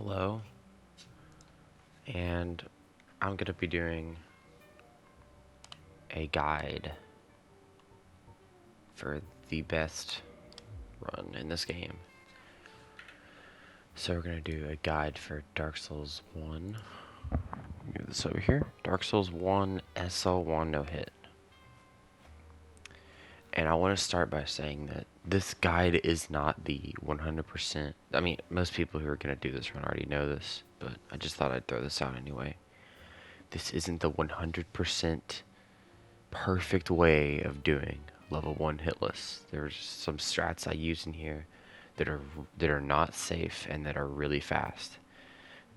Hello, and I'm going to be doing a guide for the best run in this game. So we're going to do a guide for Dark Souls 1. Move this over here. Dark Souls 1 SL1 no hit. And I want to start by saying that this guide is not the 100%. I mean, most people who are going to do this run already know this, but I just thought I'd throw this out anyway. This isn't the 100% perfect way of doing level 1 hitless. There's some strats I use in here that are not safe and that are really fast.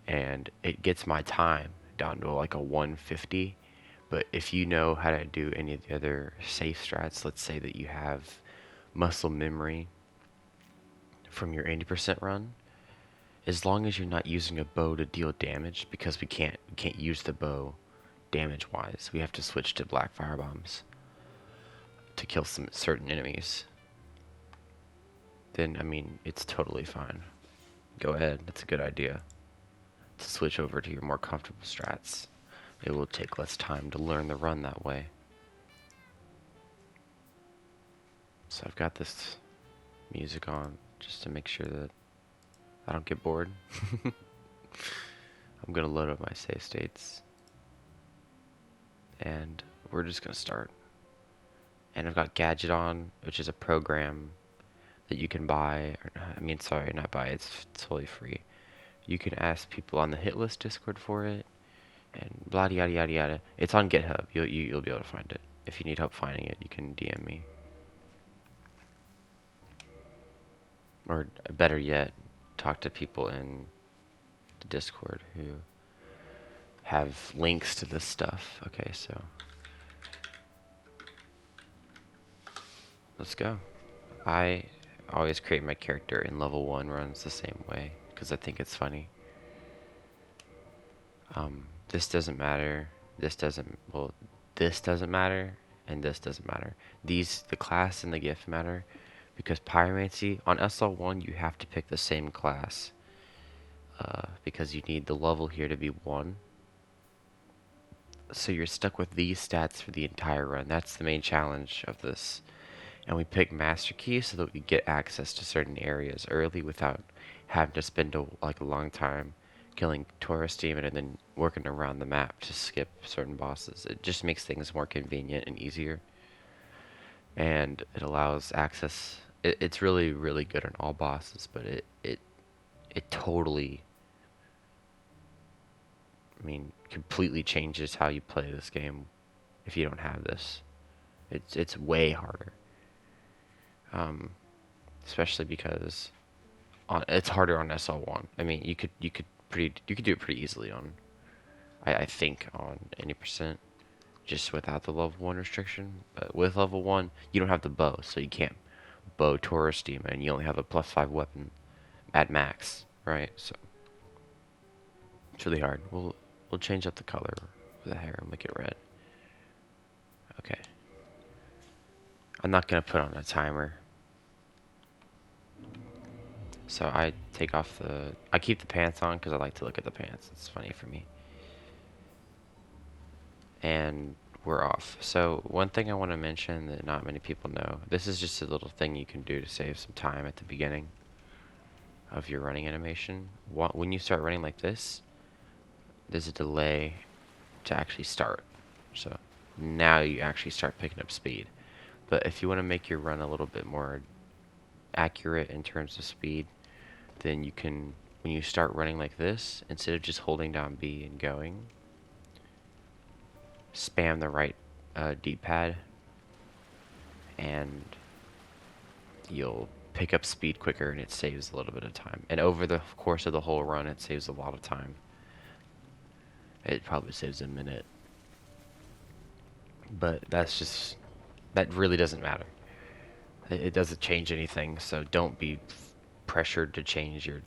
And it gets my time down to like a 150. But if you know how to do any of the other safe strats, let's say that you have muscle memory from your 80% run, as long as you're not using a bow to deal damage, because we can't use the bow damage wise. We have to switch to black fire bombs to kill some certain enemies. Then I mean it's totally fine. Go ahead, that's a good idea. To switch over to your more comfortable strats. It will take less time to learn the run that way. So I've got this music on just to make sure that I don't get bored. I'm gonna load up my save states. And we're just gonna start. And I've got Gadget on, which is a program that you can buy. I mean, sorry, not buy, it's totally free. You can ask people on the hit list Discord for it, and blah yada yada yada. It's on GitHub. You'll be able to find it. If you need help finding it, you can DM me. Or better yet, talk to people in the Discord who have links to this stuff. Okay, so let's go. I always create my character in level 1 runs the same way because I think it's funny. This doesn't matter. This doesn't matter, and this doesn't matter. The class and the gift matter because pyromancy on SL1 you have to pick the same class because you need the level here to be 1. So you're stuck with these stats for the entire run. That's the main challenge of this. And we pick Master Key so that we get access to certain areas early without having to spend a long time killing tourist demon and then working around the map to skip certain bosses. It just makes things more convenient and easier. And it allows access. It's really, really good on all bosses, but it totally, I mean, completely changes how you play this game if you don't have this. It's way harder. Especially because it's harder on SL1. I mean, you could do it pretty easily on, I think, on any percent, just without the level 1 restriction. But with level 1, you don't have the bow, so you can't bow Taurus Demon. You only have a +5 weapon at max, right? So it's really hard. We'll change up the color of the hair and make it red. Okay. I'm not gonna put on a timer. So I keep the pants on because I like to look at the pants. It's funny for me. And we're off. So one thing I want to mention that not many people know, this is just a little thing you can do to save some time at the beginning of your running animation. When you start running like this, there's a delay to actually start. So now you actually start picking up speed. But if you want to make your run a little bit more accurate in terms of speed, then you can, when you start running like this, instead of just holding down B and going, spam the right D-pad and you'll pick up speed quicker and it saves a little bit of time. And over the course of the whole run, it saves a lot of time. It probably saves a minute. But that really doesn't matter. It doesn't change anything, so don't be pressured to change your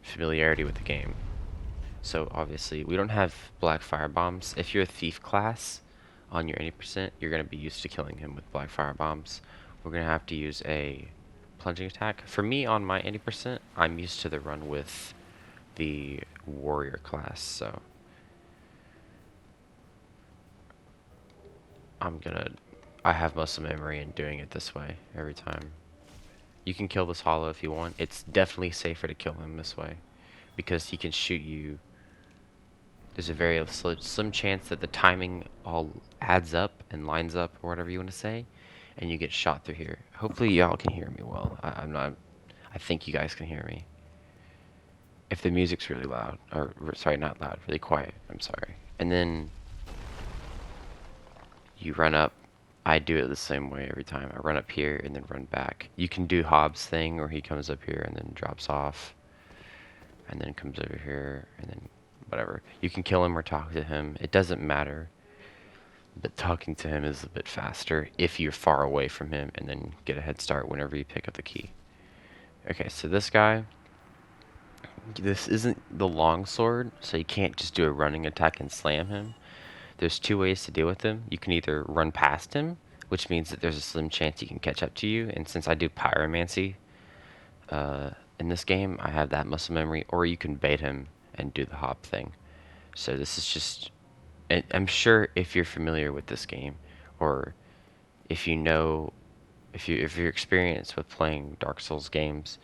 familiarity with the game. So obviously we don't have black fire bombs. If you're a thief class on your 80%, you're gonna be used to killing him with black fire bombs. We're gonna have to use a plunging attack. For me, on my 80%, I'm used to the run with the warrior class, so I have muscle memory in doing it this way every time. You can kill this hollow if you want. It's definitely safer to kill him this way because he can shoot you. There's a very slim chance that the timing all adds up and lines up, or whatever you want to say, and you get shot through here. Hopefully y'all can hear me well. I'm not. I think you guys can hear me. If the music's really loud, or sorry, not loud, really quiet, I'm sorry. And then you run up. I do it the same way every time. I run up here and then run back. You can do Hobbs' thing where he comes up here and then drops off and then comes over here and then whatever. You can kill him or talk to him. It doesn't matter. But talking to him is a bit faster if you're far away from him and then get a head start whenever you pick up the key. Okay, so this guy, this isn't the long sword, so you can't just do a running attack and slam him. There's two ways to deal with him. You can either run past him, which means that there's a slim chance he can catch up to you, and since I do pyromancy in this game, I have that muscle memory, or you can bait him and do the hop thing. So this is just, I'm sure if you're familiar with this game, or if you know, if you're experienced with playing Dark Souls games,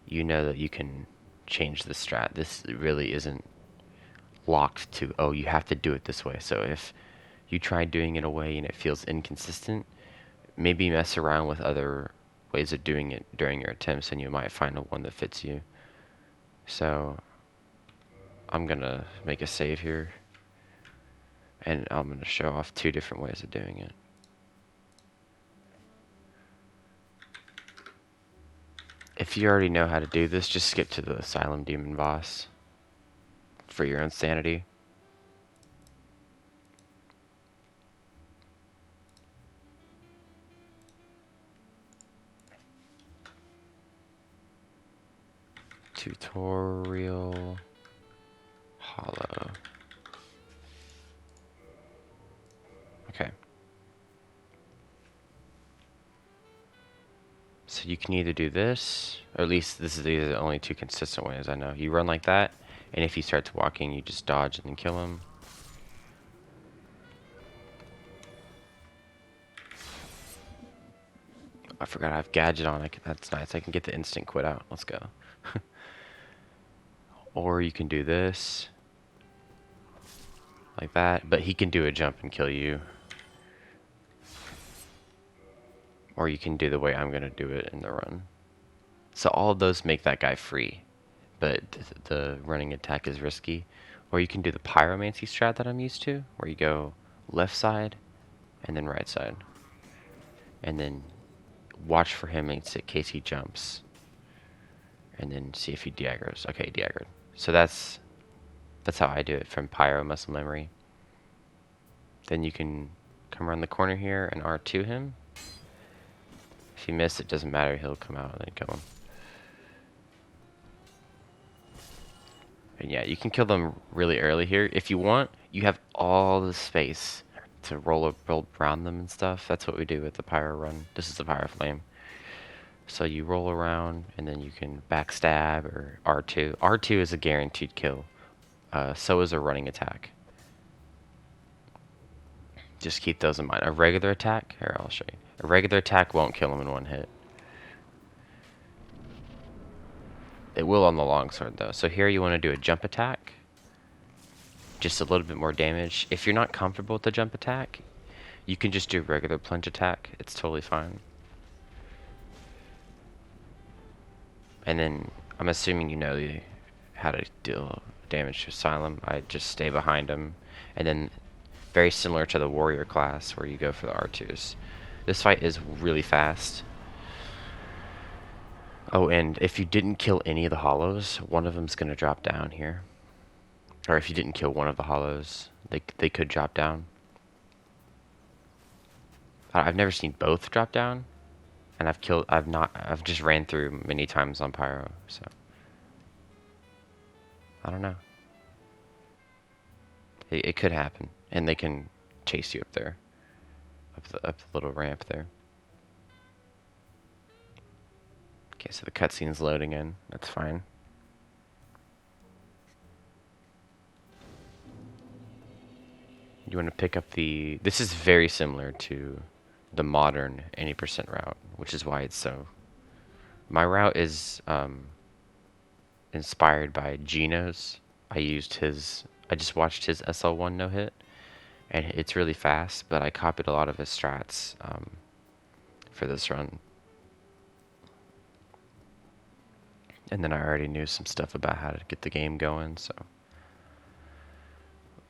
you know that you can change the strat. This really isn't locked to, oh, you have to do it this way. So if you try doing it a way and it feels inconsistent, maybe mess around with other ways of doing it during your attempts and you might find a one that fits you. So I'm gonna make a save here and I'm gonna show off two different ways of doing it. If you already know how to do this, just skip to the Asylum Demon boss for your own sanity. Tutorial hollow. Okay. So you can either do this, or at least these are the only two consistent ways I know. You run like that, and if he starts walking, you just dodge and then kill him. I forgot I have gadget on. That's nice. I can get the instant quit out. Let's go. Or you can do this, like that, but he can do a jump and kill you. Or you can do the way I'm gonna do it in the run. So all of those make that guy free, but the running attack is risky. Or you can do the pyromancy strat that I'm used to, where you go left side and then right side. And then watch for him in case he jumps. And then see if he de-aggroes. Okay, de-aggroed. So that's how I do it from pyro muscle memory. Then you can come around the corner here and R2 him. If you miss, it doesn't matter. He'll come out and then kill him. And yeah, you can kill them really early here. If you want, you have all the space to roll around them and stuff. That's what we do with the pyro run. This is the pyro flame. So you roll around and then you can backstab or R2. R2 is a guaranteed kill. So is a running attack. Just keep those in mind. A regular attack, here I'll show you. A regular attack won't kill him in one hit. It will on the longsword though. So here you want to do a jump attack. Just a little bit more damage. If you're not comfortable with the jump attack, you can just do regular plunge attack. It's totally fine. And then I'm assuming you know how to deal damage to Asylum. I just stay behind him. And then very similar to the warrior class where you go for the R2s. This fight is really fast. Oh, and if you didn't kill any of the hollows, one of them's going to drop down here. Or if you didn't kill one of the hollows, they could drop down. I've never seen both drop down, and I've just ran through many times on pyro, so I don't know. It could happen, and they can chase you up there, up the little ramp there. Okay, so the cutscene's loading in. That's fine. You want to pick up the... This is very similar to the modern 80% route, which is why it's so... My route is inspired by Gino's. I just watched his SL1 no-hit, and it's really fast, but I copied a lot of his strats for this run. And then I already knew some stuff about how to get the game going, so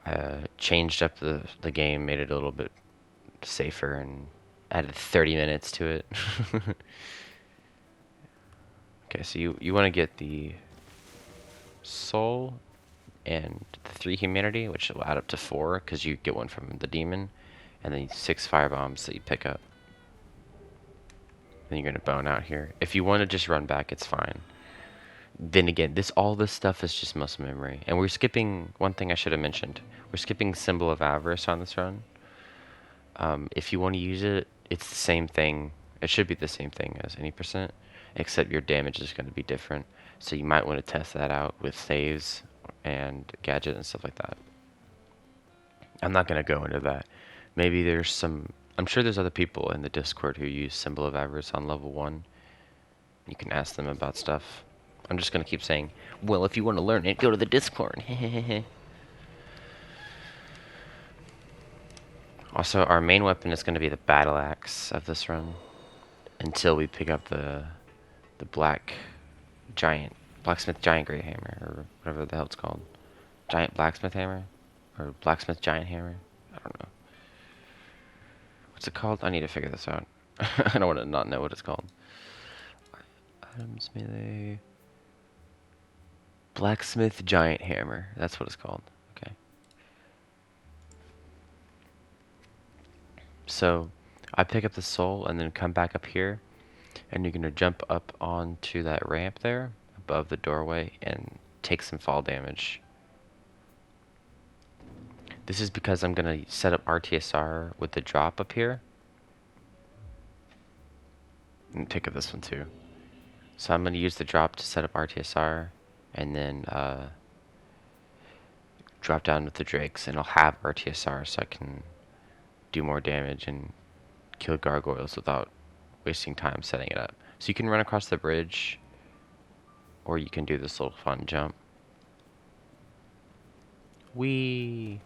I changed up the game, made it a little bit safer, and added 30 minutes to it. Okay, so you want to get the soul and the 3 humanity, which will add up to 4, because you get one from the demon, and then 6 fire bombs that you pick up. Then you're gonna bone out here. If you want to just run back, it's fine. Then again, all this stuff is just muscle memory. And we're skipping, one thing I should have mentioned, we're skipping Symbol of Avarice on this run. If you want to use it, it's the same thing. It should be the same thing as any percent, except your damage is going to be different. So you might want to test that out with saves and gadget and stuff like that. I'm not going to go into that. Maybe there's some... I'm sure there's other people in the Discord who use Symbol of Avarice on level 1. You can ask them about stuff. I'm just going to keep saying, well, if you want to learn it, go to the Discord. Also, our main weapon is going to be the battle axe of this run until we pick up the blacksmith giant great hammer, or whatever the hell it's called. Giant blacksmith hammer? Or blacksmith giant hammer? I don't know. What's it called? I need to figure this out. I don't want to not know what it's called. Items melee... Blacksmith giant hammer. That's what it's called. Okay. So, I pick up the soul and then come back up here, and you're gonna jump up onto that ramp there above the doorway and take some fall damage. This is because I'm gonna set up RTSR with the drop up here. And pick up this one too. So I'm gonna use the drop to set up RTSR, and then drop down with the drakes, and I'll have RTSR so I can do more damage and kill gargoyles without wasting time setting it up. So you can run across the bridge, or you can do this little fun jump. Whee!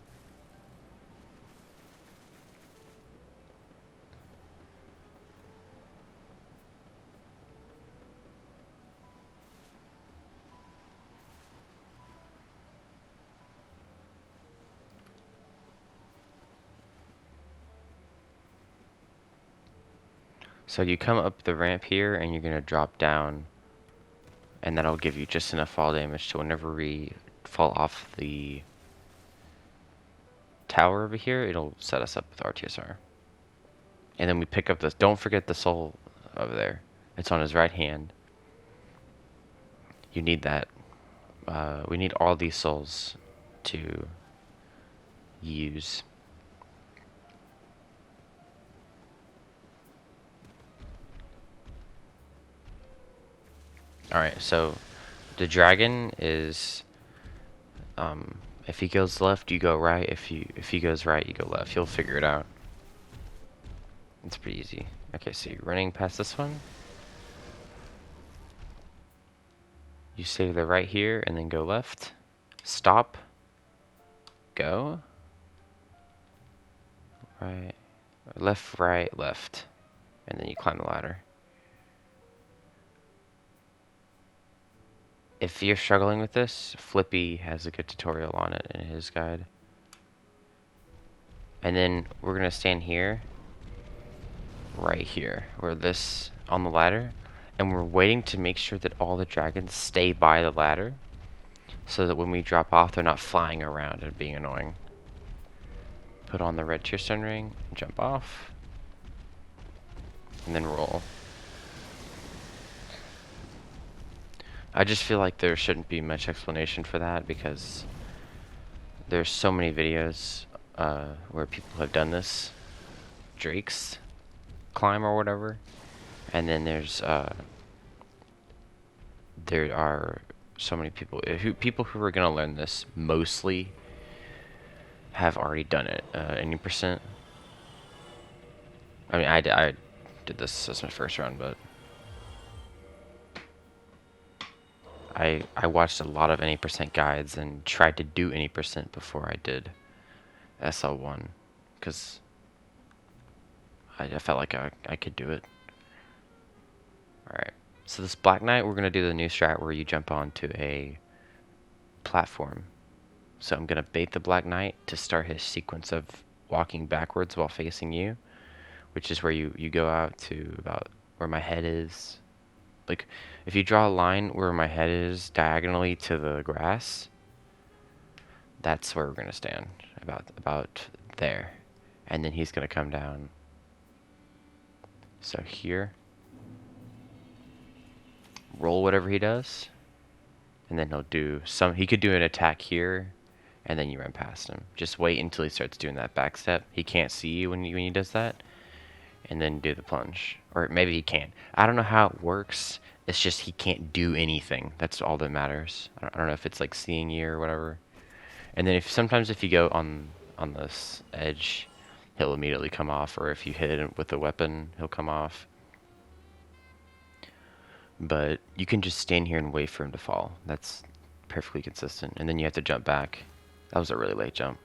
So you come up the ramp here, and you're gonna drop down, and that'll give you just enough fall damage to whenever we fall off the tower over here, it'll set us up with RTSR. And then we pick up this. Don't forget the soul over there. It's on his right hand. You need that. We need all these souls to use. Alright, so the dragon is, if he goes left, you go right. If he goes right, you go left. You'll figure it out. It's pretty easy. Okay, so you're running past this one. You stay the right here and then go left. Stop. Go. Right. Left, right, left. And then you climb the ladder. If you're struggling with this, Flippy has a good tutorial on it in his guide. And then we're gonna stand here, right here, where this, on the ladder, and we're waiting to make sure that all the dragons stay by the ladder, so that when we drop off, they're not flying around and being annoying. Put on the red tearstone ring, jump off, and then roll. I just feel like there shouldn't be much explanation for that, because there's so many videos where people have done this. Drake's climb or whatever. And then there's there are so many people who are gonna learn this mostly have already done it. Any percent? I mean, I did this as my first run, but I watched a lot of any percent guides and tried to do any percent before I did SL1, because I felt like I could do it. Alright, so this Black Knight, we're going to do the new strat where you jump onto a platform. So I'm going to bait the Black Knight to start his sequence of walking backwards while facing you, which is where you go out to about where my head is. Like, if you draw a line where my head is diagonally to the grass, that's where we're going to stand, about there. And then he's going to come down. So here, roll whatever he does, and then he could do an attack here, and then you run past him. Just wait until he starts doing that back step. He can't see you when he does that, and then do the plunge. Or maybe he can. I don't know how it works. It's just he can't do anything. That's all that matters. I don't know if it's like seeing you or whatever. And then sometimes if you go on this edge, he'll immediately come off, or if you hit him with a weapon, he'll come off. But you can just stand here and wait for him to fall. That's perfectly consistent. And then you have to jump back. That was a really late jump.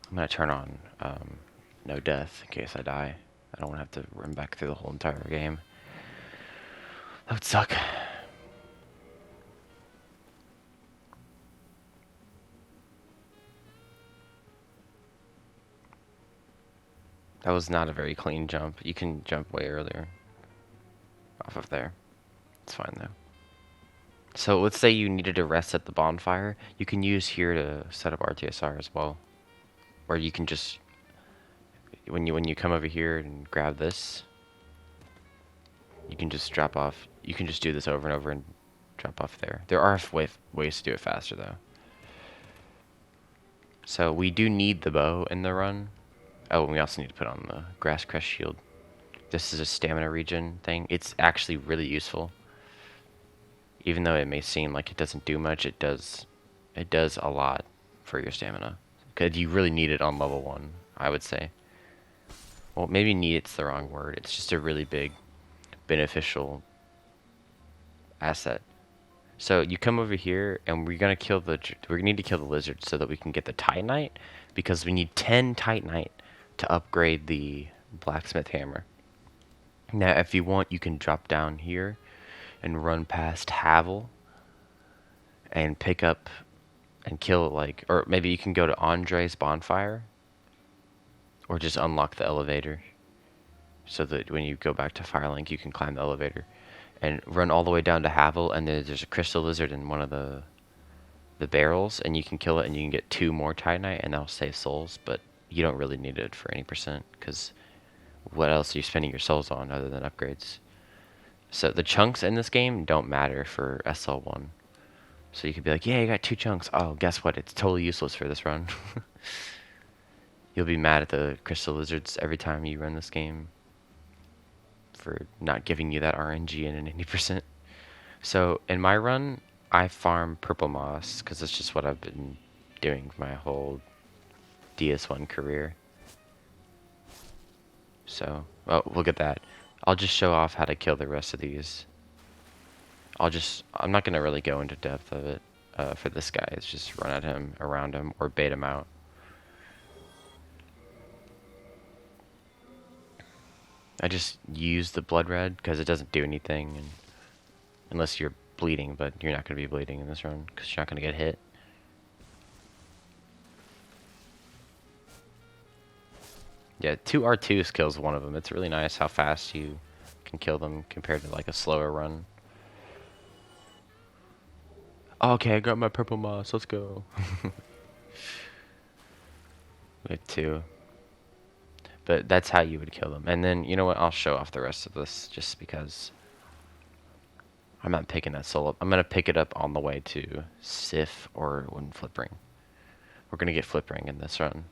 I'm going to turn on no death in case I die. I don't want to have to run back through the whole entire game. That would suck. That was not a very clean jump. You can jump way earlier off of there. It's fine though. So let's say you needed to rest at the bonfire. You can use here to set up RTSR as well. Or you can just, when you come over here and grab this, you can just drop off. You can just do this over and over and drop off there. There are ways to do it faster though. So we do need the bow in the run. Oh, and we also need to put on the grass crest shield. This is a stamina regen thing. It's actually really useful. Even though it may seem like it doesn't do much, it does a lot for your stamina. Because you really need it on level 1, I would say. Well, maybe need it's the wrong word. It's just a really big, beneficial asset. So you come over here, and we need to kill the lizard so that we can get the Titanite, because we need 10 Titanite to upgrade the blacksmith hammer. Now, if you want, you can drop down here and run past Havel and pick up and kill, like, or maybe you can go to Andre's bonfire or just unlock the elevator so that when you go back to Firelink, you can climb the elevator and run all the way down to Havel, and there's a crystal lizard in one of the barrels, and you can kill it and you can get 2 more Titanite, and that'll save souls, but you don't really need it for any percent, because what else are you spending your souls on other than upgrades? So the chunks in this game don't matter for SL1. So you could be like, yeah, you got 2 chunks. Oh, guess what? It's totally useless for this run. You'll be mad at the crystal lizards every time you run this game for not giving you that RNG in an 80%. So in my run, I farm purple moss because it's just what I've been doing my whole DS1 career. So, oh, look at that. I'll just show off how to kill the rest of these. I'm not going to really go into depth of it for this guy. It's just run at him, around him, or bait him out. I just use the blood red because it doesn't do anything, and unless you're bleeding, but you're not going to be bleeding in this run because you're not going to get hit. Yeah, 2 R2s kills one of them. It's really nice how fast you can kill them compared to like a slower run. Okay, I got my purple moss. Let's go. We have 2. But that's how you would kill them. And then, you know what? I'll show off the rest of this just because I'm not picking that soul up. I'm going to pick it up on the way to Sif or when Flip Ring. We're going to get Flip Ring in this run.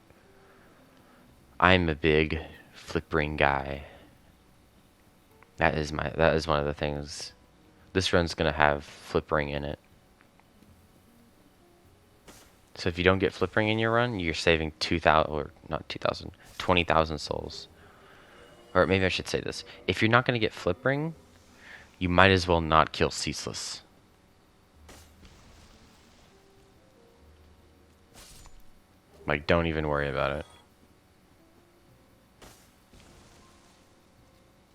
I'm a big Flip Ring guy. That is one of the things. This run's gonna have flip ring in it. So if you don't get flip ring in your run, you're saving 2,000, or not 2,000, 20,000 souls. Or maybe I should say this. If you're not gonna get flip ring, you might as well not kill Ceaseless. Like, don't even worry about it.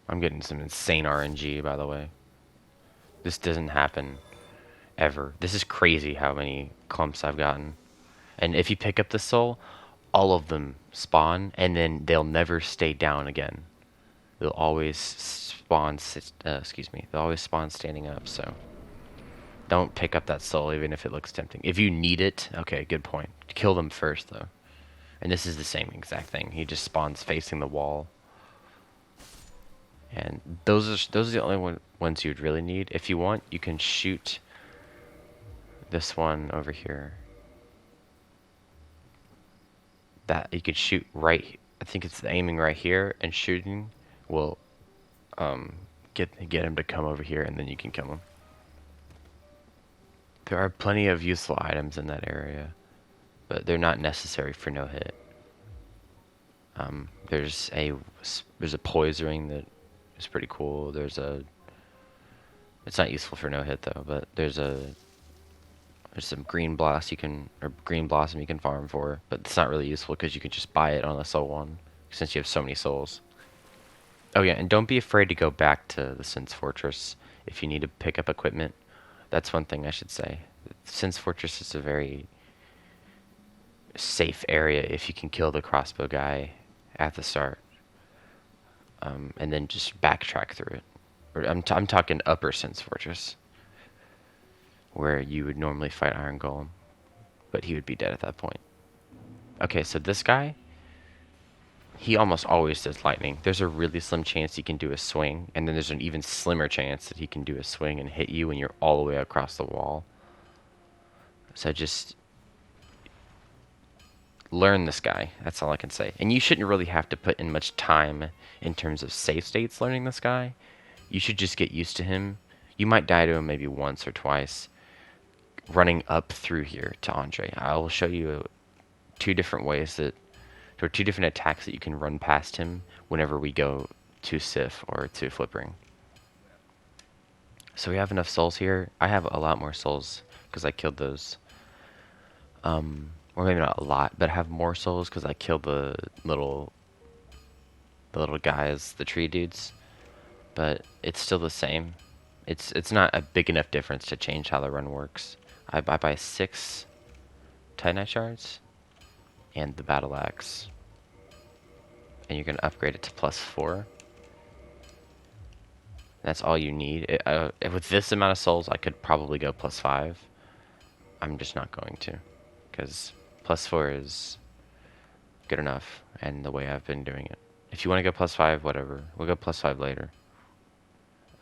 I'm getting some insane RNG, by the way. This doesn't happen ever. This is crazy how many clumps I've gotten. And if you pick up the soul, all of them spawn, and then they'll never stay down again. They'll always spawn, they'll always spawn standing up, so don't pick up that soul even if it looks tempting. If you need it, okay, good point. Kill them first, though. And this is the same exact thing. He just spawns facing the wall. And those are the only ones you'd really need. If you want, you can shoot this one over here. That you could shoot right. I think it's aiming right here, and shooting will get him to come over here, and then you can kill him. There are plenty of useful items in that area, but they're not necessary for no hit. There's a poise ring that is pretty cool. It's not useful for no hit though, but there's some green blossom you can farm for, but it's not really useful because you can just buy it on SL1 since you have so many souls. Oh yeah, and don't be afraid to go back to the Synth's Fortress if you need to pick up equipment. That's one thing I should say. Synth's Fortress is a very safe area if you can kill the crossbow guy at the start, and then just backtrack through it. Or I'm talking upper Synth's Fortress, where you would normally fight Iron Golem, but he would be dead at that point. Okay, so this guy, he almost always does lightning. There's a really slim chance he can do a swing, and then there's an even slimmer chance that he can do a swing and hit you when you're all the way across the wall. So just learn this guy. That's all I can say. And you shouldn't really have to put in much time in terms of save states learning this guy. You should just get used to him. You might die to him maybe once or twice running up through here to Andre. I will show you two different attacks that you can run past him whenever we go to Sif or to Flippering. So we have enough souls here. I have a lot more souls because I killed those. Or maybe not a lot, but I have more souls because I killed the little guys, the tree dudes. But it's still the same. It's not a big enough difference to change how the run works. I buy 6 Titanite shards and the battle axe, and you're gonna upgrade it to +4. That's all you need. With this amount of souls, I could probably go +5. I'm just not going to, because +4 is good enough, and the way I've been doing it. If you want to go +5, whatever. We'll go +5 later,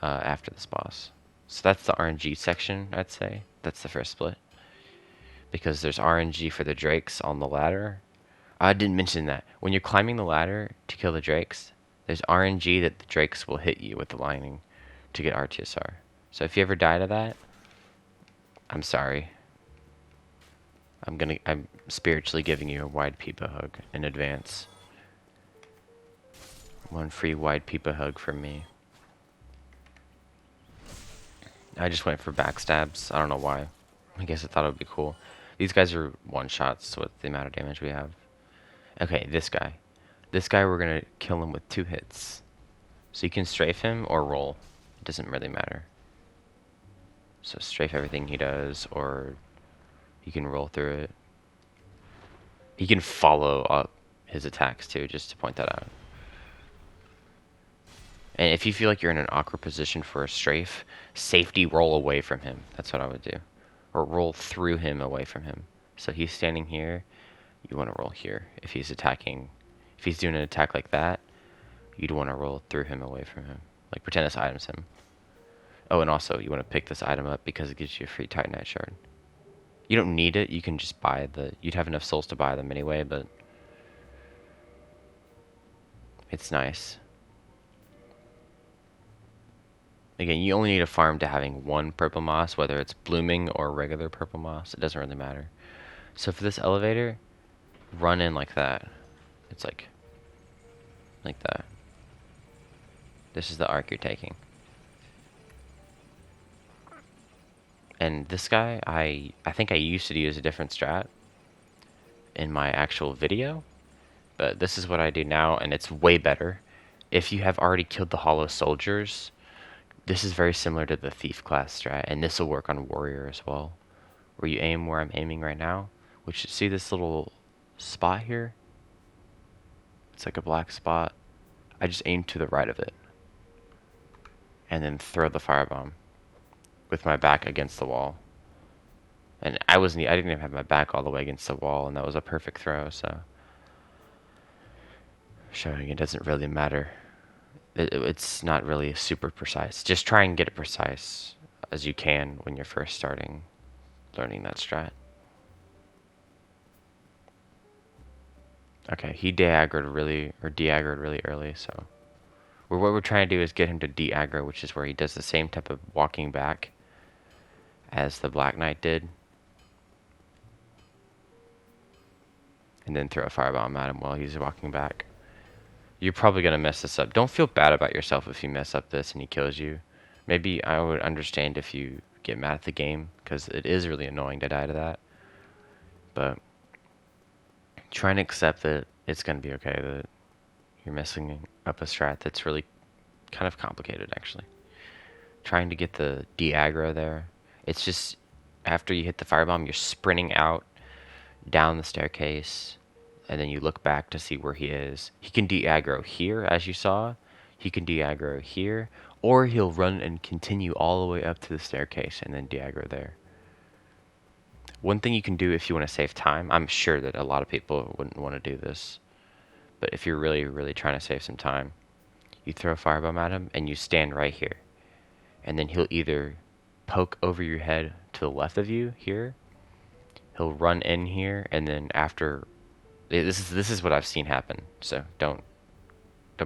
after this boss. So that's the RNG section, I'd say. That's the first split. Because there's RNG for the drakes on the ladder. I didn't mention that. When you're climbing the ladder to kill the drakes, there's RNG that the drakes will hit you with the lightning to get RTSR. So if you ever die to that, I'm sorry. I'm spiritually giving you a wide peepa hug in advance. One free wide peepa hug from me. I just went for backstabs. I don't know why. I guess I thought it would be cool. These guys are one-shots with the amount of damage we have. Okay, this guy. This guy, we're going to kill him with 2 hits. So you can strafe him or roll. It doesn't really matter. So strafe everything he does, or you can roll through it. You can follow up his attacks too, just to point that out. And if you feel like you're in an awkward position for a strafe, safety roll away from him. That's what I would do. Or roll through him away from him. So he's standing here, you want to roll here. If he's doing an attack like that, you'd want to roll through him away from him. Like pretend this item's him. Oh, and also you want to pick this item up because it gives you a free Titanite shard. You don't need it, you can just buy you'd have enough souls to buy them anyway, but it's nice. Again, you only need a farm to having one purple moss, whether it's blooming or regular purple moss. It doesn't really matter. So for this elevator, run in like that. It's like that. This is the arc you're taking. And this guy, I think I used to use a different strat in my actual video, but this is what I do now, and it's way better. If you have already killed the hollow soldiers, this is very similar to the thief class strat, and this will work on warrior as well. Where you aim where I'm aiming right now, which, see this little spot here? It's like a black spot. I just aim to the right of it, and then throw the firebomb with my back against the wall. And I didn't even have my back all the way against the wall, and that was a perfect throw, so. Showing it doesn't really matter. It's not really super precise. Just try and get it precise as you can when you're first starting learning that strat. Okay, he de-aggroed really early, so. What we're trying to do is get him to de-aggro, which is where he does the same type of walking back as the Black Knight did. And then throw a firebomb at him while he's walking back. You're probably going to mess this up. Don't feel bad about yourself if you mess up this and he kills you. Maybe I would understand if you get mad at the game, because it is really annoying to die to that. But try and accept that it's going to be okay, that you're messing up a strat that's really kind of complicated, actually. Trying to get the de-aggro there. It's just, after you hit the firebomb, you're sprinting out down the staircase, and then you look back to see where he is. He can de-aggro here, as you saw. He can de-aggro here, or he'll run and continue all the way up to the staircase and then de-aggro there. One thing you can do if you want to save time, I'm sure that a lot of people wouldn't want to do this, but if you're really trying to save some time, you throw a firebomb at him and you stand right here. And then he'll either poke over your head to the left of you here, he'll run in here, and then after, this is what I've seen happen, so don't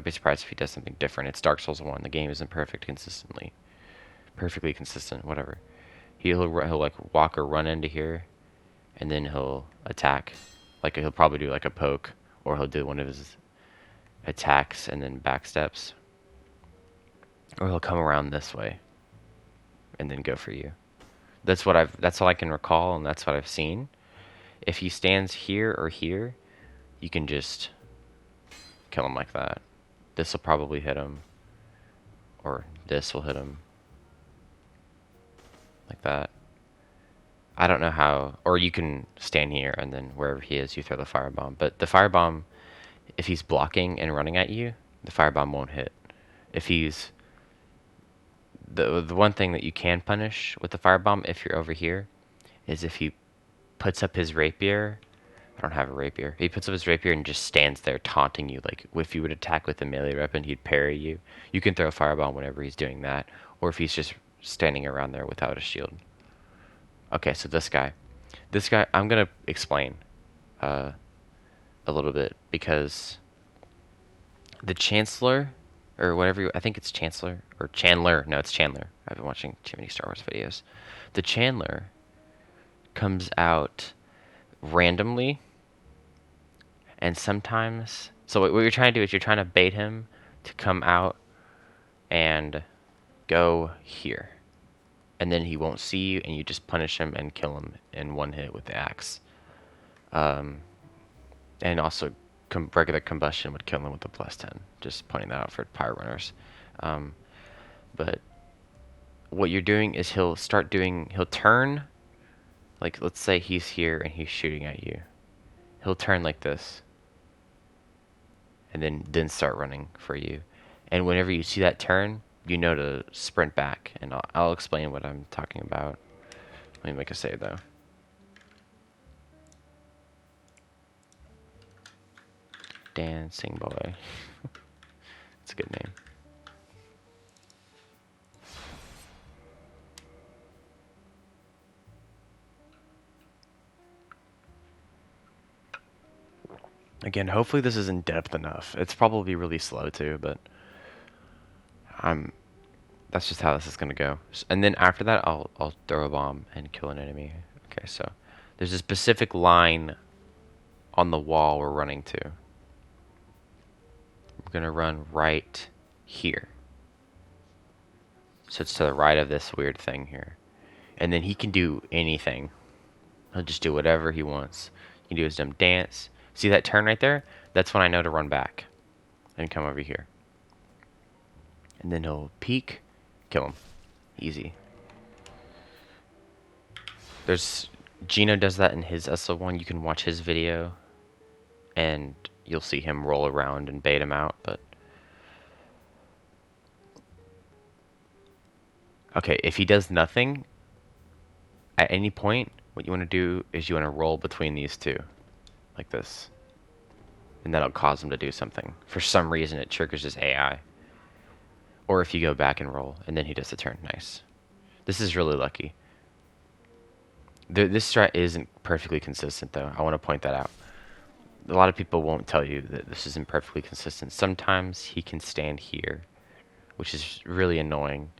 be surprised if he does something different. It's Dark Souls 1. The game isn't perfectly consistent, whatever. He'll like walk or run into here, and then he'll attack. Like he'll probably do like a poke, or he'll do one of his attacks and then backsteps, or he'll come around this way and then go for you. That's what I can recall, and that's what I've seen. If he stands here or here, you can just kill him like that. This will probably hit him, or this will hit him like that. I don't know how, or you can stand here and then wherever he is, you throw the firebomb. But the firebomb, if he's blocking and running at you, the firebomb won't hit. If he's the one thing that you can punish with the firebomb if you're over here is if he puts up his rapier. I don't have a rapier. He puts up his rapier and just stands there taunting you. Like if you would attack with a melee weapon, he'd parry you. You can throw a firebomb whenever he's doing that, or if he's just standing around there without a shield. Okay, so this guy, I'm gonna explain a little bit, because the Chancellor, or whatever, I think it's Chancellor or Chandler. No, it's Chandler. I've been watching too many Star Wars videos. The Chandler comes out randomly, and sometimes. So what you're trying to do is you're trying to bait him to come out and go here, and then he won't see you, and you just punish him and kill him in one hit with the axe. And also, regular combustion would kill him with the +10. Just pointing that out for pyro runners. But what you're doing is he'll turn, like let's say he's here and he's shooting at you. He'll turn like this, and then start running for you. And whenever you see that turn, you know to sprint back, and I'll explain what I'm talking about. Let me make a save though. Dancing Boy. It's a good name. Again, hopefully this is in depth enough. It's probably really slow too, but that's just how this is gonna go. And then after that, I'll throw a bomb and kill an enemy. Okay, so there's a specific line on the wall we're running to. We're gonna run right here. So it's to the right of this weird thing here. And then he can do anything. He'll just do whatever he wants. He can do his dumb dance. See that turn right there? That's when I know to run back and come over here. And then he'll peek, kill him. Easy. There's Gino does that in his SL1. You can watch his video and you'll see him roll around and bait him out, but okay, if he does nothing at any point, what you want to do is you want to roll between these two like this. And that'll cause him to do something. For some reason it triggers his AI. Or if you go back and roll and then he does the turn. Nice. This is really lucky. This strat isn't perfectly consistent though. I want to point that out. A lot of people won't tell you that this isn't perfectly consistent. Sometimes he can stand here, which is really annoying,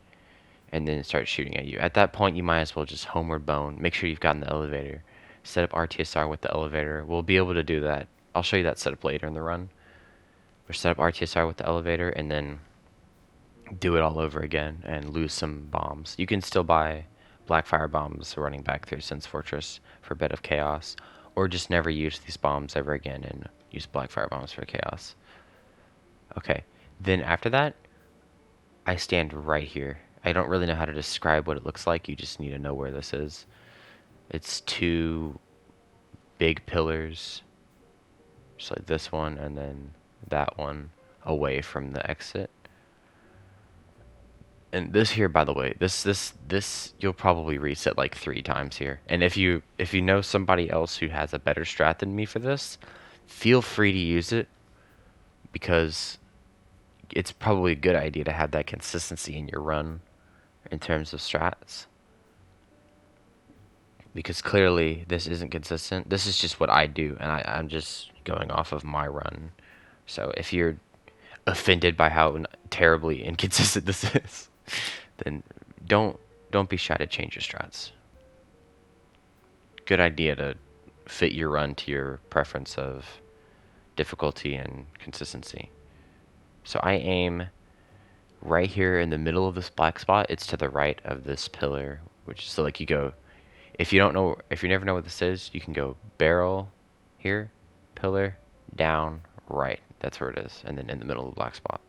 and then start shooting at you. At that point, you might as well just homeward bone. Make sure you've gotten the elevator. Set up RTSR with the elevator. We'll be able to do that. I'll show you that setup later in the run. Or set up RTSR with the elevator, and then do it all over again and lose some bombs. You can still buy Blackfire bombs running back through Sense Fortress for Bed of Chaos, or just never use these bombs ever again and use Blackfire bombs for Chaos. Okay, then after that, I stand right here. I don't really know how to describe what it looks like. You just need to know where this is. It's two big pillars, just like this one and then that one away from the exit. And this here, by the way, this you'll probably reset like 3 times here. And if you know somebody else who has a better strat than me for this, feel free to use it, because it's probably a good idea to have that consistency in your run in terms of strats. Because clearly this isn't consistent. This is just what I do, and I'm just going off of my run. So if you're offended by how terribly inconsistent this is, then don't be shy to change your strats. Good idea to fit your run to your preference of difficulty and consistency. So I aim right here in the middle of this black spot. It's to the right of this pillar, which so like you go, if you never know what this is, you can go barrel here, pillar, down, right. That's where it is, and then in the middle of the black spot.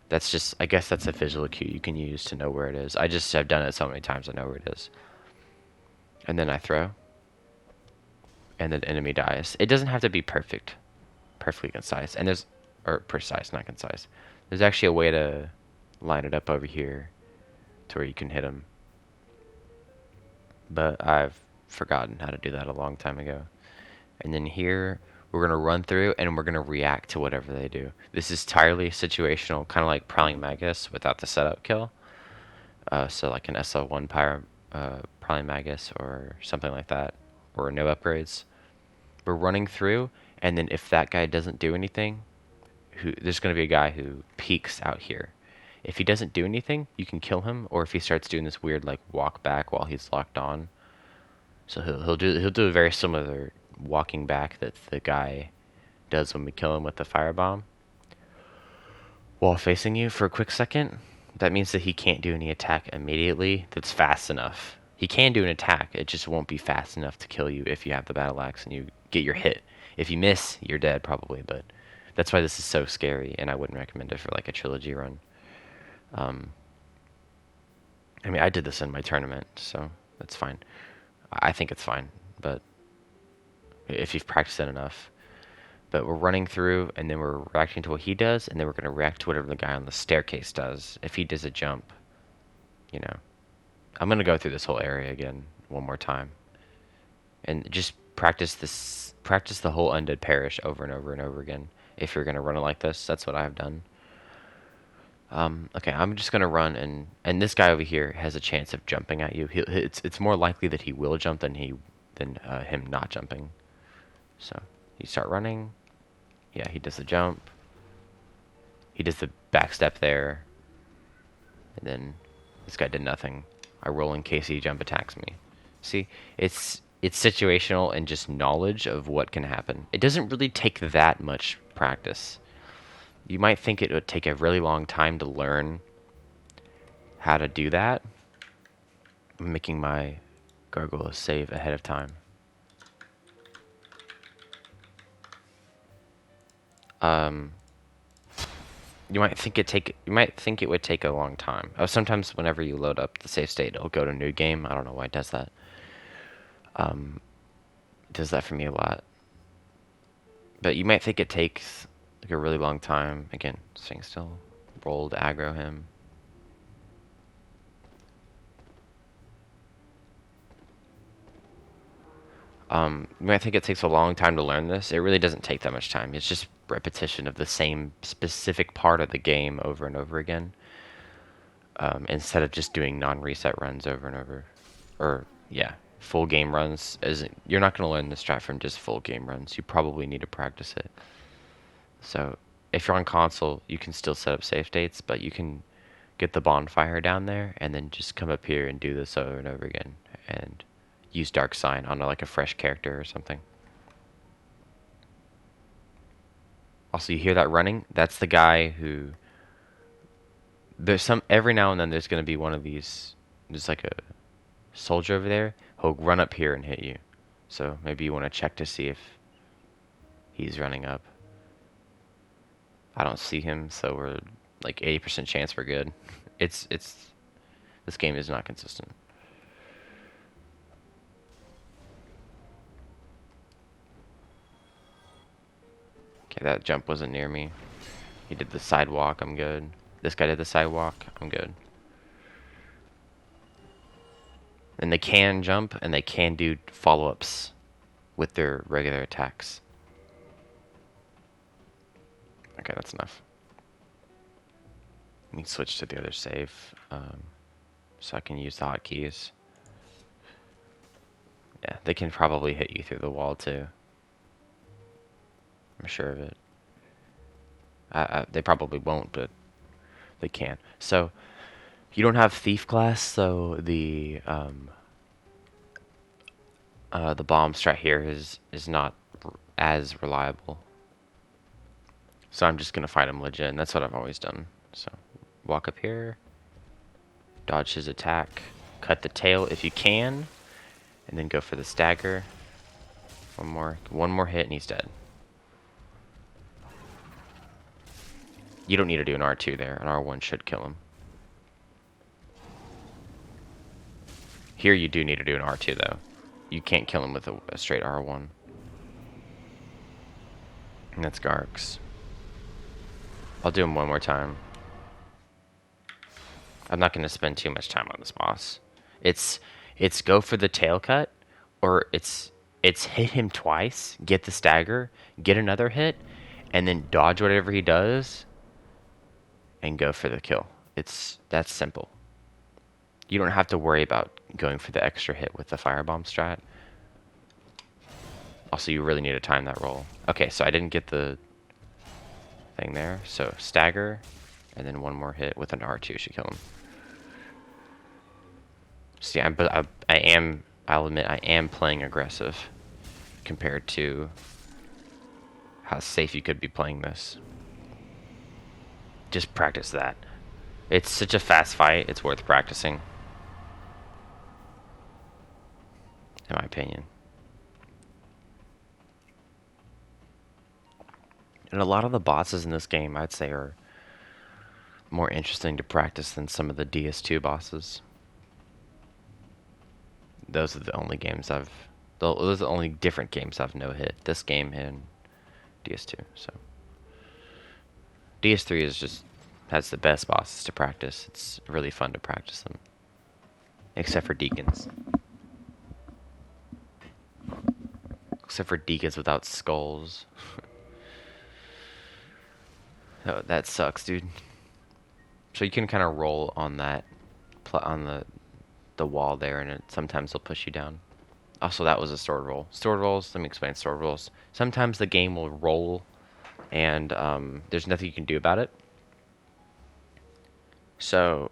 That's just, I guess that's a visual cue you can use to know where it is. I just have done it so many times I know where it is. And then I throw, and the enemy dies. It doesn't have to be perfectly concise. And or precise, not concise. There's actually a way to line it up over here to where you can hit him. But I've forgotten how to do that a long time ago. And then here, we're going to run through and we're going to react to whatever they do. This is entirely situational, kind of like Prowling Magus without the setup kill. So like an SL1 Prowling Magus or something like that, or no upgrades. We're running through, and then if that guy doesn't do anything, there's going to be a guy who peeks out here. If he doesn't do anything, you can kill him, or if he starts doing this weird like walk back while he's locked on. So he'll do a very similar walking back that the guy does when we kill him with the firebomb while facing you for a quick second. That means that he can't do any attack immediately that's fast enough. He can do an attack, it just won't be fast enough to kill you if you have the battle axe and you get your hit. If you miss, you're dead probably, but that's why this is so scary, and I wouldn't recommend it for like a trilogy run. I mean, I did this in my tournament, so that's fine. I think it's fine, but if you've practiced it enough. But we're running through, and then we're reacting to what he does, and then we're going to react to whatever the guy on the staircase does. If he does a jump, you know. I'm going to go through this whole area again one more time. And just practice the whole Undead Parish over and over and over again. If you're going to run it like this, that's what I've done. Okay, I'm just going to run, and this guy over here has a chance of jumping at you. It's more likely that he will jump than him not jumping. So you start running. Yeah, he does the jump. He does the back step there. And then This guy did nothing. I roll in case he jump attacks me. See, it's situational and just knowledge of what can happen. It doesn't really take that much practice. You might think it would take a really long time to learn how to do that. I'm making my gargoyle save ahead of time. Um, you might think it would take a long time. Oh, sometimes whenever you load up the save state, it'll go to new game. I don't know why it does that. It does that for me a lot. But you might think it takes like a really long time. Again, staying still. Roll to aggro him. You might think it takes a long time to learn this. It really doesn't take that much time. It's just repetition of the same specific part of the game over and over again. Instead of just doing non-reset runs over and over. Or, yeah, full game runs. You're not going to learn the strat from just full game runs. You probably need to practice it. So, if you're on console, you can still set up save states, but you can get the bonfire down there and then just come up here and do this over and over again. And use Dark Sign on like a fresh character or something. Also, you hear that running? That's the guy who... There's some... Every now and then there's going to be one of these... There's like a soldier over there. He'll run up here and hit you. So maybe you want to check to see if he's running up. I don't see him, so we're like 80% chance we're good. It's... This game is not consistent. Okay, that jump wasn't near me. He did the sidewalk, I'm good. This guy did the sidewalk, I'm good. And they can jump, and they can do follow-ups with their regular attacks. Okay, that's enough. Let me switch to the other save, so I can use the hotkeys. Yeah, they can probably hit you through the wall, too. I'm sure of it. They probably won't, but they can. So, you don't have Thief class, so the bomb strat here is not as reliable. So I'm just gonna fight him legit, and that's what I've always done. So, walk up here, dodge his attack, cut the tail if you can, and then go for the stagger. One more hit, and he's dead. You don't need to do an R2 there. An R1 should kill him. Here you do need to do an R2 though. You can't kill him with a straight R1. And that's Garx. I'll do him one more time. I'm not going to spend too much time on this boss. It's go for the tail cut, or it's hit him twice, get the stagger, get another hit, and then dodge whatever he does, and go for the kill. That's simple. You don't have to worry about going for the extra hit with the firebomb strat. Also, you really need to time that roll. Okay, so I didn't get the thing there. So stagger, and then one more hit with an R2 should kill him. See, I'll admit, I am playing aggressive compared to how safe you could be playing this. Just practice that. It's such a fast fight, it's worth practicing. In my opinion. And a lot of the bosses in this game, I'd say, are more interesting to practice than some of the DS2 bosses. Those are the only games those are the only different games I've no-hit. This game and DS2, so. DS3 has the best bosses to practice. It's really fun to practice them. Except for Deacons. Except for Deacons without skulls. Oh, that sucks, dude. So you can kind of roll on that, on the wall there, and sometimes they'll push you down. Also, that was a sword roll. Sword rolls, let me explain sword rolls. Sometimes the game will roll, and there's nothing you can do about it. So,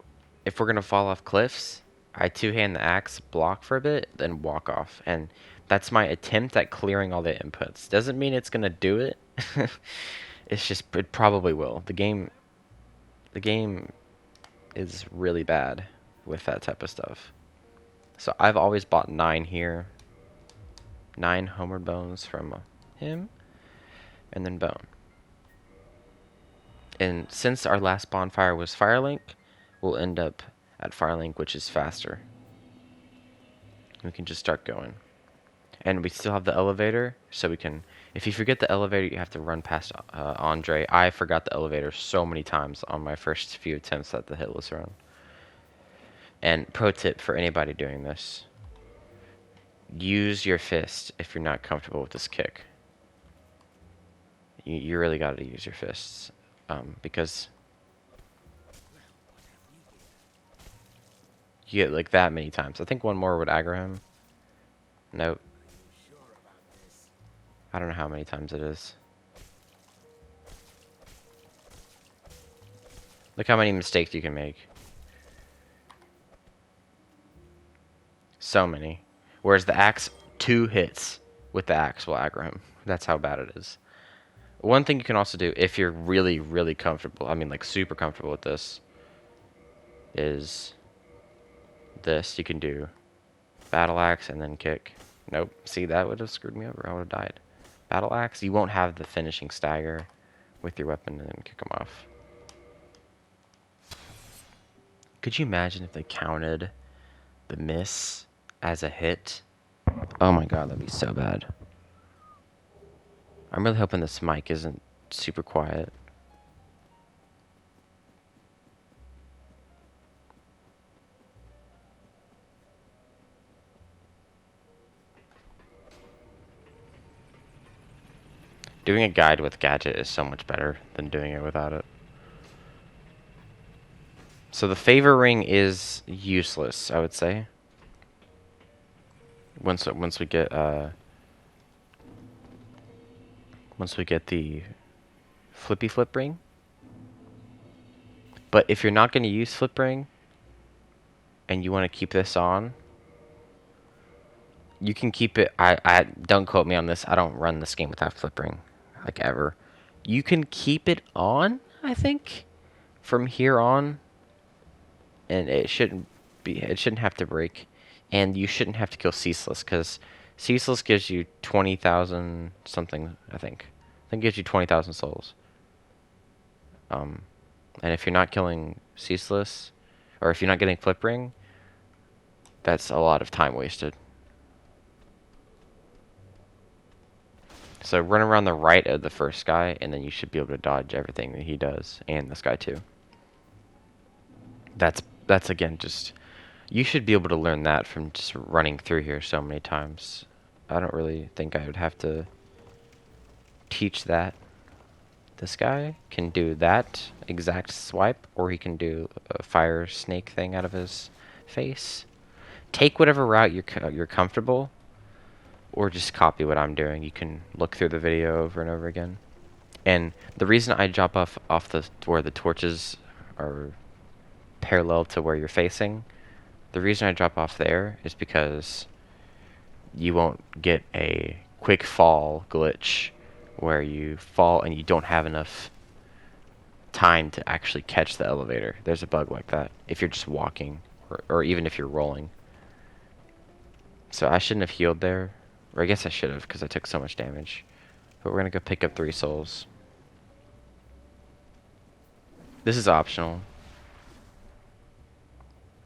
if we're gonna fall off cliffs, I two-hand the axe, block for a bit, then walk off. And that's my attempt at clearing all the inputs. Doesn't mean it's gonna do it. It's just it probably will. The game is really bad with that type of stuff. So I've always bought 9 here. 9 homeward bones from him, and then bone. And since our last bonfire was Firelink, we'll end up at Firelink, which is faster. We can just start going. And we still have the elevator, so we can... If you forget the elevator, you have to run past Andre. I forgot the elevator so many times on my first few attempts at the hitless run. And pro tip for anybody doing this. Use your fist if you're not comfortable with this kick. You really got to use your fists. Because you get like that many times. I think one more would aggro him. Nope. I don't know how many times it is. Look how many mistakes you can make. So many. Whereas the axe, 2 hits with the axe will aggro him. That's how bad it is. One thing you can also do, if you're really, really comfortable, I mean like super comfortable with this, is this. You can do battle axe and then kick. Nope. See, that would have screwed me over. I would have died. Battle axe, you won't have the finishing stagger with your weapon and then kick them off. Could you imagine if they counted the miss as a hit? Oh my god, that'd be so bad. I'm really hoping this mic isn't super quiet. Doing a guide with gadget is so much better than doing it without it. So the favor ring is useless, I would say. Once we get the flippy flip ring. But if you're not going to use flip ring and you want to keep this on, you can keep it. I don't quote me on this. I don't run this game without flip ring, like ever. You can keep it on, I think, from here on, and it shouldn't have to break, and you shouldn't have to kill Ceaseless, because Ceaseless gives you 20,000 something, I think it gives you 20,000 souls. And if you're not killing Ceaseless, or if you're not getting flip ring, that's a lot of time wasted. So run around the right of the first guy, and then you should be able to dodge everything that he does, and this guy too. That's again just... You should be able to learn that from just running through here so many times. I don't really think I would have to teach that. This guy can do that exact swipe, or he can do a fire snake thing out of his face. Take whatever route you're comfortable, or just copy what I'm doing. You can look through the video over and over again. And the reason I drop off where the torches are parallel to where you're facing, the reason I drop off there is because you won't get a quick fall glitch where you fall and you don't have enough time to actually catch the elevator. There's a bug like that if you're just walking, or even if you're rolling. So I shouldn't have healed there. Or I guess I should have, because I took so much damage. But we're going to go pick up 3 souls. This is optional.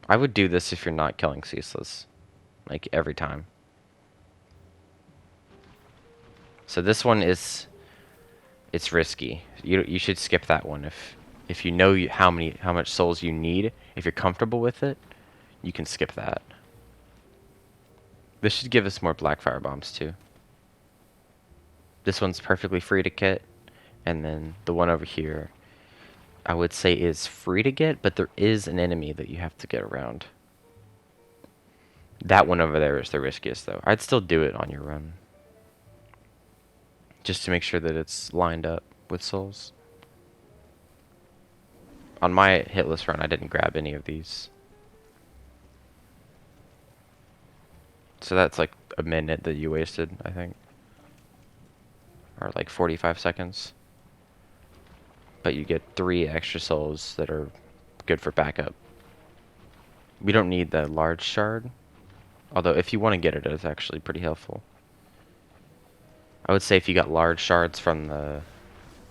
I would do this if you're not killing Ceaseless. Like, every time. So this one is... It's risky. You should skip that one if you know how much souls you need. If you're comfortable with it, you can skip that. This should give us more black fire bombs too. This one's perfectly free to get, and then the one over here, I would say is free to get, but there is an enemy that you have to get around. That one over there is the riskiest though. I'd still do it on your run, just to make sure that it's lined up with souls. On my hitless run, I didn't grab any of these. So that's like a minute that you wasted, I think. Or like 45 seconds. But you get 3 extra souls that are good for backup. We don't need the large shard. Although if you want to get it, it's actually pretty helpful. I would say if you got large shards from the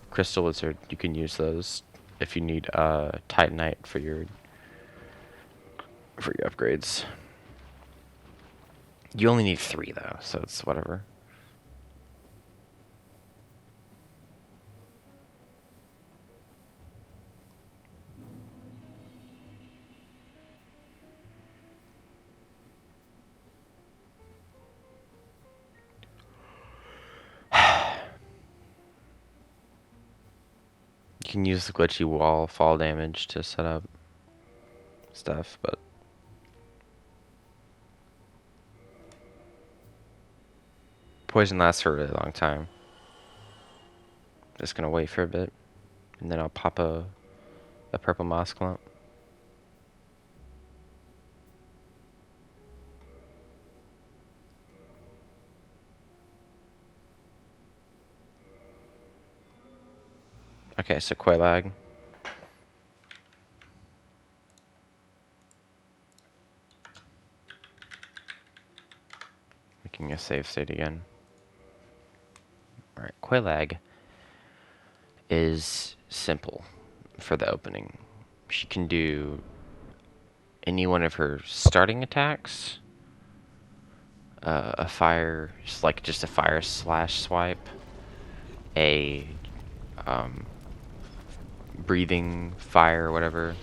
Crystal Lizard, you can use those if you need Titanite for your upgrades. You only need 3 though, so it's whatever. You can use the glitchy wall fall damage to set up stuff, but poison lasts for a really long time. Just gonna wait for a bit, and then I'll pop a purple moss clump. Okay, so Quelaag. Making a save state again. Alright, Quelaag is simple for the opening. She can do any one of her starting attacks. A fire, just a fire slash swipe. A breathing fire or whatever.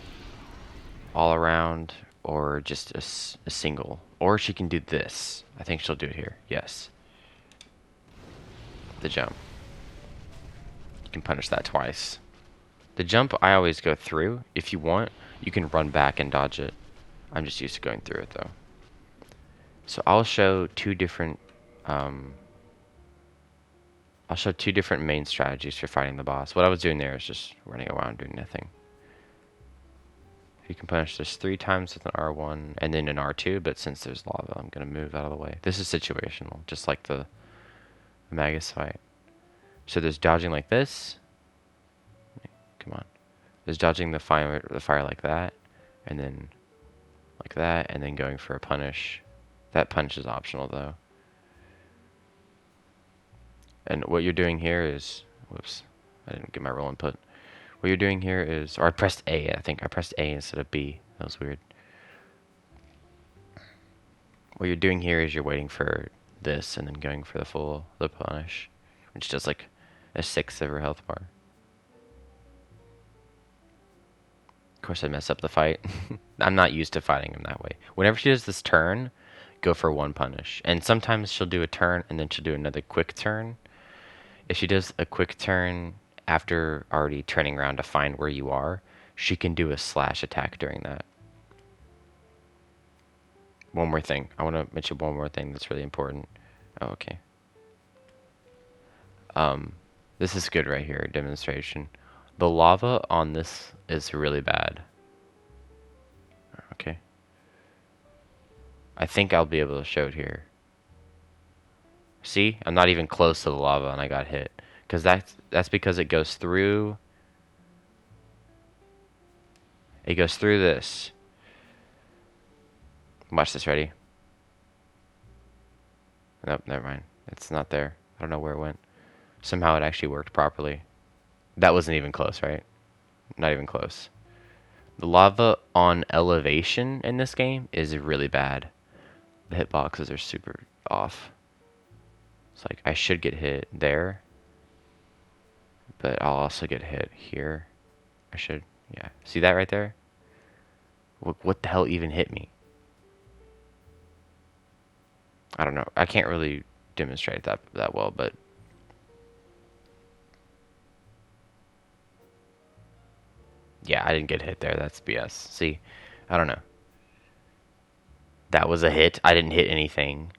All around. Or just a single. Or she can do this. I think she'll do it here. Yes. The jump. You can punish that twice. The jump I always go through. If you want, you can run back and dodge it. I'm just used to going through it though. So I'll show two different main strategies for fighting the boss. What I was doing there is just running around doing nothing. You can punish this 3 times with an R1 and then an R2, but since there's lava, I'm gonna move out of the way. This is situational, just like the Magus fight. So there's dodging like this. Come on. There's dodging the fire like that, and then like that, and then going for a punish. That punish is optional though. And what you're doing here is, whoops, I didn't get my roll input. What you're doing here is, or I pressed A, I think. I pressed A instead of B. That was weird. What you're doing here is you're waiting for this and then going for the punish, which does like a 1/6 of her health bar. Of course I mess up the fight. I'm not used to fighting him that way. Whenever she does this turn, go for 1 punish. And sometimes she'll do a turn and then she'll do another quick turn. If she does a quick turn after already turning around to find where you are, she can do a slash attack during that. One more thing. I want to mention one more thing that's really important. Oh, okay. This is good right here, demonstration. The lava on this is really bad. Okay. I think I'll be able to show it here. See? I'm not even close to the lava and I got hit. Because that's because it goes through... It goes through this. Watch this, ready? Nope, never mind. It's not there. I don't know where it went. Somehow it actually worked properly. That wasn't even close, right? Not even close. The lava on elevation in this game is really bad. The hitboxes are super off. It's like I should get hit there, but I'll also get hit here. I should, yeah. See that right there? What the hell even hit me? I don't know. I can't really demonstrate that well, but yeah, I didn't get hit there. That's BS. See, I don't know. That was a hit. I didn't hit anything.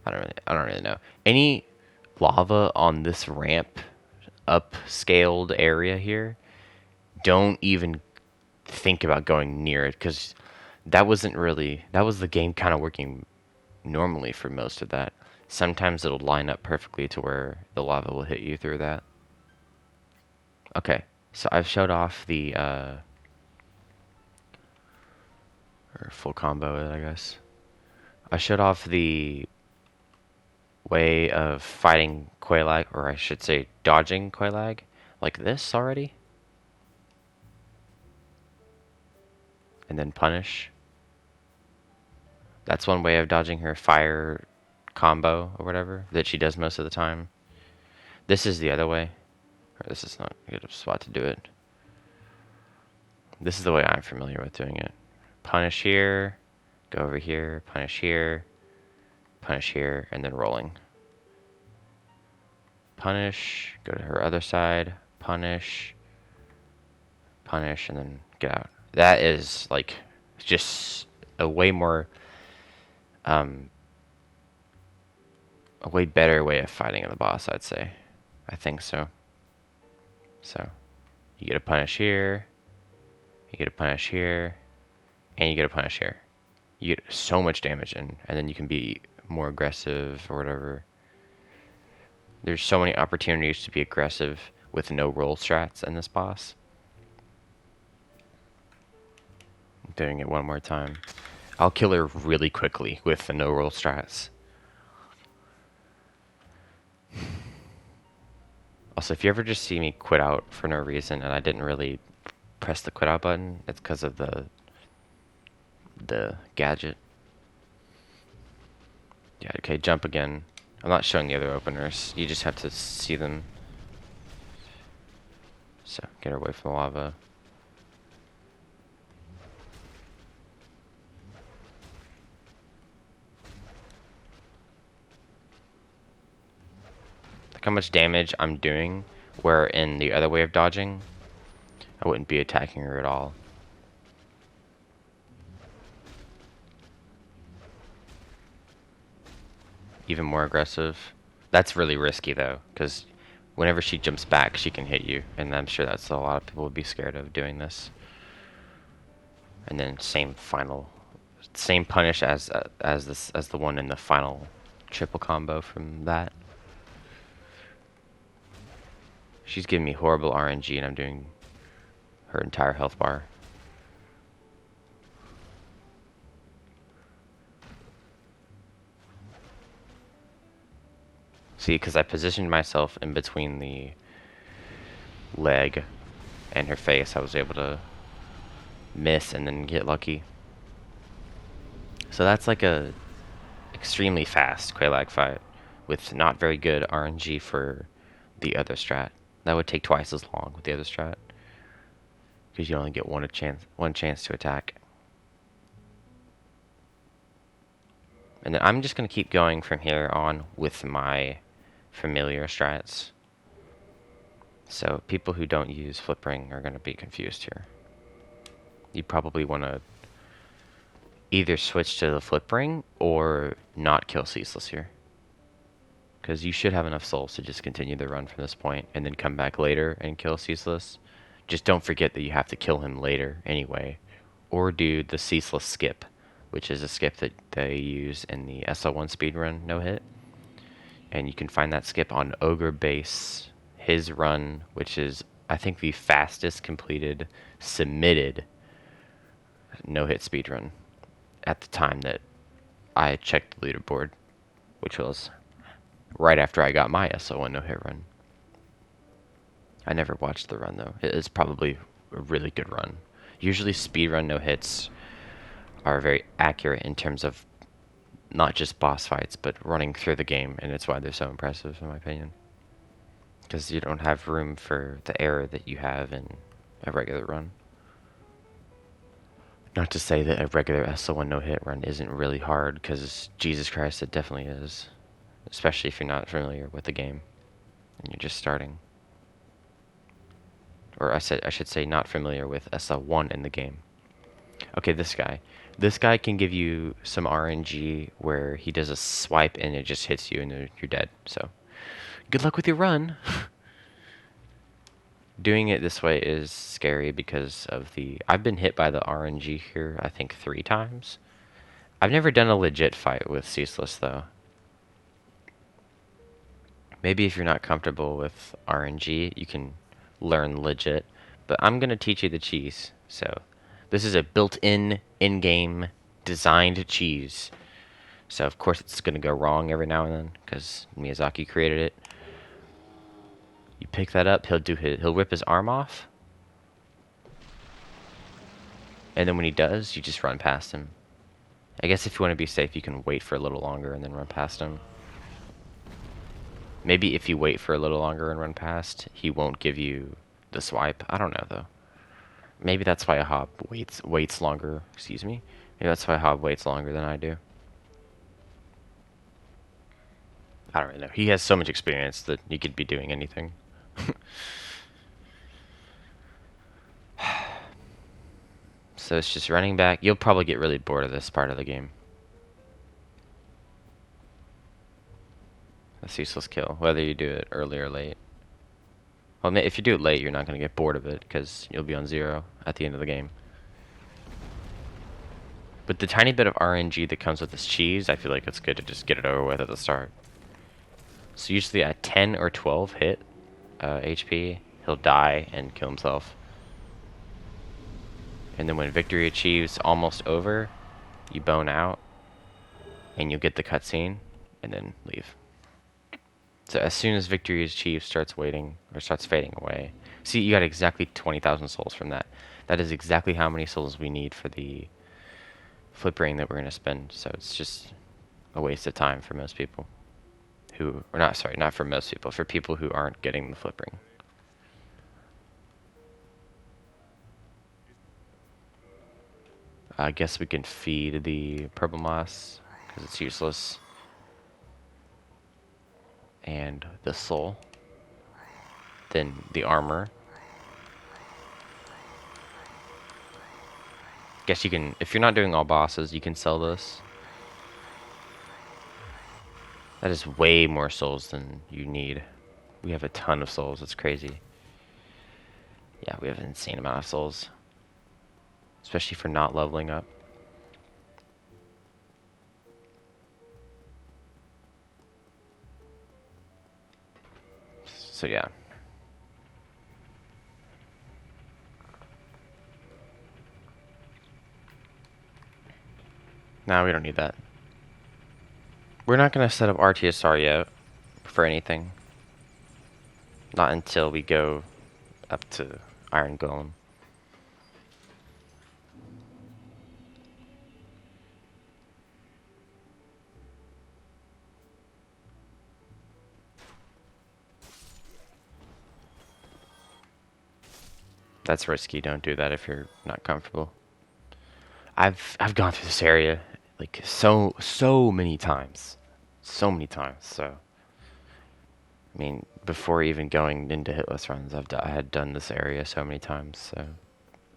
I don't really know. Any lava on this ramp upscaled area here Don't even think about going near it because that wasn't really, that was the game kind of working normally for most of that. Sometimes it'll line up perfectly to where the lava will hit you through that. Okay, so I've showed off the or full combo, I guess. I showed off the way of fighting Quelaag, or I should say dodging Quelaag, like this already, and then punish. That's one way of dodging her fire combo or whatever that she does most of the time. This is the other way. Or this is not a good spot to do it. This is the way I'm familiar with doing it. Punish here, go over here, punish here, and then rolling. Punish, go to her other side, punish, and then get out. That is like just a way more, um, a way better way of fighting the boss, I'd say. I think so. So, you get a punish here, you get a punish here, and you get a punish here. You get so much damage, and then you can be more aggressive or whatever. There's so many opportunities to be aggressive with no roll strats in this boss. I'm doing it one more time. I'll kill her really quickly with the no roll strats. Also, if you ever just see me quit out for no reason and I didn't really press the quit out button, it's because of the gadget. Yeah, okay, jump again. I'm not showing the other openers. You just have to see them. So, get her away from the lava. Look how much damage I'm doing, where in the other way of dodging, I wouldn't be attacking her at all. Even more aggressive. That's really risky though, because whenever she jumps back, she can hit you, and I'm sure that's a lot of people would be scared of doing this. And then same punish as the one in the final triple combo from that. She's giving me horrible RNG, and I'm doing her entire health bar. See, because I positioned myself in between the leg and her face, I was able to miss and then get lucky. So that's like a extremely fast Quelaag fight with not very good RNG for the other strat. That would take twice as long with the other strat because you only get one chance to attack. And then I'm just going to keep going from here on with my familiar strats. So people who don't use flip ring are going to be confused here. You probably want to either switch to the flip ring or not kill Ceaseless here. Because you should have enough souls to just continue the run from this point and then come back later and kill Ceaseless. Just don't forget that you have to kill him later anyway. Or do the Ceaseless skip, which is a skip that they use in the SL1 speedrun no-hit. And you can find that skip on Ogre Base, his run, which is, I think, the fastest completed, submitted no-hit speedrun at the time that I checked the leaderboard, which was right after I got my SL1 no-hit run. I never watched the run, though. It is probably a really good run. Usually speedrun no-hits are very accurate in terms of not just boss fights, but running through the game, and it's why they're so impressive, in my opinion. Because you don't have room for the error that you have in a regular run. Not to say that a regular SL1 no-hit run isn't really hard, because Jesus Christ, it definitely is. Especially if you're not familiar with the game, and you're just starting. Or I should say not familiar with SL1 in the game. Okay, this guy. This guy can give you some RNG where he does a swipe and it just hits you and you're dead. So, good luck with your run. Doing it this way is scary because of I've been hit by the RNG here, I think 3 times. I've never done a legit fight with Ceaseless, though. Maybe if you're not comfortable with RNG, you can learn legit. But I'm going to teach you the cheese. So, this is a built-in, in-game, designed cheese. So, of course, it's going to go wrong every now and then, because Miyazaki created it. You pick that up, he'll rip his arm off. And then when he does, you just run past him. I guess if you want to be safe, you can wait for a little longer and then run past him. Maybe if you wait for a little longer and run past, he won't give you the swipe. I don't know, though. Maybe that's why a Hob waits longer. Excuse me. Maybe that's why Hob waits longer than I do. I don't really know. He has so much experience that he could be doing anything. So it's just running back. You'll probably get really bored of this part of the game. A ceaseless kill, whether you do it early or late. Well, if you do it late, you're not going to get bored of it, because you'll be on 0 at the end of the game. But the tiny bit of RNG that comes with this cheese, I feel like it's good to just get it over with at the start. So usually at 10 or 12 hit HP, he'll die and kill himself. And then when victory achieves almost over, you bone out, and you'll get the cutscene, and then leave. So as soon as victory achieved starts fading away. See, you got exactly 20,000 souls from that. That is exactly how many souls we need for the flip ring that we're going to spend. So it's just a waste of time for most people. Not for most people, for people who aren't getting the flip ring. I guess we can feed the purple moss, because it's useless. And the soul. Then the armor. Guess you can, if you're not doing all bosses, you can sell this. That is way more souls than you need. We have a ton of souls, it's crazy. Yeah, we have an insane amount of souls. Especially for not leveling up. So yeah. No, we don't need that. We're not going to set up RTSR yet for anything. Not until we go up to Iron Golem. That's risky. Don't do that if you're not comfortable. I've gone through this area like so many times. So many times. So I mean, before even going into hitless runs, I had done this area so many times. So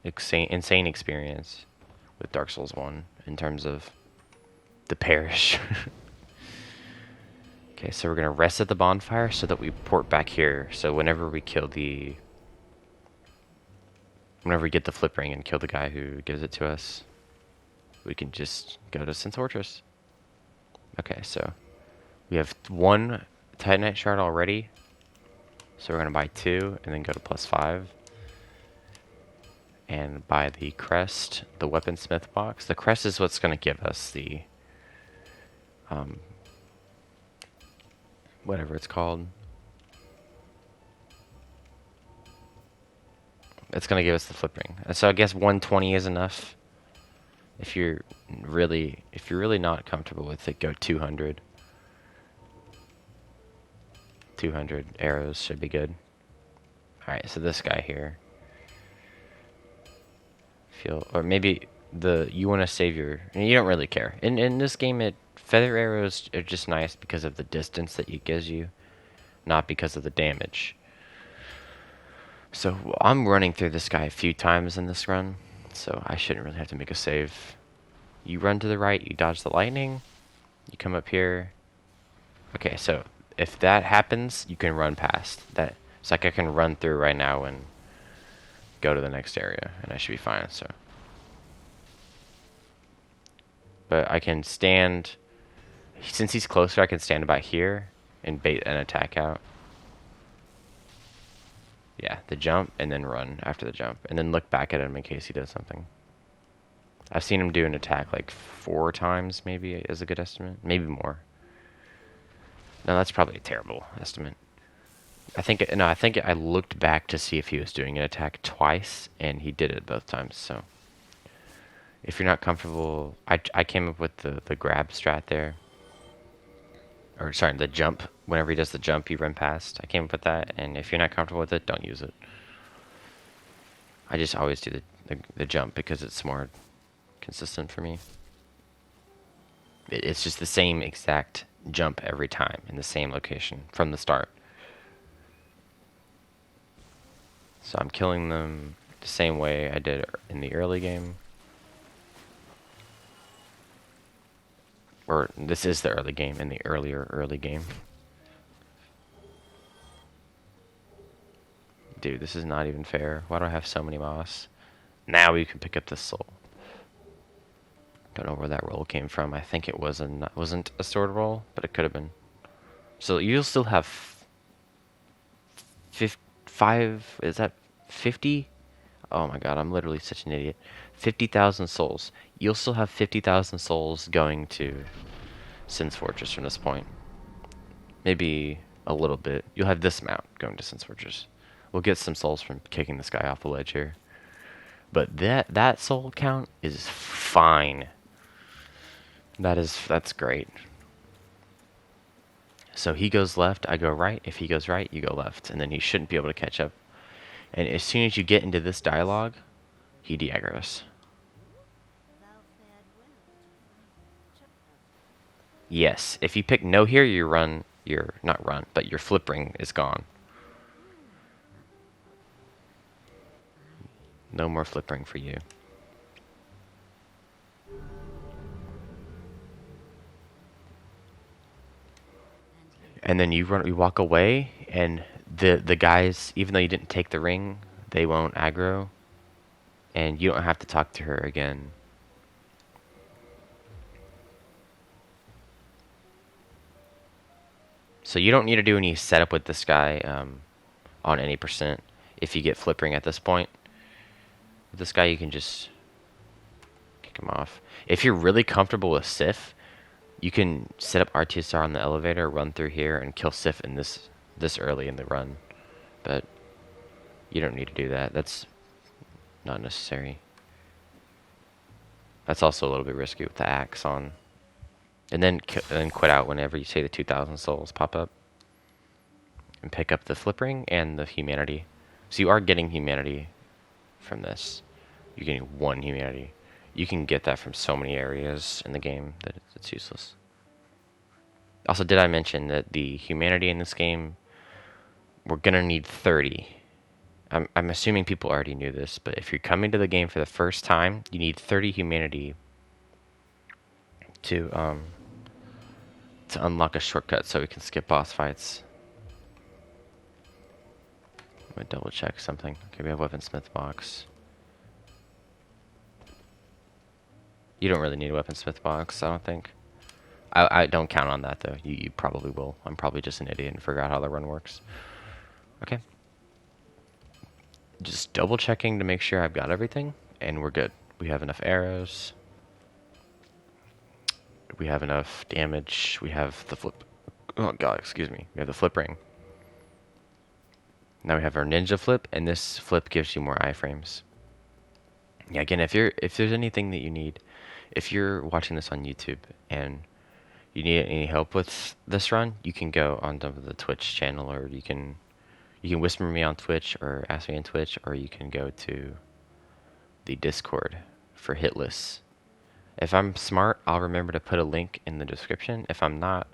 insane experience with Dark Souls 1 in terms of the parish. Okay, so we're gonna rest at the bonfire so that we port back here. So whenever we get the flip ring and kill the guy who gives it to us, we can just go to Centortress. Okay, so we have 1 Titanite shard already. So we're gonna buy 2 and then go to +5. And buy the crest, the weaponsmith box. The crest is what's gonna give us the whatever it's called. It's gonna give us the flip ring. So I guess 120 is enough. If you're really not comfortable with it, go 200. 200 arrows should be good. Alright, so this guy here. Or maybe you want to save you don't really care. In this game, feather arrows are just nice because of the distance that it gives you, not because of the damage. So I'm running through this guy a few times in this run, so I shouldn't really have to make a save. You run to the right, you dodge the lightning, you come up here. Okay, so if that happens, you can run past that. It's like I can run through right now and go to the next area, and I should be fine. So, but I can stand, since he's closer, I can stand about here and bait an attack out. Yeah, the jump, and then run after the jump, and then look back at him in case he does something. I've seen him do an attack like 4 times, maybe, is a good estimate. Maybe more. No, that's probably a terrible estimate. I think I looked back to see if he was doing an attack twice, and he did it both times. So, if you're not comfortable, I came up with the grab strat there, or sorry, the jump. Whenever he does the jump, you run past. I came up with that, and if you're not comfortable with it, don't use it. I just always do the jump because it's more consistent for me. It's just the same exact jump every time in the same location from the start. So I'm killing them the same way I did in the early game. Or this is the early game, in the early game. Dude, this is not even fair. Why do I have so many moss? Now we can pick up this soul. Don't know where that roll came from. I think it wasn't a sword roll, but it could have been. So you'll still have 5, is that 50? Oh my god, I'm literally such an idiot. 50,000 souls. You'll still have 50,000 souls going to Sin's Fortress from this point. Maybe a little bit. You'll have this amount going to Sin's Fortress. We'll get some souls from kicking this guy off the ledge here. But that soul count is fine. That's great. So he goes left, I go right. If he goes right, you go left. And then he shouldn't be able to catch up. And as soon as you get into this dialogue, he de-aggroes. Yes, if you pick no here, you're not run, but your flip ring is gone. No more flip ring for you. And then you walk away, and the guys, even though you didn't take the ring, they won't aggro, and you don't have to talk to her again. So you don't need to do any setup with this guy on any percent. If you get flip ring at this point, with this guy you can just kick him off. If you're really comfortable with Sif, you can set up RTSR on the elevator, run through here, and kill Sif in this early in the run. But you don't need to do that. That's not necessary. That's also a little bit risky with the axe on. And then quit out whenever you see the 2,000 souls pop up. And pick up the flip ring and the humanity. So you are getting humanity from this. You're getting 1 humanity. You can get that from so many areas in the game that it's useless. Also, did I mention that the humanity in this game, we're going to need 30. I'm assuming people already knew this, but if you're coming to the game for the first time, you need 30 humanity to unlock a shortcut so we can skip boss fights. I'm going to double check something. Okay, we have weaponsmith box. You don't really need a weaponsmith box, I don't think. I don't count on that, though. You probably will. I'm probably just an idiot and forgot how the run works. Okay. Just double checking to make sure I've got everything, and we're good. We have enough arrows. We have enough damage. We have the flip. Oh, God, excuse me. We have the flip ring. Now we have our ninja flip, and this flip gives you more iframes. Yeah, again, if there's anything that you need, if you're watching this on YouTube and you need any help with this run, you can go onto the Twitch channel, or you can whisper me on Twitch or ask me on Twitch, or you can go to the Discord for hit lists. If I'm smart, I'll remember to put a link in the description. If I'm not,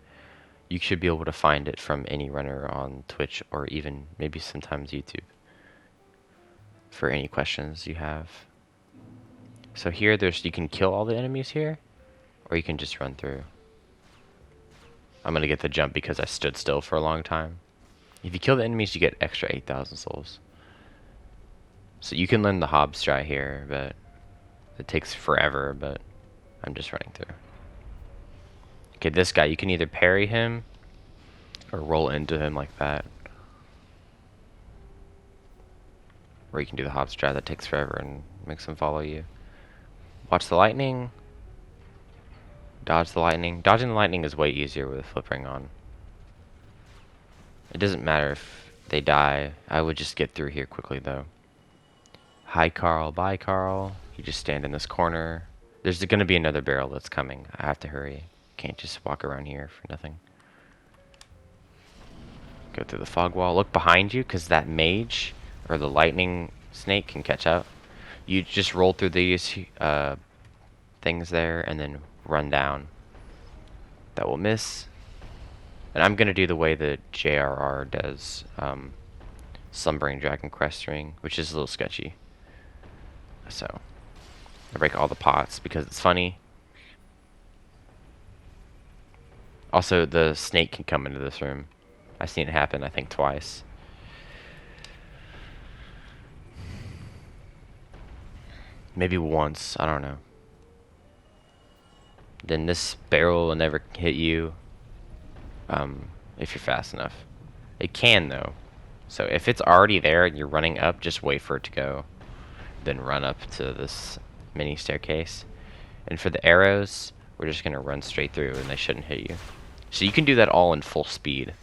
you should be able to find it from any runner on Twitch, or even maybe sometimes YouTube, for any questions you have. So here, you can kill all the enemies here, or you can just run through. I'm going to get the jump because I stood still for a long time. If you kill the enemies, you get extra 8,000 souls. So you can learn the Hob strat here, but it takes forever, but I'm just running through. Okay, this guy, you can either parry him or roll into him like that. Or you can do the Hob strat that takes forever and makes him follow you. Watch the lightning. Dodge the lightning. Dodging the lightning is way easier with flip ring on. It doesn't matter if they die. I would just get through here quickly though. Hi Carl, bye Carl. You just stand in this corner. There's gonna be another barrel that's coming. I have to hurry. Can't just walk around here for nothing. Go through the fog wall. Look behind you, because that mage or the lightning snake can catch up. You just roll through these things there and then run down. That will miss. And I'm gonna do the way that JRR does Slumbering Dragon Crest Ring, which is a little sketchy. So I break all the pots because it's funny. Also, the snake can come into this room. I've seen it happen, I think, twice. Maybe once, I don't know. Then this barrel will never hit you if you're fast enough. It can, though. So if it's already there and you're running up, just wait for it to go. Then run up to this mini staircase. And for the arrows, we're just going to run straight through and they shouldn't hit you. So you can do that all in full speed.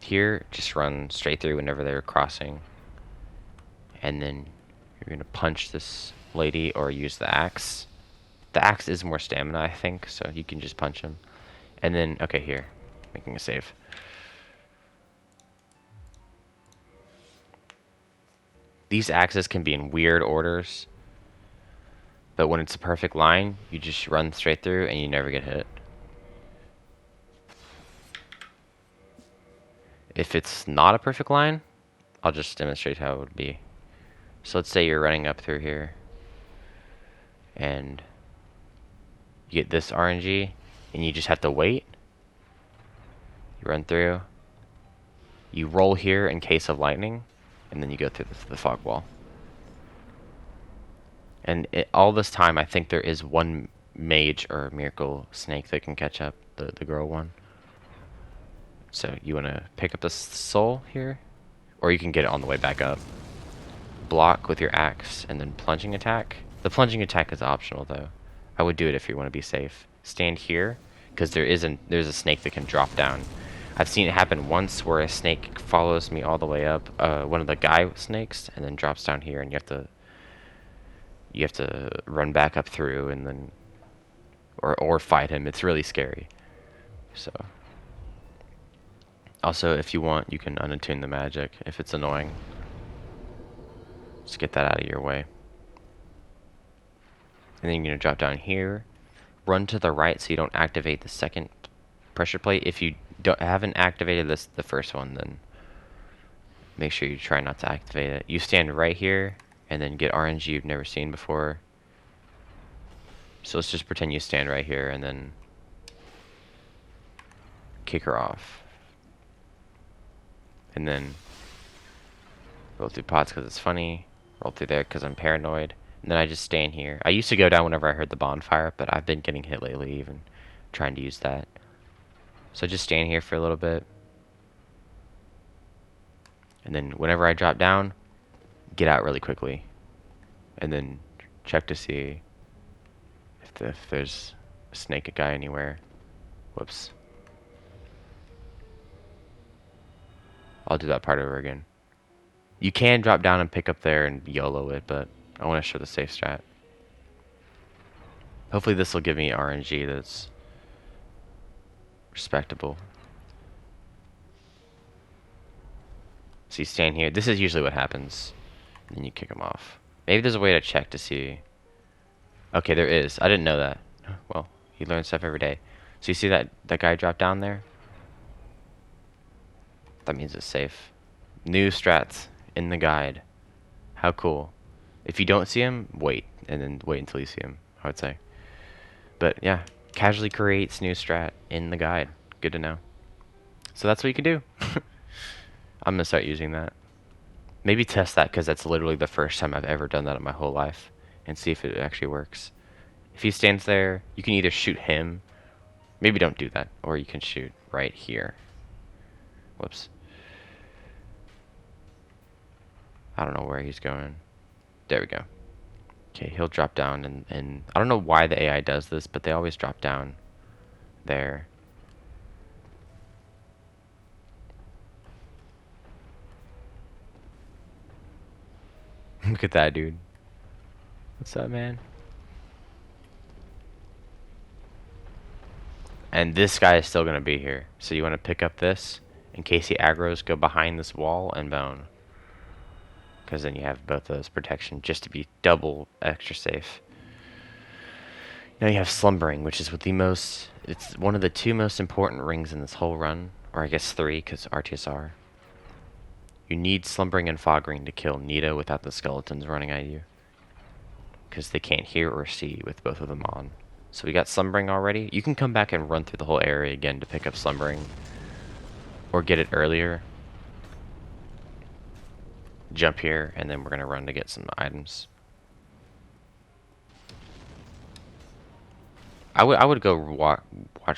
Here, just run straight through whenever they're crossing. And then you're going to punch this lady or use the axe. The axe is more stamina, I think, so you can just punch him. And then, okay, here. Making a save. These axes can be in weird orders. But when it's a perfect line, you just run straight through and you never get hit. If it's not a perfect line, I'll just demonstrate how it would be. So let's say you're running up through here. And you get this RNG. And you just have to wait. You run through. You roll here in case of lightning. And then you go through the fog wall. And all this time, I think there is one mage or miracle snake that can catch up, the girl one. So you want to pick up the soul here, or you can get it on the way back up. Block with your axe, and then plunging attack. The plunging attack is optional, though. I would do it if you want to be safe. Stand here, because there's a snake that can drop down. I've seen it happen once where a snake follows me all the way up, one of the guy snakes, and then drops down here, and you have to run back up through and then or fight him. It's really scary. So also, if you want, you can unattune the magic if it's annoying. Just get that out of your way. And then you're gonna drop down here, run to the right so you don't activate the second pressure plate. If you haven't activated the first one, then make sure you try not to activate it. You stand right here and then get RNG you've never seen before. So let's just pretend you stand right here and then kick her off. And then roll through pots because it's funny. Roll through there because I'm paranoid. And then I just stand here. I used to go down whenever I heard the bonfire, but I've been getting hit lately even trying to use that. So I just stand here for a little bit. And then whenever I drop down, get out really quickly. And then check to see if there's a snake guy anywhere. Whoops. I'll do that part over again. You can drop down and pick up there and YOLO it, but I want to show the safe strat. Hopefully this will give me RNG that's respectable. So you stand here. This is usually what happens. And then you kick him off. Maybe there's a way to check to see. Okay, there is. I didn't know that. Well, you learn stuff every day. So you see that guy drop down there? That means it's safe. New strats in the guide. How cool. If you don't see him, wait. And then wait until you see him, I would say. But yeah, casually creates new strat in the guide. Good to know. So that's what you can do. I'm going to start using that. Maybe test that, because that's literally the first time I've ever done that in my whole life, and see if it actually works. If he stands there, you can either shoot him. Maybe don't do that, or you can shoot right here. Whoops. I don't know where he's going. There we go. Okay, he'll drop down, and I don't know why the AI does this, but they always drop down there. Look at that, dude. What's up, man? And this guy is still going to be here. So you want to pick up this. In case he aggroes, go behind this wall and bone. Because then you have both those protection, just to be double extra safe. Now you have slumbering, which is it's one of the two most important rings in this whole run. Or I guess three, because RTSR. You need slumbering and fog ring to kill Nita without the skeletons running at you. Because they can't hear or see with both of them on. So we got slumbering already. You can come back and run through the whole area again to pick up slumbering. Or get it earlier. Jump here, and then we're going to run to get some items. I would go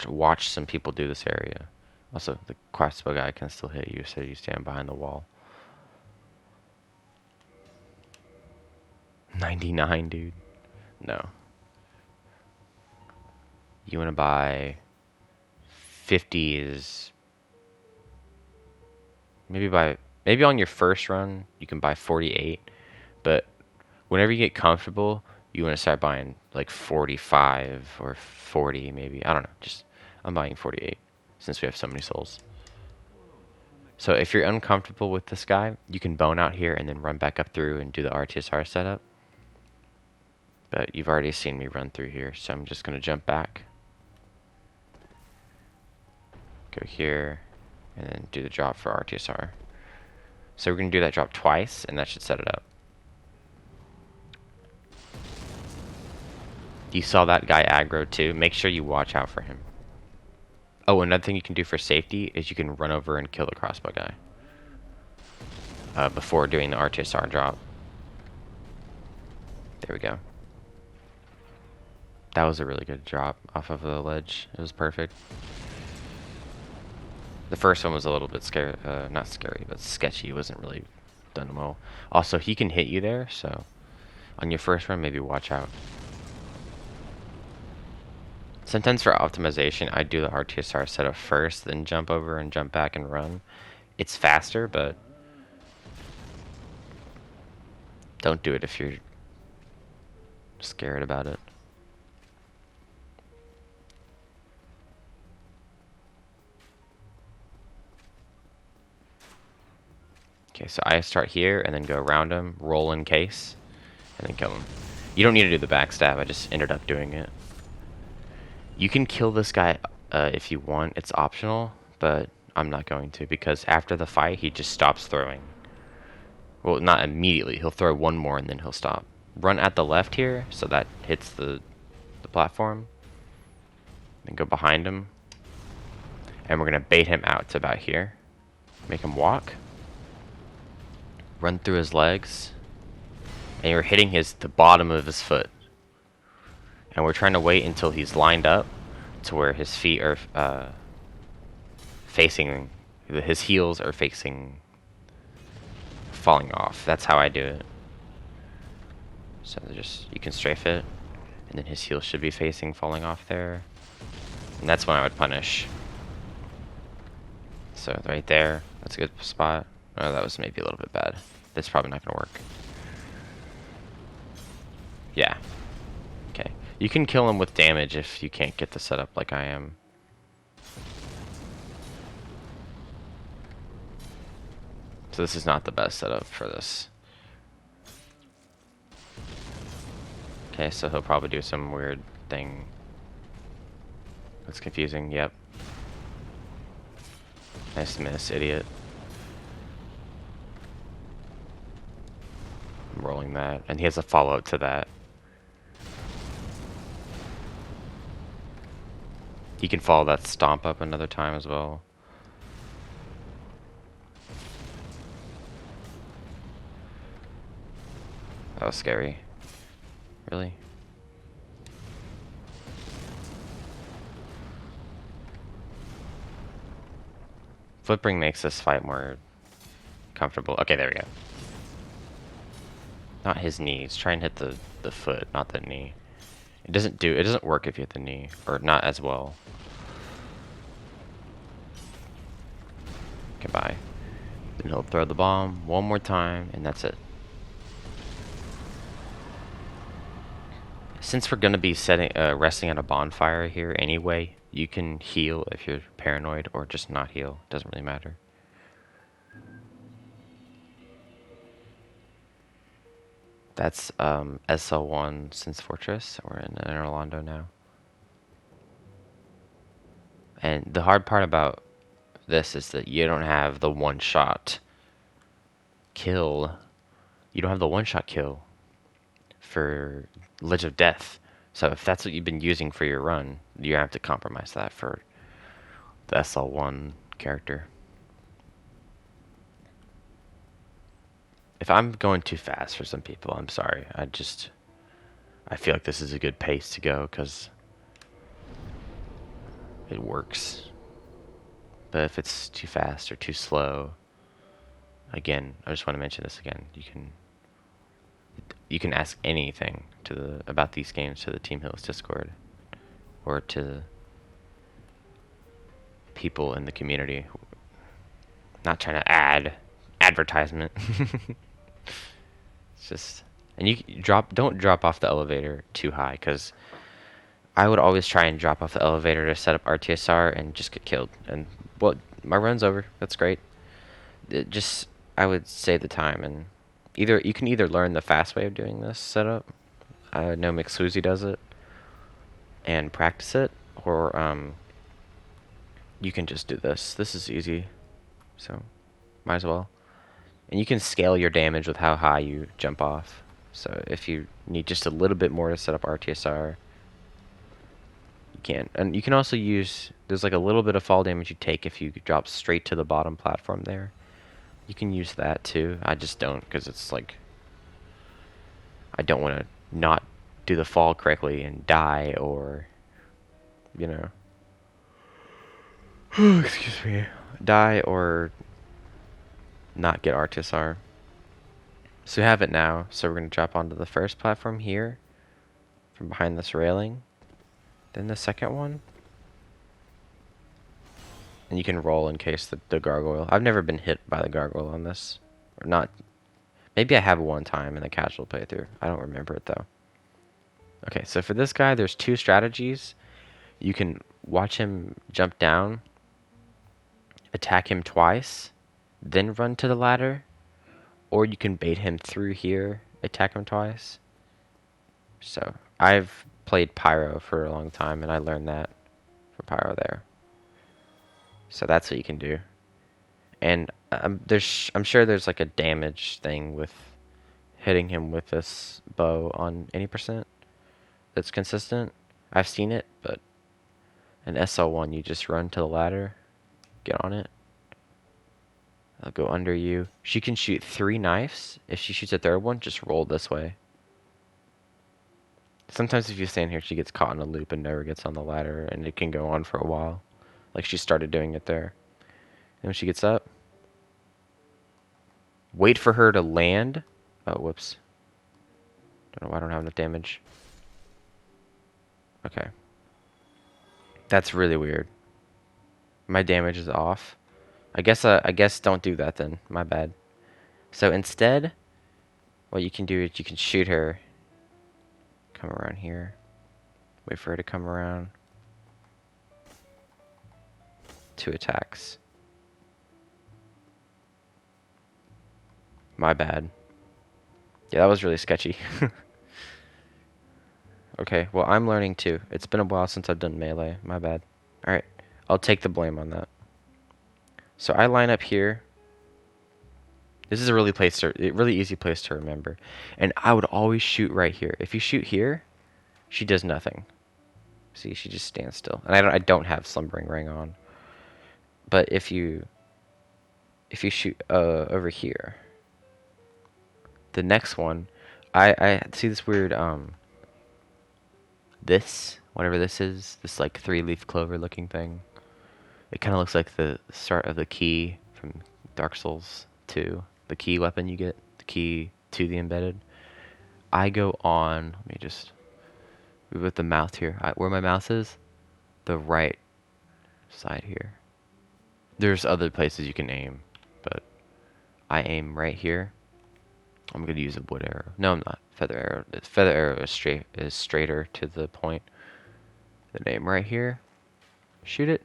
watch some people do this area. Also, the crossbow guy can still hit you, so you stand behind the wall. 99, dude. No. You want to buy 50 is maybe on your first run you can buy 48, but whenever you get comfortable, you want to start buying like 45 or 40 maybe. I don't know. Just I'm buying 48 since we have so many souls. So if you're uncomfortable with this guy, you can bone out here and then run back up through and do the RTSR setup. But you've already seen me run through here, so I'm just going to jump back. Go here, and then do the drop for RTSR. So we're going to do that drop twice, and that should set it up. You saw that guy aggro too. Make sure you watch out for him. Oh, another thing you can do for safety is you can run over and kill the crossbow guy. Before doing the RTSR drop. There we go. That was a really good drop off of the ledge. It was perfect. The first one was a little bit scary, not scary, but sketchy. It wasn't really done well. Also, he can hit you there, so on your first run, maybe watch out. Sometimes for optimization, I do the RTSR setup first, then jump over and jump back and run. It's faster, but don't do it if you're scared about it. Okay, so I start here and then go around him, roll in case, and then kill him. You don't need to do the backstab, I just ended up doing it. You can kill this guy if you want, it's optional, but I'm not going to, because after the fight, he just stops throwing. Well, not immediately, he'll throw one more and then he'll stop. Run at the left here, so that hits the platform. Then go behind him. And we're gonna bait him out to about here. Make him walk. Run through his legs. And you're hitting the bottom of his foot. And we're trying to wait until he's lined up to where his feet are facing, his heels are facing, falling off. That's how I do it. So you can strafe it, and then his heels should be facing, falling off there. And that's when I would punish. So right there, that's a good spot. Oh, that was maybe a little bit bad. That's probably not gonna work. Yeah. Okay. You can kill him with damage if you can't get the setup like I am. So this is not the best setup for this. Okay, so he'll probably do some weird thing. That's confusing, yep. Nice miss, idiot. I'm rolling that, and he has a follow-up to that. He can follow that stomp up another time as well. That was scary. Really? Flipping makes this fight more comfortable. Okay, there we go. Not his knees. Try and hit the foot, not the knee. It doesn't work if you hit the knee, or not as well. Goodbye. Then he'll throw the bomb one more time, and that's it. Since we're gonna be resting at a bonfire here anyway, you can heal if you're paranoid, or just not heal. Doesn't really matter. That's SL1 since Fortress. We're in Orlando now. And the hard part about this is that you don't have the one-shot kill. You don't have the one-shot kill for Ledge of Death. So if that's what you've been using for your run, you have to compromise that for the SL1 character. If I'm going too fast for some people, I'm sorry. I feel like this is a good pace to go because it works. But if it's too fast or too slow, again, I just want to mention this again. You can ask anything about these games to the Team Hills Discord or to people in the community. Not trying to add advertisement. It's just, and don't drop off the elevator too high, because I would always try and drop off the elevator to set up RTSR and just get killed. And well, my run's over. That's great. I would save the time, and you can either learn the fast way of doing this setup. I know McSwoozy does it, and practice it, or you can just do this. This is easy, so might as well. And you can scale your damage with how high you jump off. So if you need just a little bit more to set up RTSR, you can. And you can also there's like a little bit of fall damage you take if you drop straight to the bottom platform there. You can use that too. I just don't, because it's like, I don't want to not do the fall correctly and die, or, you know. Excuse me. Die or not get RTSR. So we have it now. So we're going to drop onto the first platform here from behind this railing. Then the second one. And you can roll in case the gargoyle. I've never been hit by the gargoyle on this. Or not. Maybe I have one time in the casual playthrough. I don't remember it though. Okay, so for this guy, there's two strategies. You can watch him jump down, attack him twice, then run to the ladder. Or you can bait him through here, attack him twice. So I've played Pyro for a long time, and I learned that from Pyro there. So that's what you can do. And I'm sure there's like a damage thing with hitting him with this bow on any percent that's consistent. I've seen it, but in SL1 you just run to the ladder, get on it. I'll go under you. She can shoot 3 knives. If she shoots a third one, just roll this way. Sometimes if you stand here, she gets caught in a loop and never gets on the ladder, and it can go on for a while. Like she started doing it there. And when she gets up, wait for her to land. Oh, whoops. Don't know why I don't have enough damage. Okay. That's really weird. My damage is off. I guess don't do that then. My bad. So instead, what you can do is you can shoot her. Come around here. Wait for her to come around. 2 attacks. My bad. Yeah, that was really sketchy. Okay, well, I'm learning too. It's been a while since I've done melee. My bad. Alright, I'll take the blame on that. So I line up here. This is a really easy place to remember. And I would always shoot right here. If you shoot here, she does nothing. See, she just stands still. And I don't have Slumbering Ring on. But if you shoot over here, the next one, I see this weird whatever this is, this like 3-leaf clover looking thing. It kind of looks like the start of the key from Dark Souls 2, the key weapon you get, the key to the embedded. I go on, let me just move with the mouse here. Where my mouse is, the right side here. There's other places you can aim, but I aim right here. I'm gonna use a wood arrow. No, I'm not. Feather arrow. Feather arrow is straighter to the point. Then aim right here. Shoot it.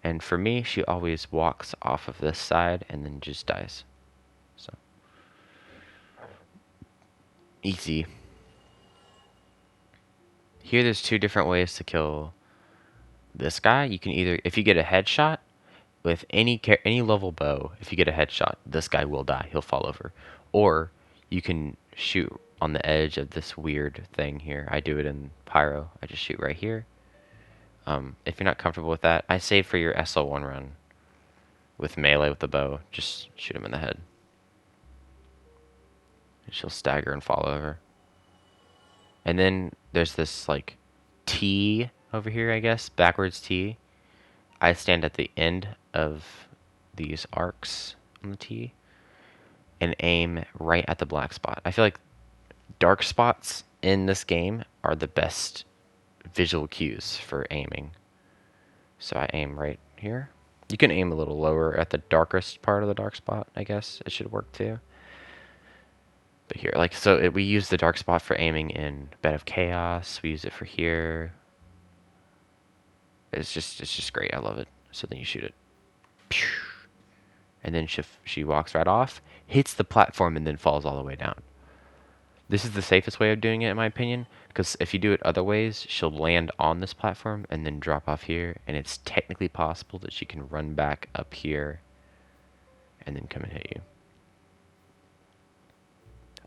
And for me, she always walks off of this side and then just dies. So easy. Here, there's two different ways to kill this guy. You can either, if you get a headshot with any level bow, if you get a headshot, this guy will die. He'll fall over. Or you can shoot on the edge of this weird thing here. I do it in Pyro. I just shoot right here. If you're not comfortable with that, I say for your SL1 run with melee with the bow, just shoot him in the head. And she'll stagger and fall over. And then there's this like T over here, I guess, backwards T. I stand at the end of these arcs on the T and aim right at the black spot. I feel like dark spots in this game are the best visual cues for aiming. So I aim right here. You can aim a little lower at the darkest part of the dark spot, I guess. It should work too. But here, like, so we use the dark spot for aiming in Bed of Chaos. We use it for here. It's just great. I love it. So then you shoot it. And then she walks right off, hits the platform, and then falls all the way down. This is the safest way of doing it, in my opinion, because if you do it other ways, she'll land on this platform and then drop off here, and it's technically possible that she can run back up here and then come and hit you.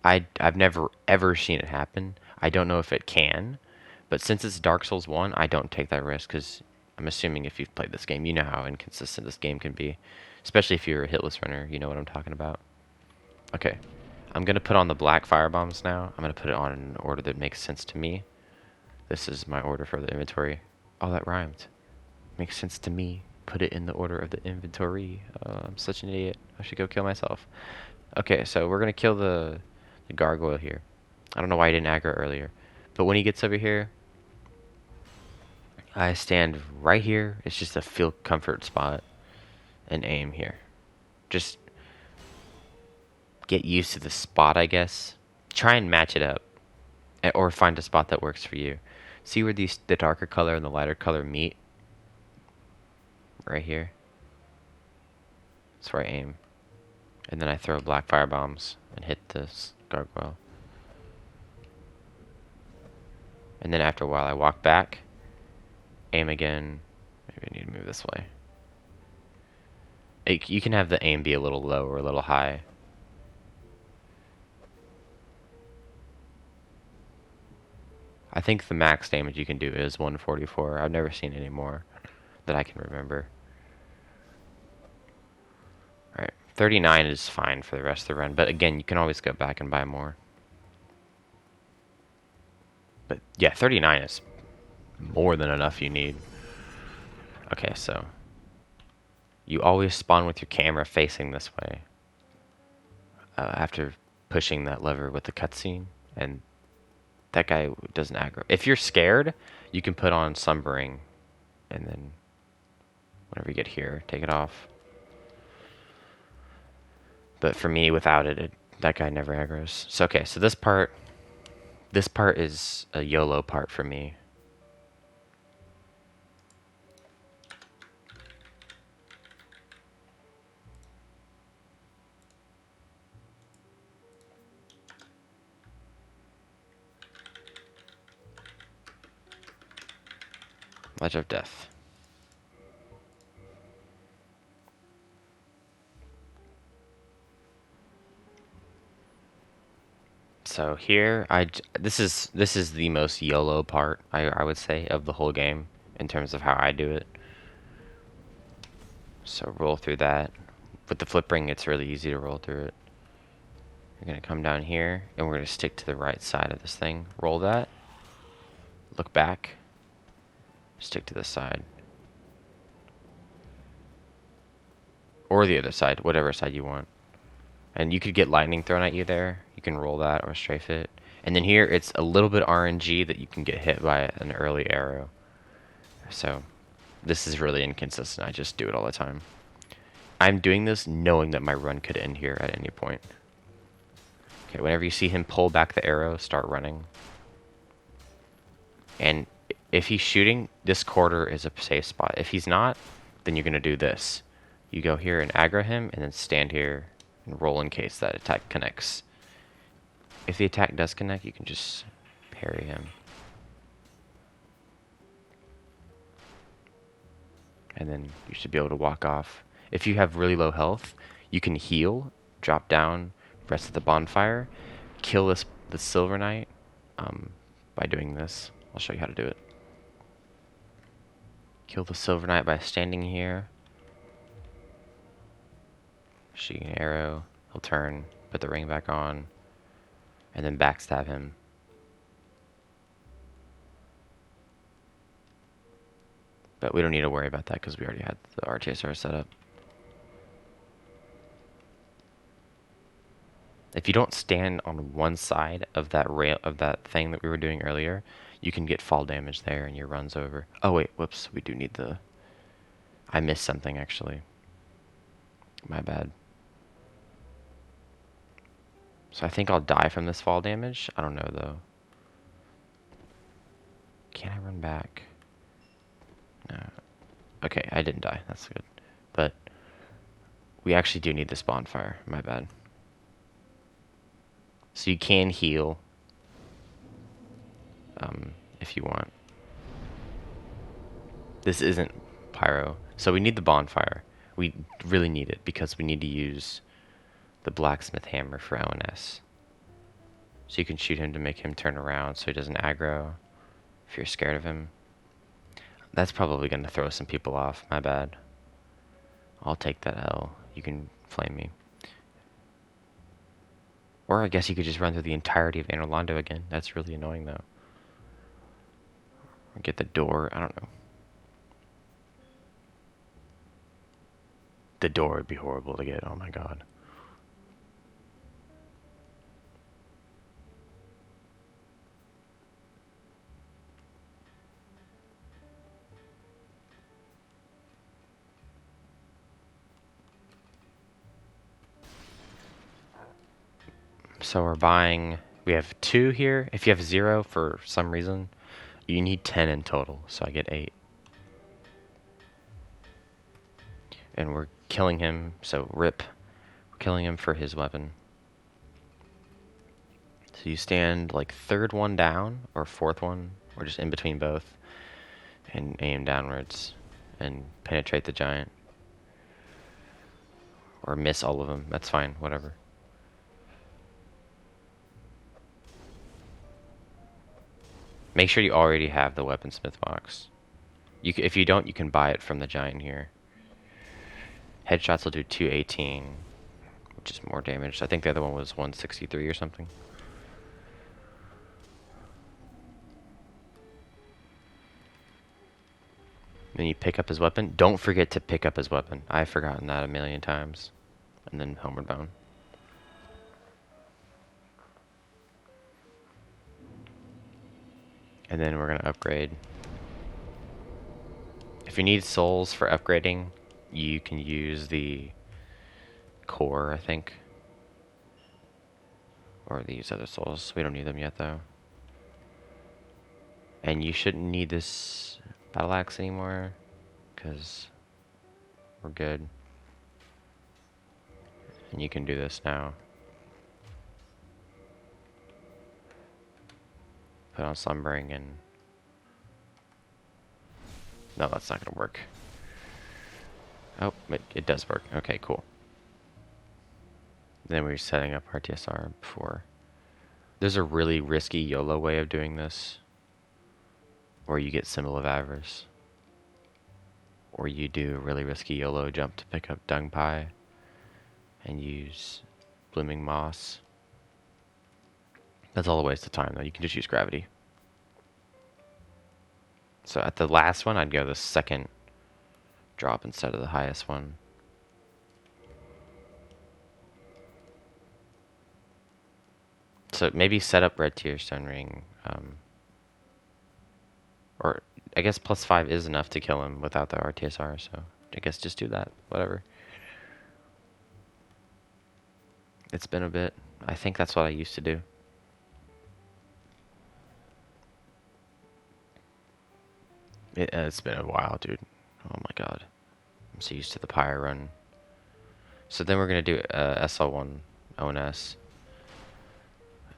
I've never ever seen it happen. I don't know if it can, but since it's Dark Souls 1, I don't take that risk because I'm assuming if you've played this game, you know how inconsistent this game can be, especially if you're a hitless runner. You know what I'm talking about. Okay, I'm gonna put on the black fire bombs now. I'm gonna put it on in an order that makes sense to me. This is my order for the inventory. Oh, that rhymed. Makes sense to me. Put it in the order of the inventory. I'm such an idiot. I should go kill myself. Okay, so we're gonna kill the gargoyle here. I don't know why I didn't aggro earlier. But when he gets over here, I stand right here. It's just a feel comfort spot. And aim here. Just get used to the spot, I guess. Try and match it up. Or find a spot that works for you. See where the darker color and the lighter color meet? Right here. That's where I aim. And then I throw black fire bombs and hit this gargoyle. And then after a while I walk back, aim again. Maybe I need to move this way. You can have the aim be a little low or a little high. I think the max damage you can do is 144. I've never seen any more that I can remember. Alright, 39 is fine for the rest of the run, but again, you can always go back and buy more. But yeah, 39 is more than enough you need. Okay, so you always spawn with your camera facing this way after pushing that lever with the cutscene, and that guy doesn't aggro. If you're scared, you can put on Slumbering, and then whenever you get here, take it off. But for me, without it, that guy never aggros. So okay, so this part is a YOLO part for me. Ledge of Death. So here, this is the most YOLO part I would say of the whole game in terms of how I do it. So roll through that. With the flip ring, it's really easy to roll through it. You're gonna come down here, and we're gonna stick to the right side of this thing. Roll that. Look back. Stick to this side. Or the other side, whatever side you want. And you could get lightning thrown at you there. You can roll that or strafe it. And then here, it's a little bit RNG that you can get hit by an early arrow. So, this is really inconsistent. I just do it all the time. I'm doing this knowing that my run could end here at any point. Okay, whenever you see him pull back the arrow, start running. And if he's shooting, this quarter is a safe spot. If he's not, then you're going to do this. You go here and aggro him, and then stand here and roll in case that attack connects. If the attack does connect, you can just parry him. And then you should be able to walk off. If you have really low health, you can heal, drop down, rest at the bonfire, kill the Silver Knight by doing this. I'll show you how to do it. Kill the Silver Knight by standing here, shooting an arrow. He'll turn, put the ring back on, and then backstab him. But we don't need to worry about that because we already had the RTSR set up. If you don't stand on one side of that rail of that thing that we were doing earlier, you can get fall damage there and your run's over. Oh wait, whoops, we do need the... I missed something actually. My bad. So I think I'll die from this fall damage. I don't know though. Can I run back? No. Okay, I didn't die. That's good. But we actually do need this bonfire. My bad. So you can heal if you want. This isn't pyro. So we need the bonfire. We really need it because we need to use the blacksmith hammer for LNS. So you can shoot him to make him turn around so he doesn't aggro if you're scared of him. That's probably going to throw some people off. My bad. I'll take that L. You can flame me. Or I guess you could just run through the entirety of Anorlando again. That's really annoying though. Or get the door. I don't know. The door would be horrible to get. Oh my god. So we're buying, we have 2 here. If you have 0 for some reason, you need 10 in total. So I get 8. And we're killing him, so rip. We're killing him for his weapon. So you stand like 3rd one down, or 4th one, or just in between both, and aim downwards, and penetrate the giant. Or miss all of them, that's fine, whatever. Make sure you already have the weaponsmith box. If you don't, you can buy it from the giant here. Headshots will do 218, which is more damage. I think the other one was 163 or something. Then you pick up his weapon. Don't forget to pick up his weapon. I've forgotten that a million times. And then homeward bound. And then we're going to upgrade. If you need souls for upgrading, you can use the core, I think. Or these other souls. We don't need them yet, though. And you shouldn't need this battle axe anymore, because we're good. And you can do this now. Put on slumbering and... No, that's not going to work. Oh, it does work. Okay, cool. Then we were setting up our TSR before. There's a really risky YOLO way of doing this, or you get Symbol of Avarice, or you do a really risky YOLO jump to pick up Dung Pie and use Blooming Moss. That's all a waste of time, though. You can just use gravity. So at the last one, I'd go the second drop instead of the highest one. So maybe set up red tier stone ring. Or I guess +5 is enough to kill him without the RTSR, so I guess just do that. Whatever. It's been a bit. I think that's what I used to do. It's been a while, dude. Oh my god. I'm so used to the Pyre run. So then we're going to do SL1 ONS.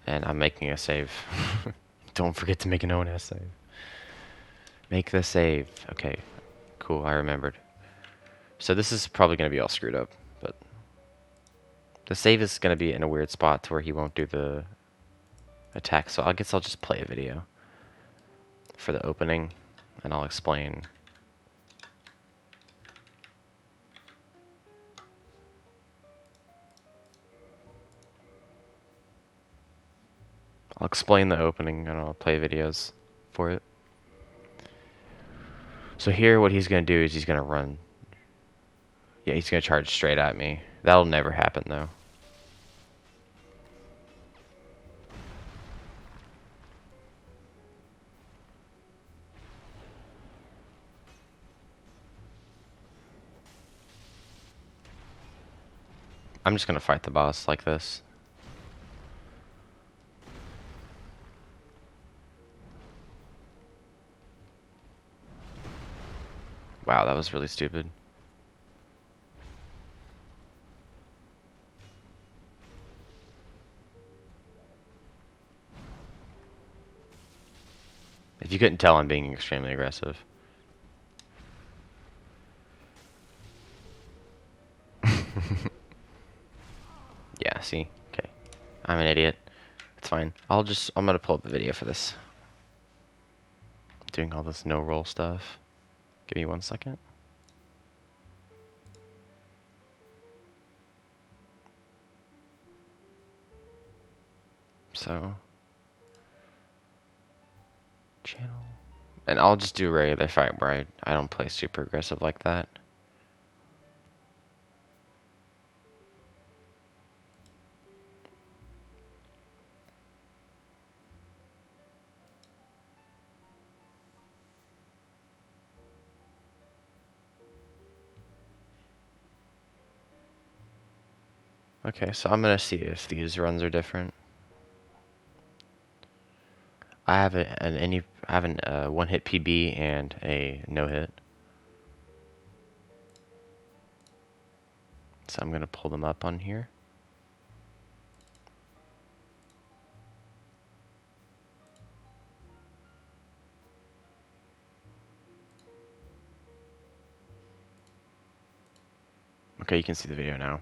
And I'm making a save. Don't forget to make an ONS save. Make the save. Okay, cool, I remembered. So this is probably going to be all screwed up, but the save is going to be in a weird spot to where he won't do the attack. So I guess I'll just play a video for the opening, and I'll explain. I'll explain the opening, and I'll play videos for it. So here, what he's going to do is he's going to run. Yeah, he's going to charge straight at me. That'll never happen, though. I'm just going to fight the boss like this. Wow, that was really stupid. If you couldn't tell, I'm being extremely aggressive. Yeah, see? Okay. I'm an idiot. It's fine. I'm gonna pull up the video for this. Doing all this no roll stuff. Give me 1 second. So. Channel. And I'll just do a regular fight where I don't play super aggressive like that. Okay, so I'm gonna see if these runs are different. I have a one hit PB and a no hit. So I'm gonna pull them up on here. Okay, you can see the video now.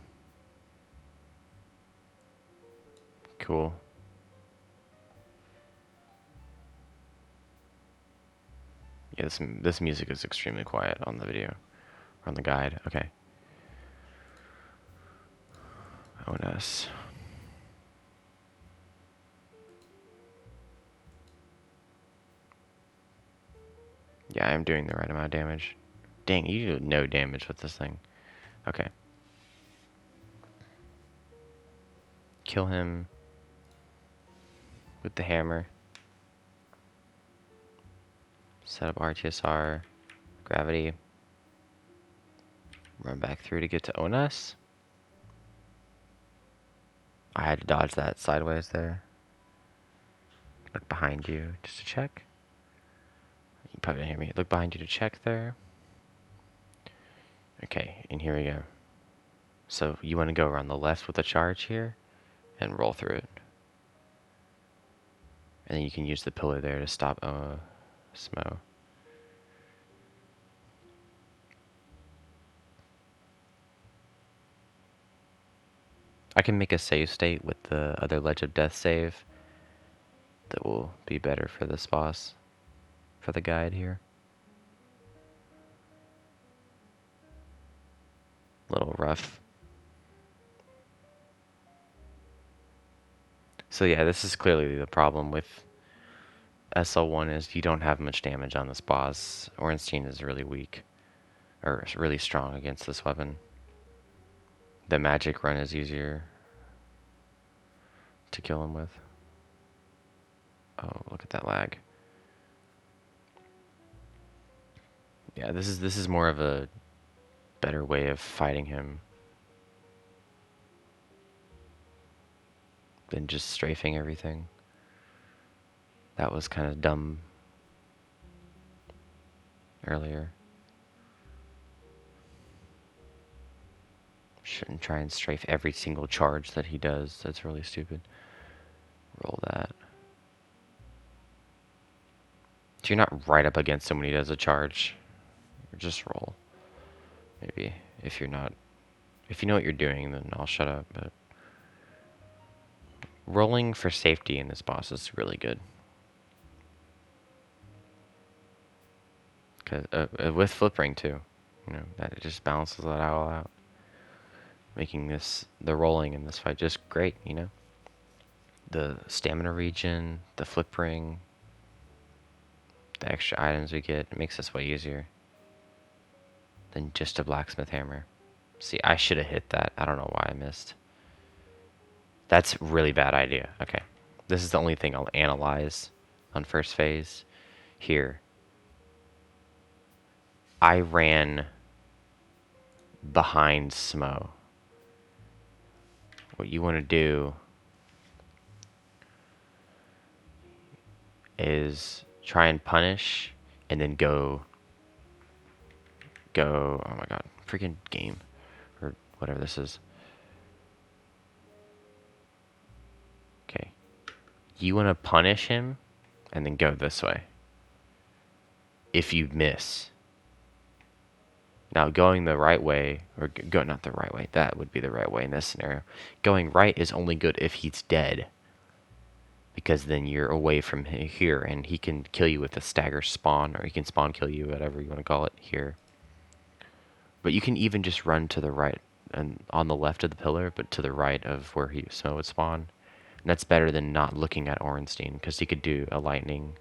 Cool. Yeah, this music is extremely quiet on the video, or on the guide. Okay. ONS. Yeah, I am doing the right amount of damage. Dang, you do no damage with this thing. Okay. Kill him with the hammer. Set up RTSR, gravity. Run back through to get to ONS. I had to dodge that sideways there. Look behind you just to check. You probably didn't hear me. Look behind you to check there. Okay, and here we go. So you want to go around the left with the charge here and roll through it. And then you can use the pillar there to stop Smo. I can make a save state with the other Ledge of Death save that will be better for this boss, for the guide here. A little rough. So yeah, this is clearly the problem with SL1 is you don't have much damage on this boss. Ornstein is really weak, or really strong against this weapon. The magic run is easier to kill him with. Oh, look at that lag. Yeah, this is more of a better way of fighting him than just strafing everything. That was kind of dumb earlier. Shouldn't try and strafe every single charge that he does. That's really stupid. Roll that. So you're not right up against him when he does a charge. Just roll. Maybe. If you're not... If you know what you're doing, then I'll shut up, but... Rolling for safety in this boss is really good. Cause, with flip ring too. You know, that it just balances that all out. Making the rolling in this fight just great, you know? The stamina regen, the flip ring, the extra items we get, it makes this way easier than just a blacksmith hammer. See, I should have hit that. I don't know why I missed. That's really bad idea. Okay. This is the only thing I'll analyze on first phase. Here. I ran behind Smo. What you want to do is try and punish and then go, oh my god, freaking game, or whatever this is. Okay. You want to punish him and then go this way. If you miss. Now going the right way, or go not the right way, that would be the right way in this scenario. Going right is only good if he's dead. Because then you're away from here and he can kill you with a stagger spawn, or he can spawn kill you, whatever you want to call it, here. But you can even just run to the right and on the left of the pillar, but to the right of where Smo would spawn. And that's better than not looking at Ornstein, because he could do a lightning.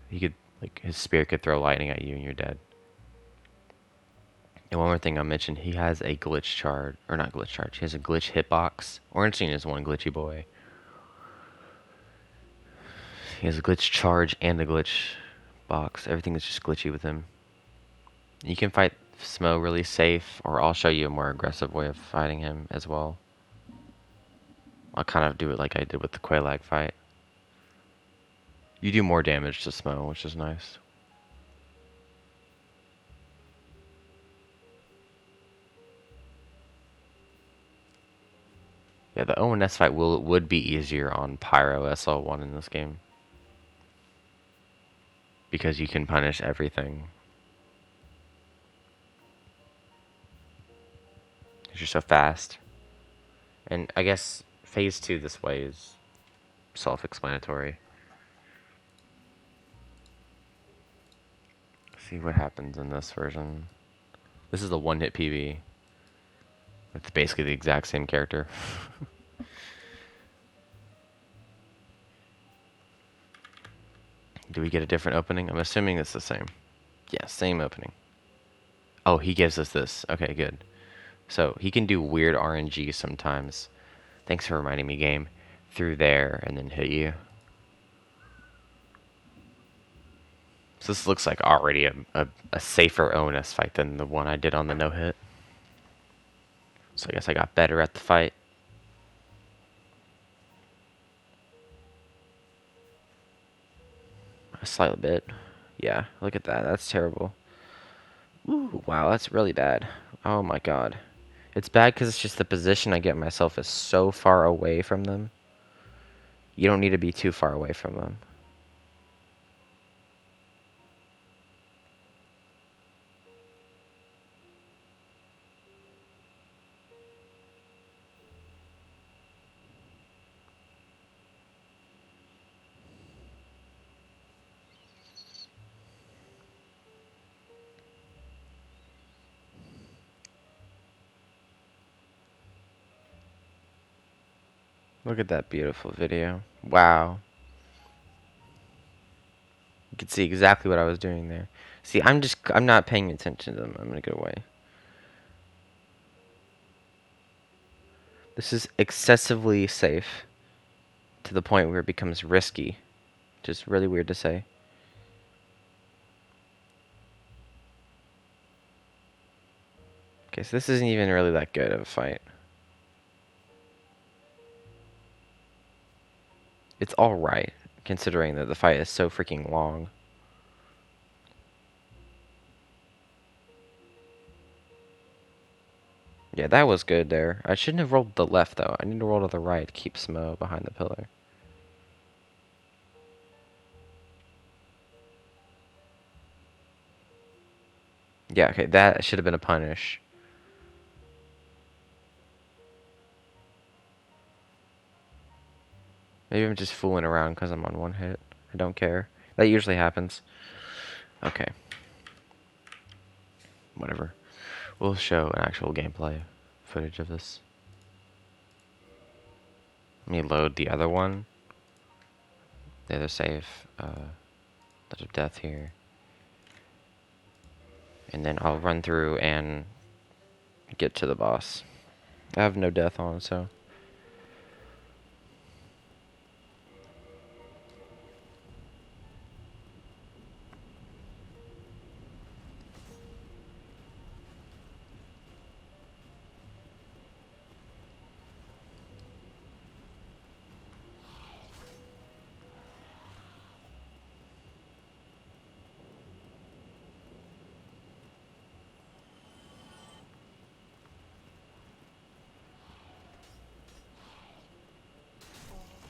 He could, like, his spear could throw lightning at you and you're dead. And one more thing I'll mention, he has a glitch charge, or not glitch charge, he has a glitch hitbox. Ornstein is one glitchy boy. He has a glitch charge and a glitch box. Everything is just glitchy with him. You can fight Smo really safe, or I'll show you a more aggressive way of fighting him as well. I'll kind of do it like I did with the Quelaag fight. You do more damage to Smo, which is nice. Yeah, the ONS fight would be easier on Pyro SL1 in this game. Because you can punish everything. Because you're so fast. And I guess phase 2 this way is self-explanatory. See what happens in this version. This is the one-hit PV. It's basically the exact same character. Do we get a different opening? I'm assuming it's the same. Yeah, same opening. Oh, he gives us this. Okay, good. So he can do weird RNG sometimes. Thanks for reminding me, game. Through there and then hit you. So this looks like already a safer ONS fight than the one I did on the no-hit. So I guess I got better at the fight. A slight bit. Yeah, look at that. That's terrible. Ooh, wow, that's really bad. Oh my god. It's bad because it's just the position I get myself is so far away from them. You don't need to be too far away from them. Look at that beautiful video. Wow. You can see exactly what I was doing there. See, I'm not paying attention to them. I'm gonna go away. This is excessively safe to the point where it becomes risky. Just really weird to say. Okay, so this isn't even really that good of a fight. It's alright, considering that the fight is so freaking long. Yeah, that was good there. I shouldn't have rolled the left, though. I need to roll to the right to keep Smo behind the pillar. Yeah, okay, that should have been a punish. Maybe I'm just fooling around because I'm on one hit. I don't care. That usually happens. Okay. Whatever. We'll show an actual gameplay footage of this. Let me load the other one. The other save. Touch of death here. And then I'll run through and get to the boss. I have no death on, so.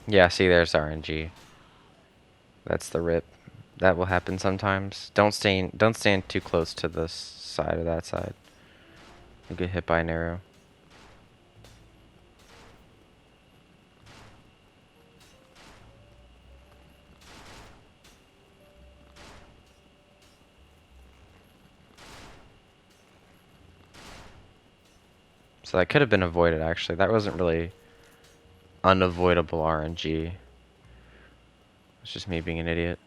Yeah, see, there's RNG. That's the rip. That will happen sometimes. Don't stand too close to this side or that side. You'll get hit by an arrow. So that could have been avoided, actually. That wasn't really unavoidable RNG. It's just me being an idiot.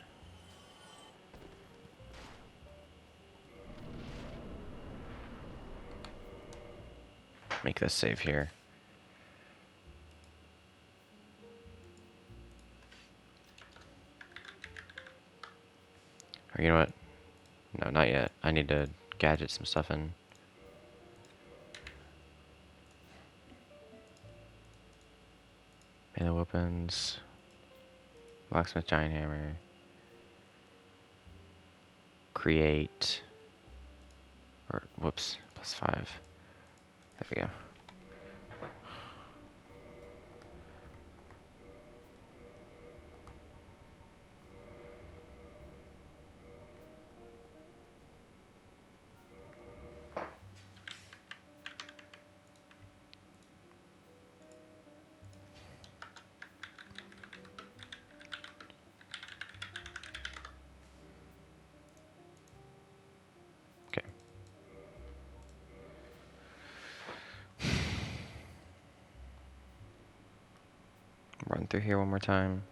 Make this save here. Or you know what? No, not yet. I need to gadget some stuff in. Melee weapons. Locksmith giant hammer. Create. Or, whoops, +5. There we go. Okay. Run through here one more time.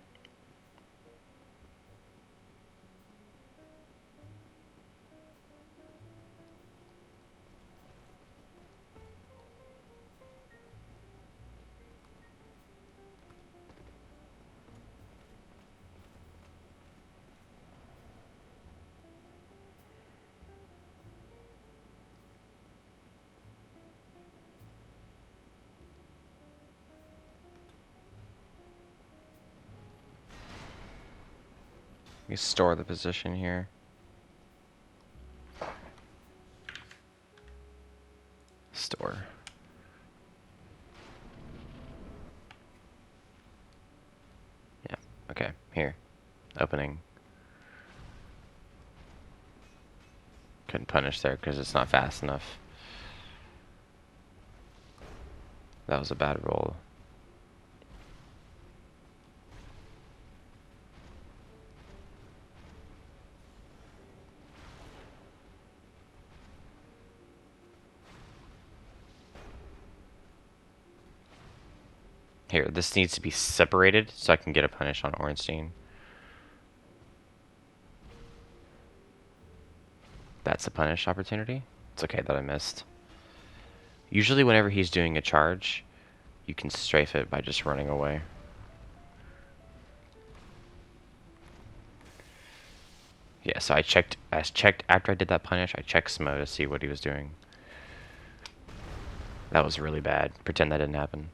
You store the position here. Store. Yeah, okay, here. Opening. Couldn't punish there because it's not fast enough. That was a bad roll. Here, this needs to be separated so I can get a punish on Ornstein. That's a punish opportunity. It's okay that I missed. Usually whenever he's doing a charge, you can strafe it by just running away. Yeah, so I checked after I did that punish, I checked Smo to see what he was doing. That was really bad. Pretend that didn't happen.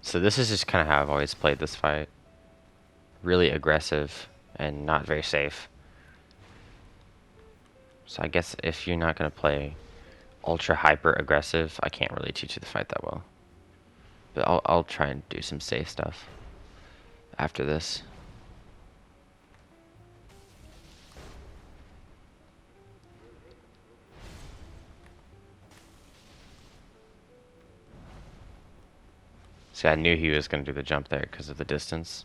So this is just kind of how I've always played this fight. Really aggressive and not very safe. So I guess if you're not going to play ultra hyper aggressive, I can't really teach you the fight that well. But I'll try and do some safe stuff after this. See, I knew he was going to do the jump there because of the distance.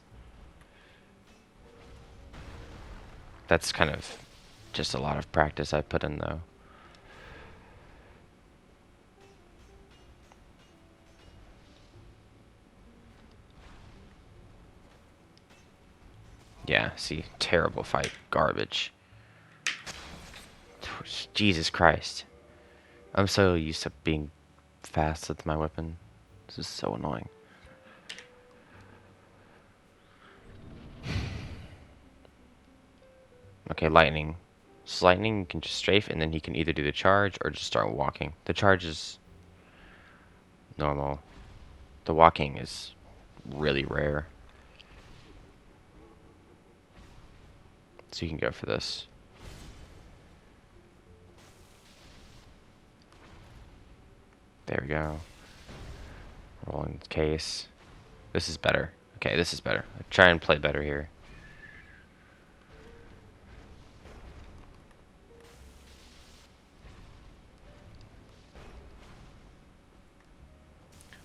That's kind of just a lot of practice I put in, though. Yeah, see, terrible fight. Garbage. Jesus Christ. I'm so used to being fast with my weapon. This is so annoying. Okay, lightning. So lightning can just strafe, and then he can either do the charge or just start walking. The charge is normal. The walking is really rare. So you can go for this. There we go. Rolling case. This is better. Okay, this is better. I try and play better here.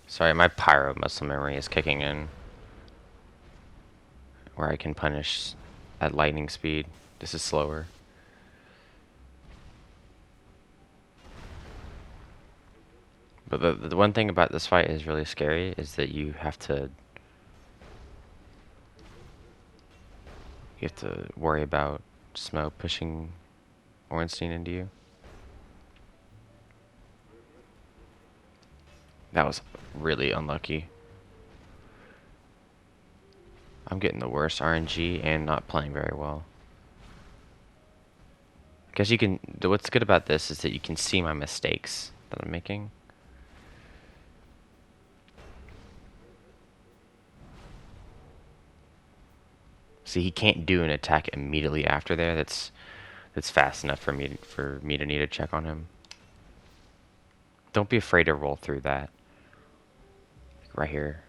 Sorry, my pyro muscle memory is kicking in. Where I can punish at lightning speed. This is slower. But the one thing about this fight is really scary is that you have to worry about Smo pushing Ornstein into you. That was really unlucky. I'm getting the worst RNG and not playing very well. Because you can, what's good about this is that you can see my mistakes that I'm making. See, he can't do an attack immediately after there. That's fast enough for me to need a check on him. Don't be afraid to roll through that. Right here.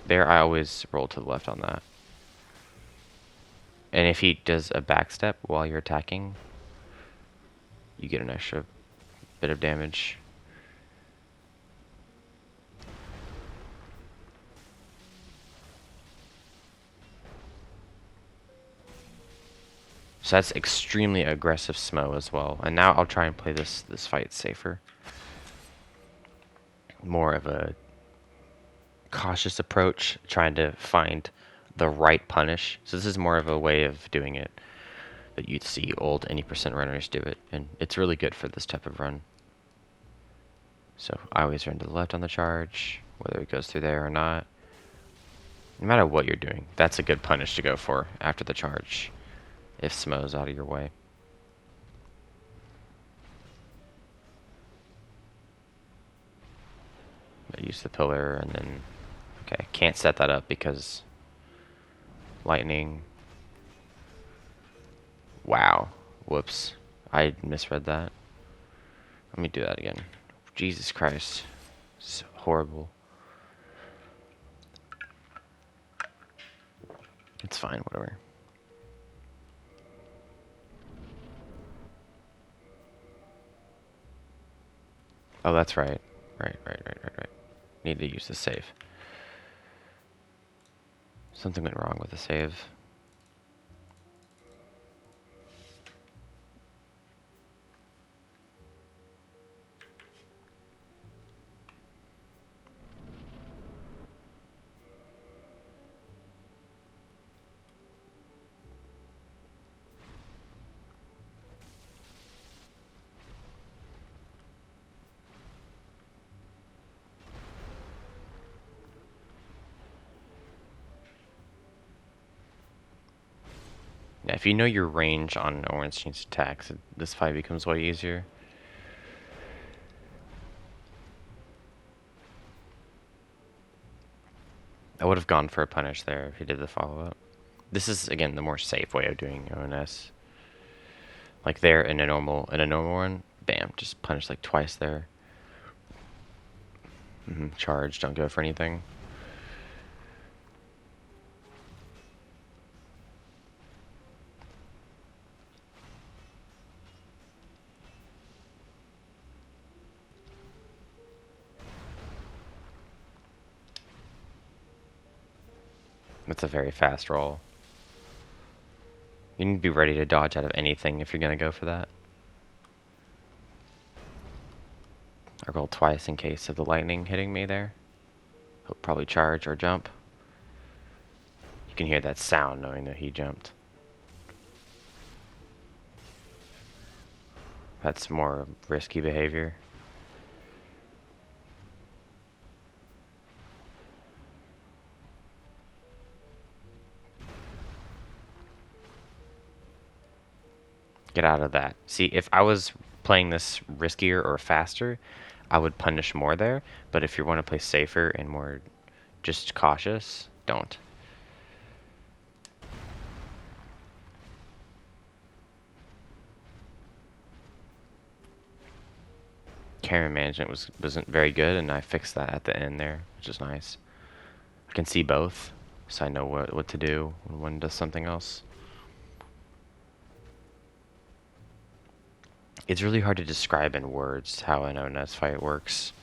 There, I always roll to the left on that. And if he does a backstep while you're attacking, you get an extra bit of damage. So that's extremely aggressive Smo as well. And now I'll try and play this fight safer. More of a cautious approach, trying to find the right punish. So this is more of a way of doing it that you'd see old any percent runners do it, and it's really good for this type of run. So I always run to the left on the charge, whether it goes through there or not. No matter what you're doing, that's a good punish to go for after the charge, if Smo's out of your way. I use the pillar and then, okay, can't set that up because lightning. Wow, whoops, I misread that. Let me do that again. Jesus Christ, it's horrible. It's fine, whatever. Oh, that's right. Right. Need to use the save. Something went wrong with the save. Yeah, if you know your range on Ornstein's attacks, this fight becomes way easier. I would have gone for a punish there if he did the follow-up. This is, again, the more safe way of doing ONS. Like there in a normal one, bam, just punish like twice there. Charge, don't go for anything. That's a very fast roll. You need to be ready to dodge out of anything if you're going to go for that. I rolled twice in case of the lightning hitting me there. He'll probably charge or jump. You can hear that sound knowing that he jumped. That's more risky behavior. Get out of that. See, if I was playing this riskier or faster, I would punish more there. But if you want to play safer and more just cautious, don't. Camera management wasn't very good, and I fixed that at the end there, which is nice. I can see both, so I know what to do when one does something else. It's really hard to describe in words how an ONS fight works.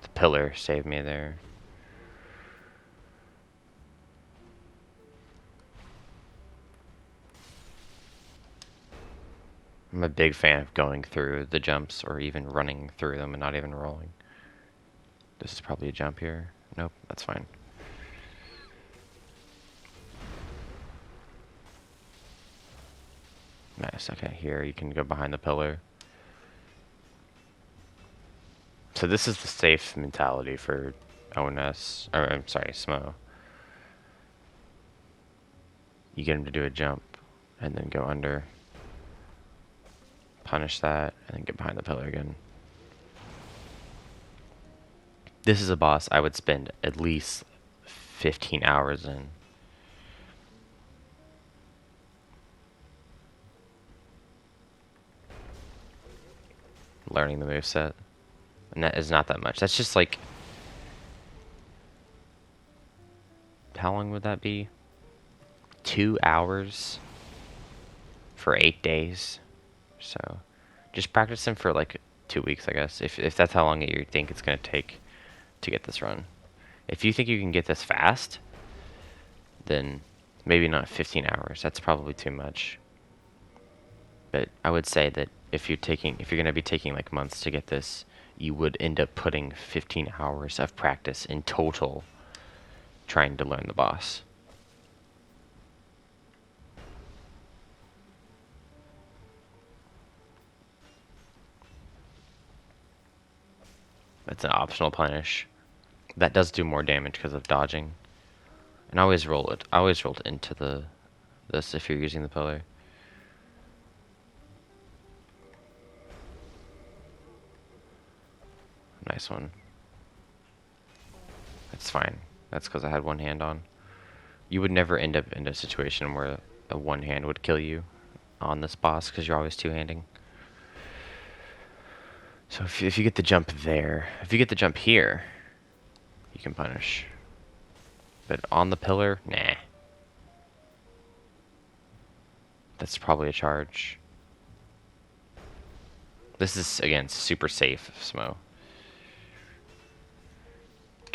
The pillar saved me there. I'm a big fan of going through the jumps or even running through them and not even rolling. This is probably a jump here. Nope, that's fine. Nice, okay, here you can go behind the pillar. So this is the safe mentality for ONS, or I'm sorry, SMO. You get him to do a jump and then go under. Punish that and then get behind the pillar again. This is a boss I would spend at least 15 hours in. Learning the moveset. And that is not that much. That's just like... How long would that be? 2 hours for 8 days. So just practice them for like 2 weeks, I guess. If that's how long you think it's going to take to get this run. If you think you can get this fast, then maybe not 15 hours. That's probably too much. But I would say that if you're going to be taking like months to get this, you would end up putting 15 hours of practice in total trying to learn the boss. That's an optional punish. That does do more damage because of dodging. And I always roll it. I always roll it into this if you're using the pillar. Nice one. That's fine. That's because I had one hand on. You would never end up in a situation where a one hand would kill you on this boss because you're always two-handing. So if you get the jump there, if you get the jump here, you can punish. But on the pillar, nah. That's probably a charge. This is, again, super safe, Smo.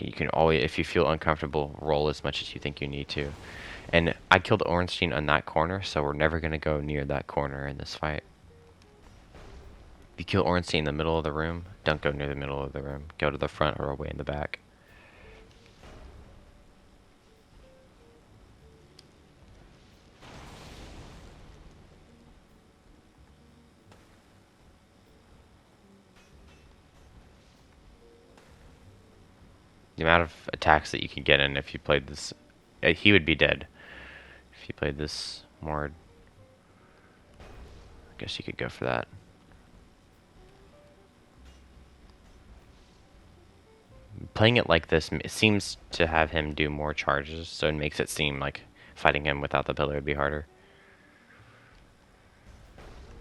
You can always, if you feel uncomfortable, roll as much as you think you need to. And I killed Ornstein on that corner, so we're never going to go near that corner in this fight. If you kill Ornstein in the middle of the room, don't go near the middle of the room. Go to the front or away in the back. The amount of attacks that you can get in if you played this, he would be dead if you played this more. I guess you could go for that. Playing it like this, it seems to have him do more charges, so it makes it seem like fighting him without the pillar would be harder.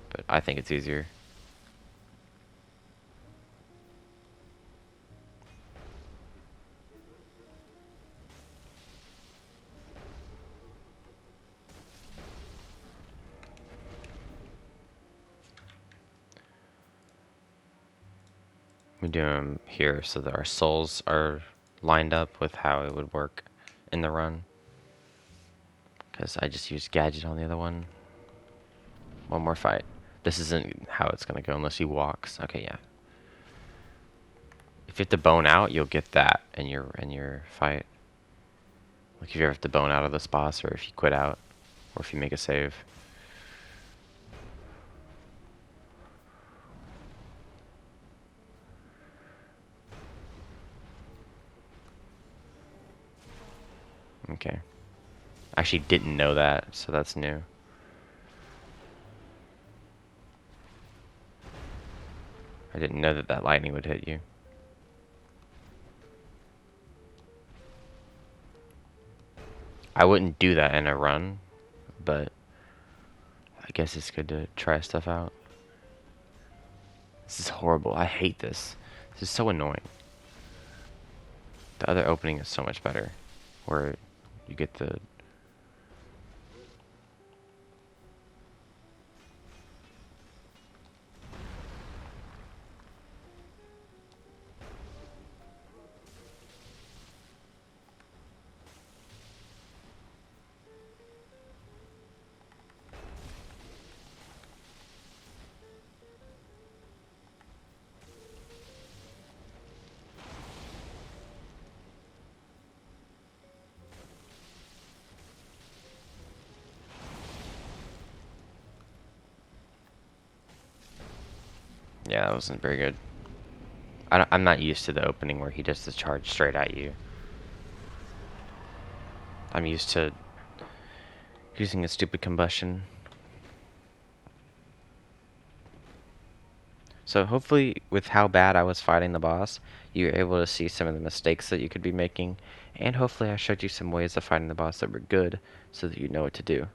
But I think it's easier. We do them here so that our souls are lined up with how it would work in the run. Because I just used Gadget on the other one. One more fight. This isn't how it's going to go unless he walks. Okay, yeah. If you have to bone out, you'll get that in your fight. Like if you ever have to bone out of this boss, or if you quit out, or if you make a save. Okay. I actually didn't know that, so that's new. I didn't know that that lightning would hit you. I wouldn't do that in a run, but I guess it's good to try stuff out. This is horrible. I hate this. This is so annoying. The other opening is so much better, where you get the... Yeah, that wasn't very good. I'm not used to the opening where he does the charge straight at you. I'm used to using a stupid combustion. So hopefully, with how bad I was fighting the boss, you're able to see some of the mistakes that you could be making, and hopefully I showed you some ways of fighting the boss that were good, so that you know what to do.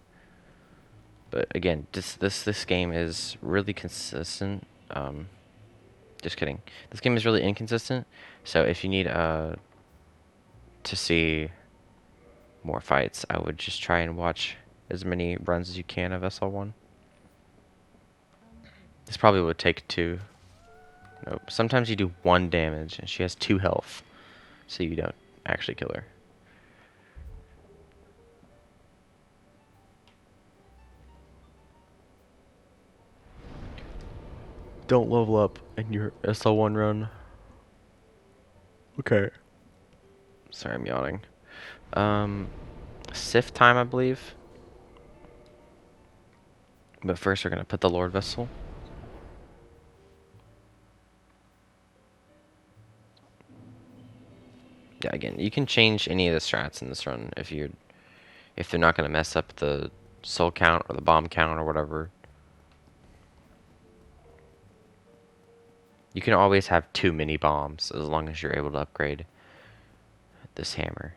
But again, this game is really consistent. Just kidding. This game is really inconsistent. So if you need to see more fights, I would just try and watch as many runs as you can of SL1. This probably would take 2. Nope. Sometimes you do 1 damage and she has 2 health, so you don't actually kill her. Don't level up in your SL1 run. Okay. Sorry, I'm yawning. Sif time, I believe. But first, we're gonna put the Lord Vessel. Yeah, again, you can change any of the strats in this run if they're not gonna mess up the soul count or the bomb count or whatever. You can always have 2 mini bombs as long as you're able to upgrade this hammer.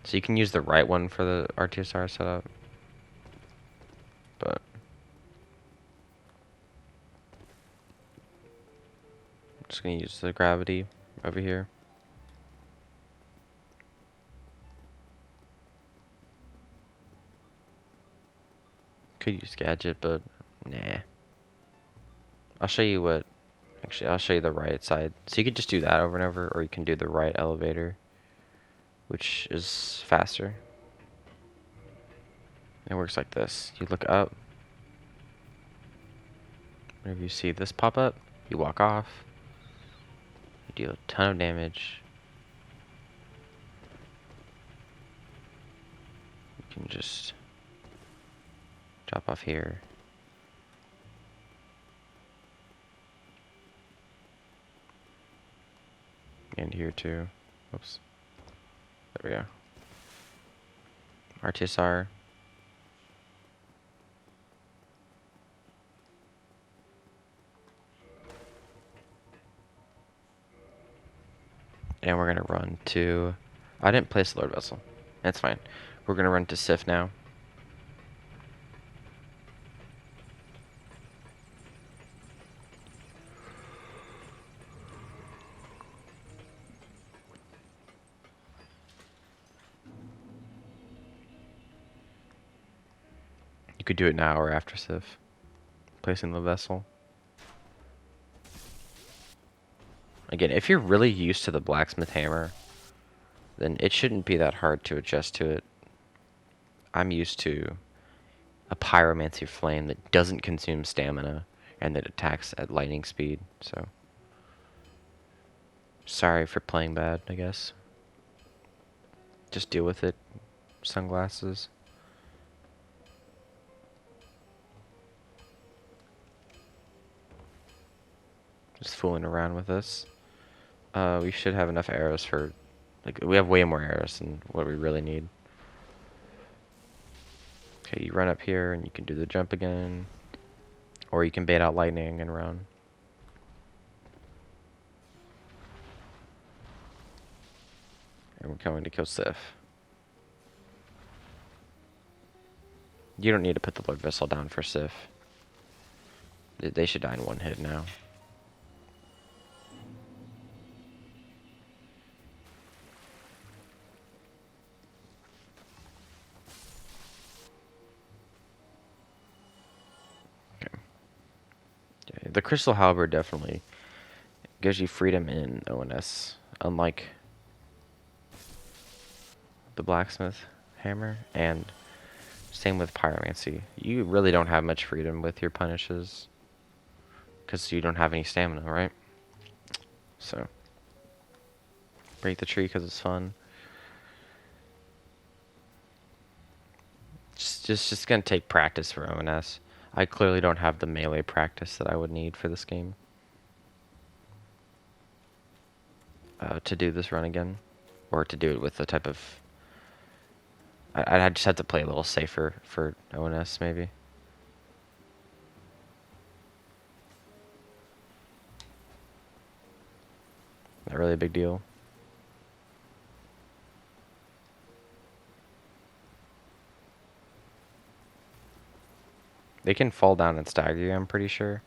So you can use the right one for the RTSR setup, but I'm just gonna use the gravity over here. Could use gadget, but nah. I'll show you what. Actually, I'll show you the right side. So you can just do that over and over, or you can do the right elevator, which is faster. It works like this. You look up. Whenever you see this pop up, you walk off. You deal a ton of damage. You can just drop off here. And here too. Oops. There we go. RTSR. And we're gonna run to. I didn't place the Lord Vessel. That's fine. We're gonna run to SIF now. You could do it now or after SIF. Placing the vessel. Again, if you're really used to the blacksmith hammer, then it shouldn't be that hard to adjust to it. I'm used to a pyromancy flame that doesn't consume stamina and that attacks at lightning speed, so sorry for playing bad, I guess. Just deal with it. Sunglasses. Just fooling around with this. We should have enough arrows for, like, we have way more arrows than what we really need. Okay, you run up here and you can do the jump again. Or you can bait out lightning and run. And we're going to kill Sif. You don't need to put the Lord Vessel down for Sif. They should die in one hit now. Okay. Yeah, the Crystal Halberd definitely gives you freedom in ONS, unlike the Blacksmith Hammer, and same with Pyromancy. You really don't have much freedom with your punishes, because you don't have any stamina, right? So, break the tree because it's fun. Just gonna take practice for ONS. I clearly don't have the melee practice that I would need for this game. To do this run again, or to do it with the type of. I just have to play a little safer for ONS maybe. Not really a big deal. They can fall down and stagger you, I'm pretty sure.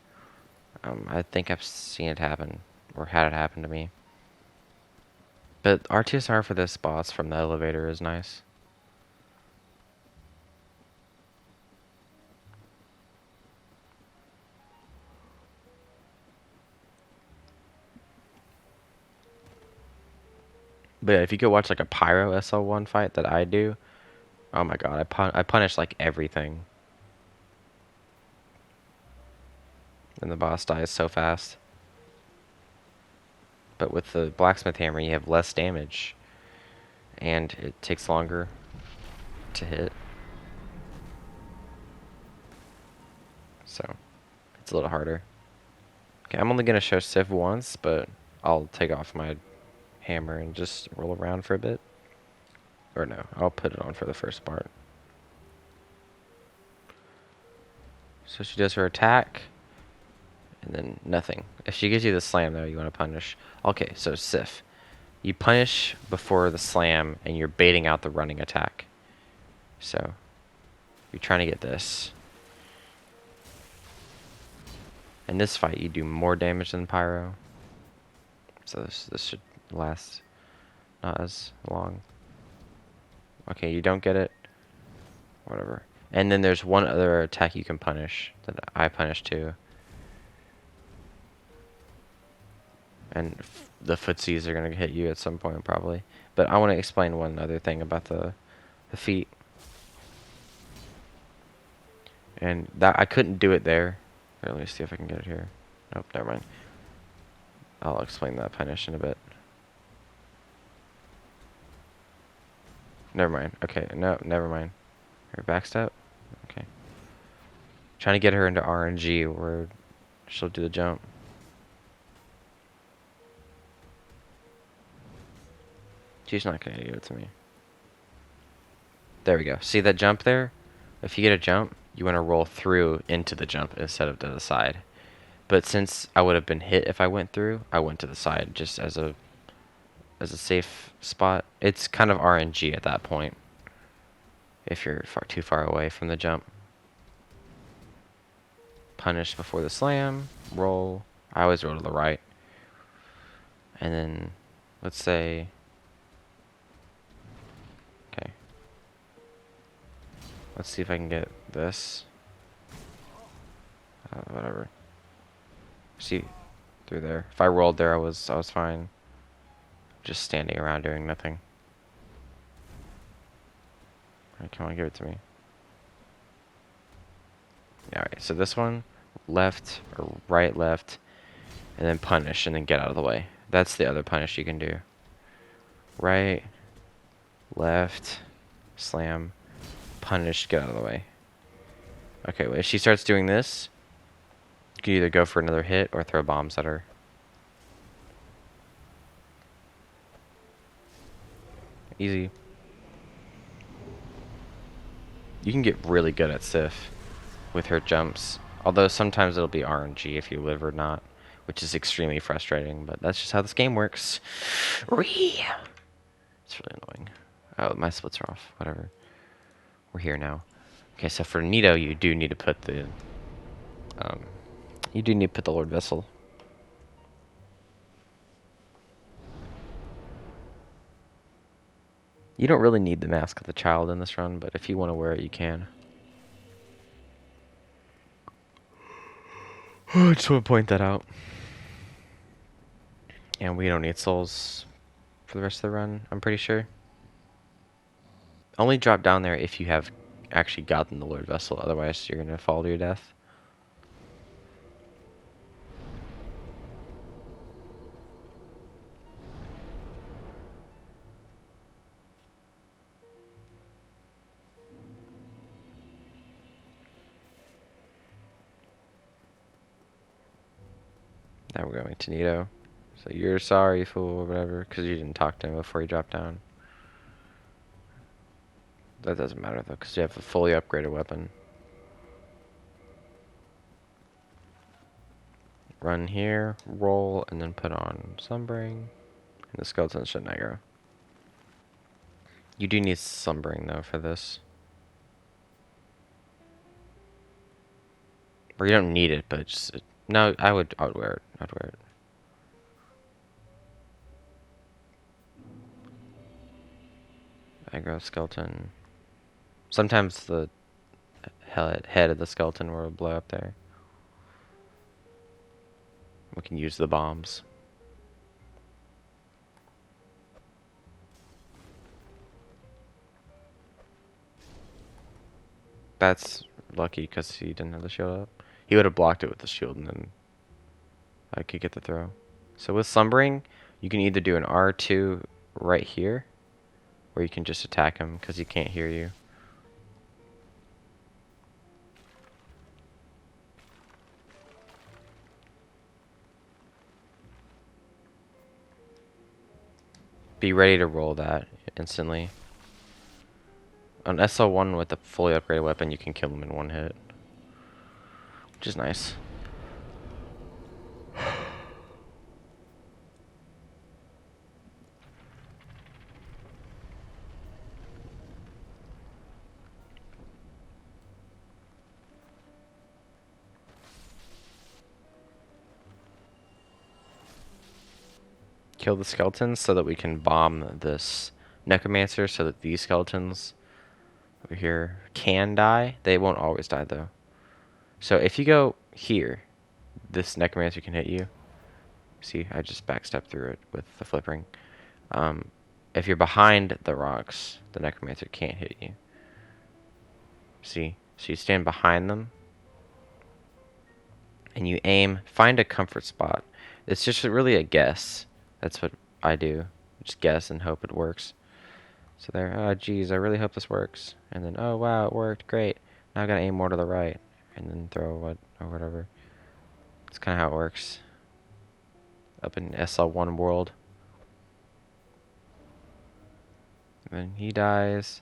I think I've seen it happen, or had it happen to me. But RTSR for this boss from the elevator is nice. But yeah, if you go watch like a Pyro SL1 fight that I do, oh my god, I punish like everything. And the boss dies so fast. But with the Blacksmith Hammer, you have less damage. And it takes longer to hit. So, it's a little harder. Okay, I'm only going to show Civ once, but I'll take off my hammer and just roll around for a bit. Or no, I'll put it on for the first part. So she does her attack. And then nothing. If she gives you the slam, though, you want to punish. Okay, so Sif. You punish before the slam, and you're baiting out the running attack. So, you're trying to get this. In this fight, you do more damage than Pyro. So this should last not as long. Okay, you don't get it. Whatever. And then there's one other attack you can punish that I punish too. And the footsies are gonna hit you at some point probably. But I want to explain one other thing about the feet. And that I couldn't do it there. Here, let me see if I can get it here. Nope, never mind. I'll explain that punish in a bit. Never mind. Okay, no, never mind. Her backstep? Okay. Trying to get her into RNG where she'll do the jump. She's not gonna give it to me. There we go. See that jump there? If you get a jump, you want to roll through into the jump instead of to the side. But since I would have been hit if I went through, I went to the side just as a safe spot. It's kind of RNG at that point if you're too far away from the jump. Punish before the slam, roll. I always roll to the right. And then let's say, okay. Let's see if I can get this. Whatever. See, through there. If I rolled there, I was fine. Just standing around doing nothing. Alright, come on, give it to me. Alright, so this one, left or right, left, and then punish, and then get out of the way. That's the other punish you can do. Right, left, slam, punish, get out of the way. Okay, well, if she starts doing this, you can either go for another hit or throw bombs at her. Easy. You can get really good at Sif with her jumps. Although sometimes it'll be RNG if you live or not, which is extremely frustrating, but that's just how this game works. Ree! It's really annoying. Oh, my splits are off. Whatever. We're here now. Okay, so for Nito, you do need to put the Lord Vessel. You don't really need the Mask of the Child in this run, but if you want to wear it, you can. I just want to point that out. And we don't need souls for the rest of the run, I'm pretty sure. Only drop down there if you have actually gotten the Lord Vessel, otherwise you're going to fall to your death. Now we're going to Nito. So you're sorry, fool, or whatever, because you didn't talk to him before he dropped down. That doesn't matter, though, because you have a fully upgraded weapon. Run here, roll, and then put on Sunbring. And the skeleton should aggro. You do need Sunbring, though, for this. Or you don't need it, but just... No, I would wear it. I'd wear it. Aggro skeleton. Sometimes the head of the skeleton will blow up there. We can use the bombs. That's lucky because he didn't have the shield up. He would have blocked it with the shield and then I could get the throw. So with Slumbering, you can either do an R2 right here, or you can just attack him because he can't hear you. Be ready to roll that instantly. On SL1 with a fully upgraded weapon, you can kill him in one hit, which is nice. Kill the skeletons so that we can bomb this necromancer so that these skeletons over here can die. They won't always die though. So if you go here, this necromancer can hit you. See, I just backstepped through it with the flipping. Um, if you're behind the rocks, the necromancer can't hit you. See? So you stand behind them, and you aim, find a comfort spot. It's just really a guess. That's what I do. Just guess and hope it works. So there, oh geez, I really hope this works. And then, oh wow, it worked, great. Now I gotta aim more to the right, and then throw what or whatever. That's kind of how it works. Up in SL1 world. And then he dies.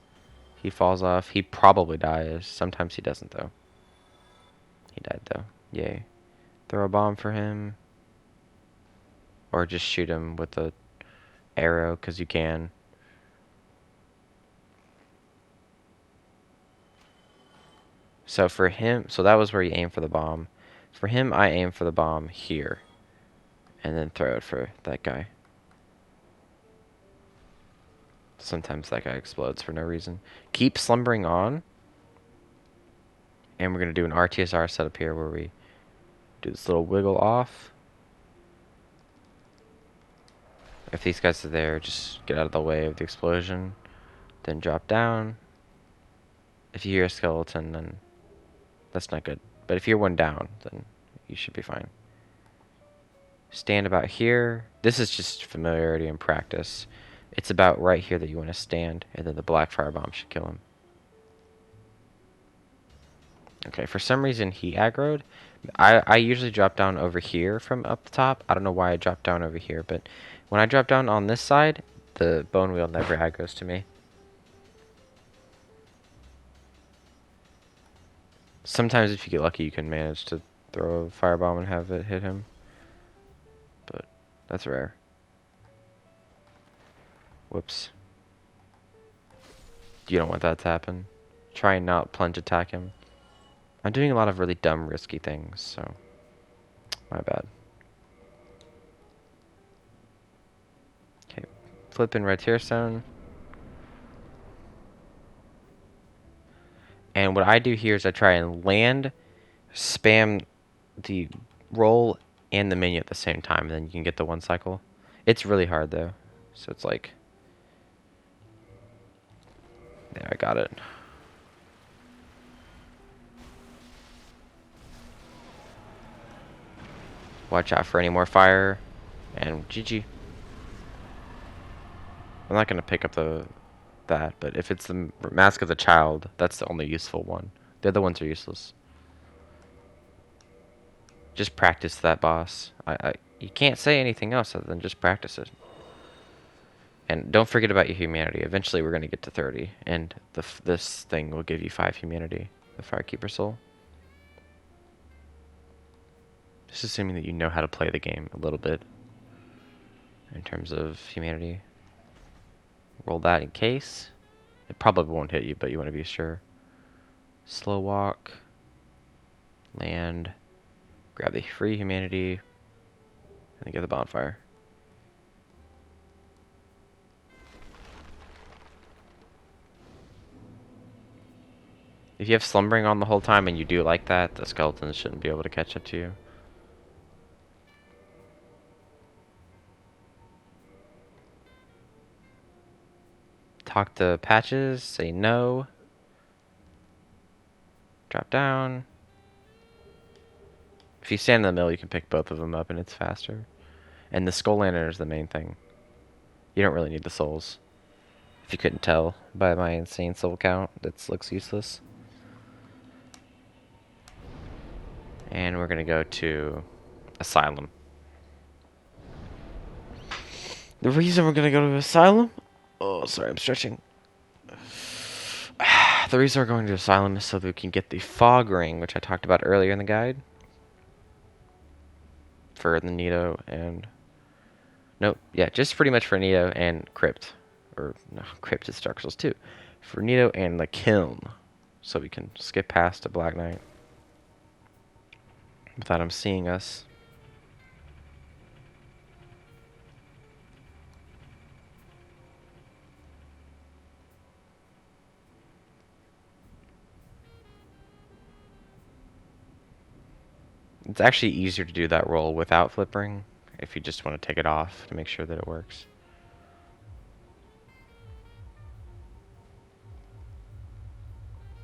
He falls off. He probably dies. Sometimes he doesn't though. He died though. Yay. Throw a bomb for him. Or just shoot him with a arrow, because you can. So for him, so that was where you aim for the bomb. For him, I aim for the bomb here. And then throw it for that guy. Sometimes that guy explodes for no reason. Keep slumbering on. And we're going to do an RTSR setup here where we do this little wiggle off. If these guys are there, just get out of the way of the explosion. Then drop down. If you hear a skeleton, then that's not good. But if you're one down, then you should be fine. Stand about here. This is just familiarity and practice. It's about right here that you want to stand, and then the black firebomb should kill him. Okay, for some reason he aggroed. I usually drop down over here from up the top. I don't know why I dropped down over here, but when I drop down on this side, the bone wheel never aggroes to me. Sometimes if you get lucky, you can manage to throw a firebomb and have it hit him. But that's rare. Whoops. You don't want that to happen. Try and not plunge attack him. I'm doing a lot of really dumb, risky things, so my bad. Okay, flip in red tear stone. And what I do here is I try and land, spam the roll and the menu at the same time, and then you can get the one cycle. It's really hard though, so it's like, there, I got it. Watch out for any more fire, and GG. I'm not gonna pick up that, but if it's the Mask of the Child, that's the only useful one. The other ones are useless. Just practice that boss. You can't say anything else other than just practice it. And don't forget about your humanity. Eventually we're going to get to 30, and this thing will give you 5 humanity, the Firekeeper Soul. Just assuming that you know how to play the game a little bit in terms of humanity. Roll that in case. It probably won't hit you, but you want to be sure. Slow walk. Land. Grab the free humanity. And then get the bonfire. If you have slumbering on the whole time and you do like that, the skeletons shouldn't be able to catch up to you. Talk to Patches, say no. Drop down. If you stand in the middle, you can pick both of them up and it's faster. And the Skull Lantern is the main thing. You don't really need the souls. If you couldn't tell by my insane soul count, that looks useless. And we're gonna go to Asylum. The reason we're gonna go to Asylum? Oh, sorry, I'm stretching. The reason we're going to Asylum is so that we can get the Fog Ring, which I talked about earlier in the guide. For the Nito and... Nope, yeah, just pretty much for Nito and Crypt. Or, no, Crypt is Dark Souls 2. For Nito and the Kiln. So we can skip past to Black Knight. Without him seeing us. It's actually easier to do that roll without flippering, if you just want to take it off to make sure that it works.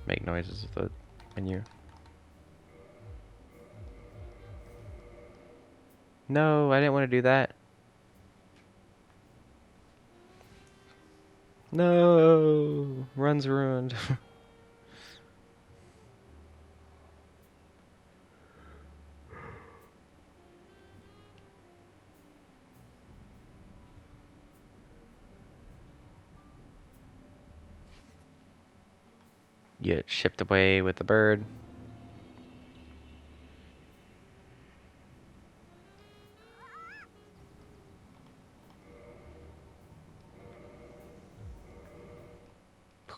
Make noises with the menu. No, I didn't want to do that. No, run's ruined. Get shipped away with the bird.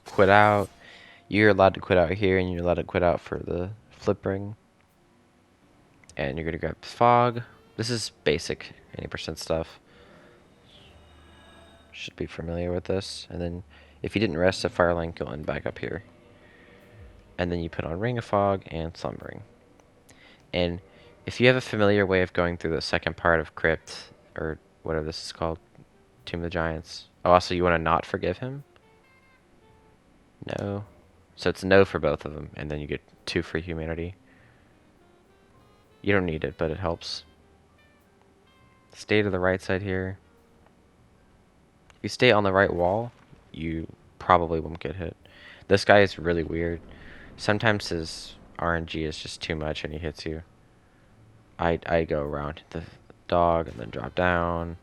Quit out. You're allowed to quit out here, and you're allowed to quit out for the flip ring. And you're gonna grab fog. This is basic 80% stuff. Should be familiar with this. And then if you didn't rest a fire line, go in back up here. And then you put on Ring of Fog and Slumbering. And if you have a familiar way of going through the second part of Crypt, or whatever this is called, Tomb of the Giants. Oh, also you want to not forgive him? No. So it's no for both of them, and then you get 2 for humanity. You don't need it, but it helps. Stay to the right side here. If you stay on the right wall, you probably won't get hit. This guy is really weird. Sometimes his RNG is just too much and he hits you. I go around the dog and then drop down.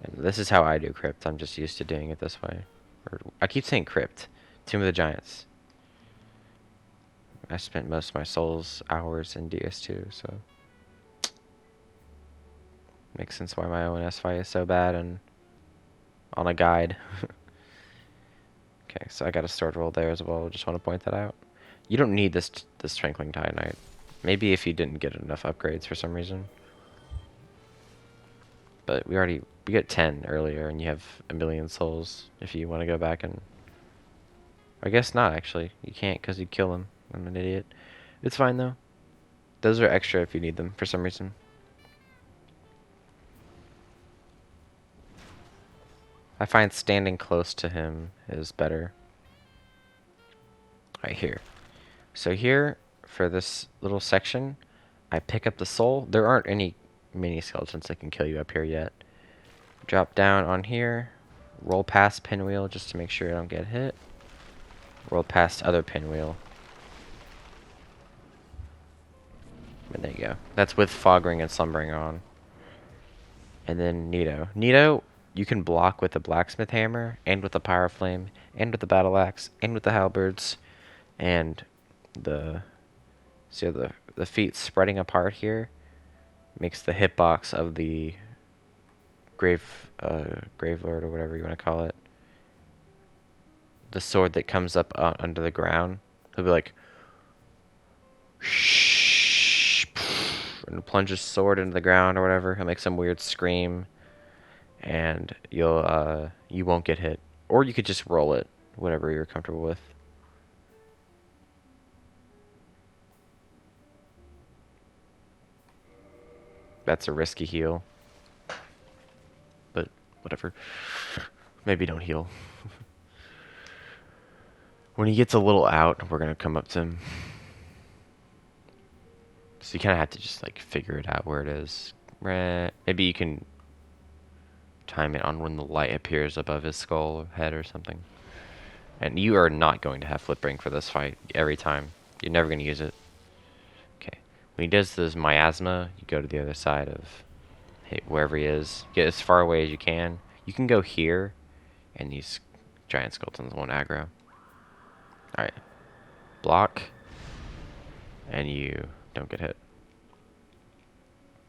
And this is how I do Crypt. I'm just used to doing it this way. Or, I keep saying Crypt. Tomb of the Giants. I spent most of my Souls hours in DS2, so makes sense why my ONS fight is so bad and on a guide. Okay, so I got a sword roll there as well. Just want to point that out. You don't need this Tranquilling Titanite. Maybe if you didn't get enough upgrades for some reason. But we get 10 earlier, and you have a million souls if you want to go back and... I guess not, actually. You can't because you'd kill them. I'm an idiot. It's fine, though. Those are extra if you need them for some reason. I find standing close to him is better. Right here. So here, for this little section, I pick up the soul. There aren't any mini skeletons that can kill you up here yet. Drop down on here. Roll past pinwheel just to make sure I don't get hit. Roll past other pinwheel. And there you go. That's with fog ring and slumbering on. And then Nito. Nito, you can block with the blacksmith hammer, and with the pyroflame, and with the battle axe, and with the halberds, and the feet spreading apart here makes the hitbox of the grave lord or whatever you want to call it. The sword that comes up under the ground. He'll be like, shh, and plunge his sword into the ground or whatever. He'll make some weird scream, and you won't get hit. Or you could just roll it, whatever you're comfortable with. That's a risky heal. But whatever. Maybe don't heal. When he gets a little out, we're gonna come up to him. So you kind of have to just like figure it out where it is. Maybe you can time it on when the light appears above his skull or head or something. And you are not going to have flip ring for this fight every time. You're never going to use it. Okay. When he does this miasma, you go to the other side of wherever he is. Get as far away as you can. You can go here, and these giant skeletons won't aggro. Alright. Block. And you don't get hit.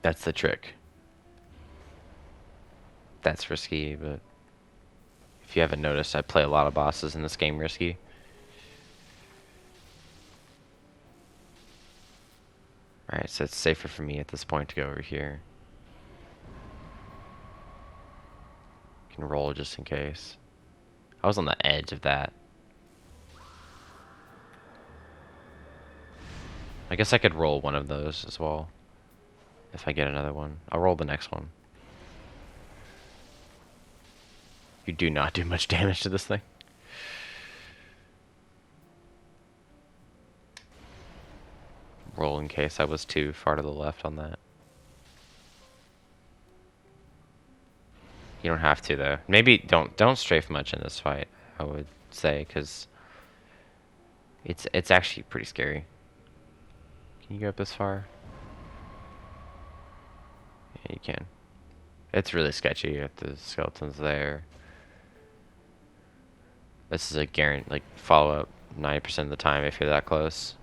That's the trick. That's risky, but if you haven't noticed, I play a lot of bosses in this game risky. Alright, so it's safer for me at this point to go over here. Can roll just in case. I was on the edge of that. I guess I could roll one of those as well. if I get another one. I'll roll the next one. You do not do much damage to this thing. Roll in case I was too far to the left on that. You don't have to though. Maybe don't strafe much in this fight, I would say, because it's actually pretty scary. Can you go up this far? Yeah, you can. It's really sketchy if the skeleton's there. This is a guarantee, like, follow-up 90% of the time if you're that close.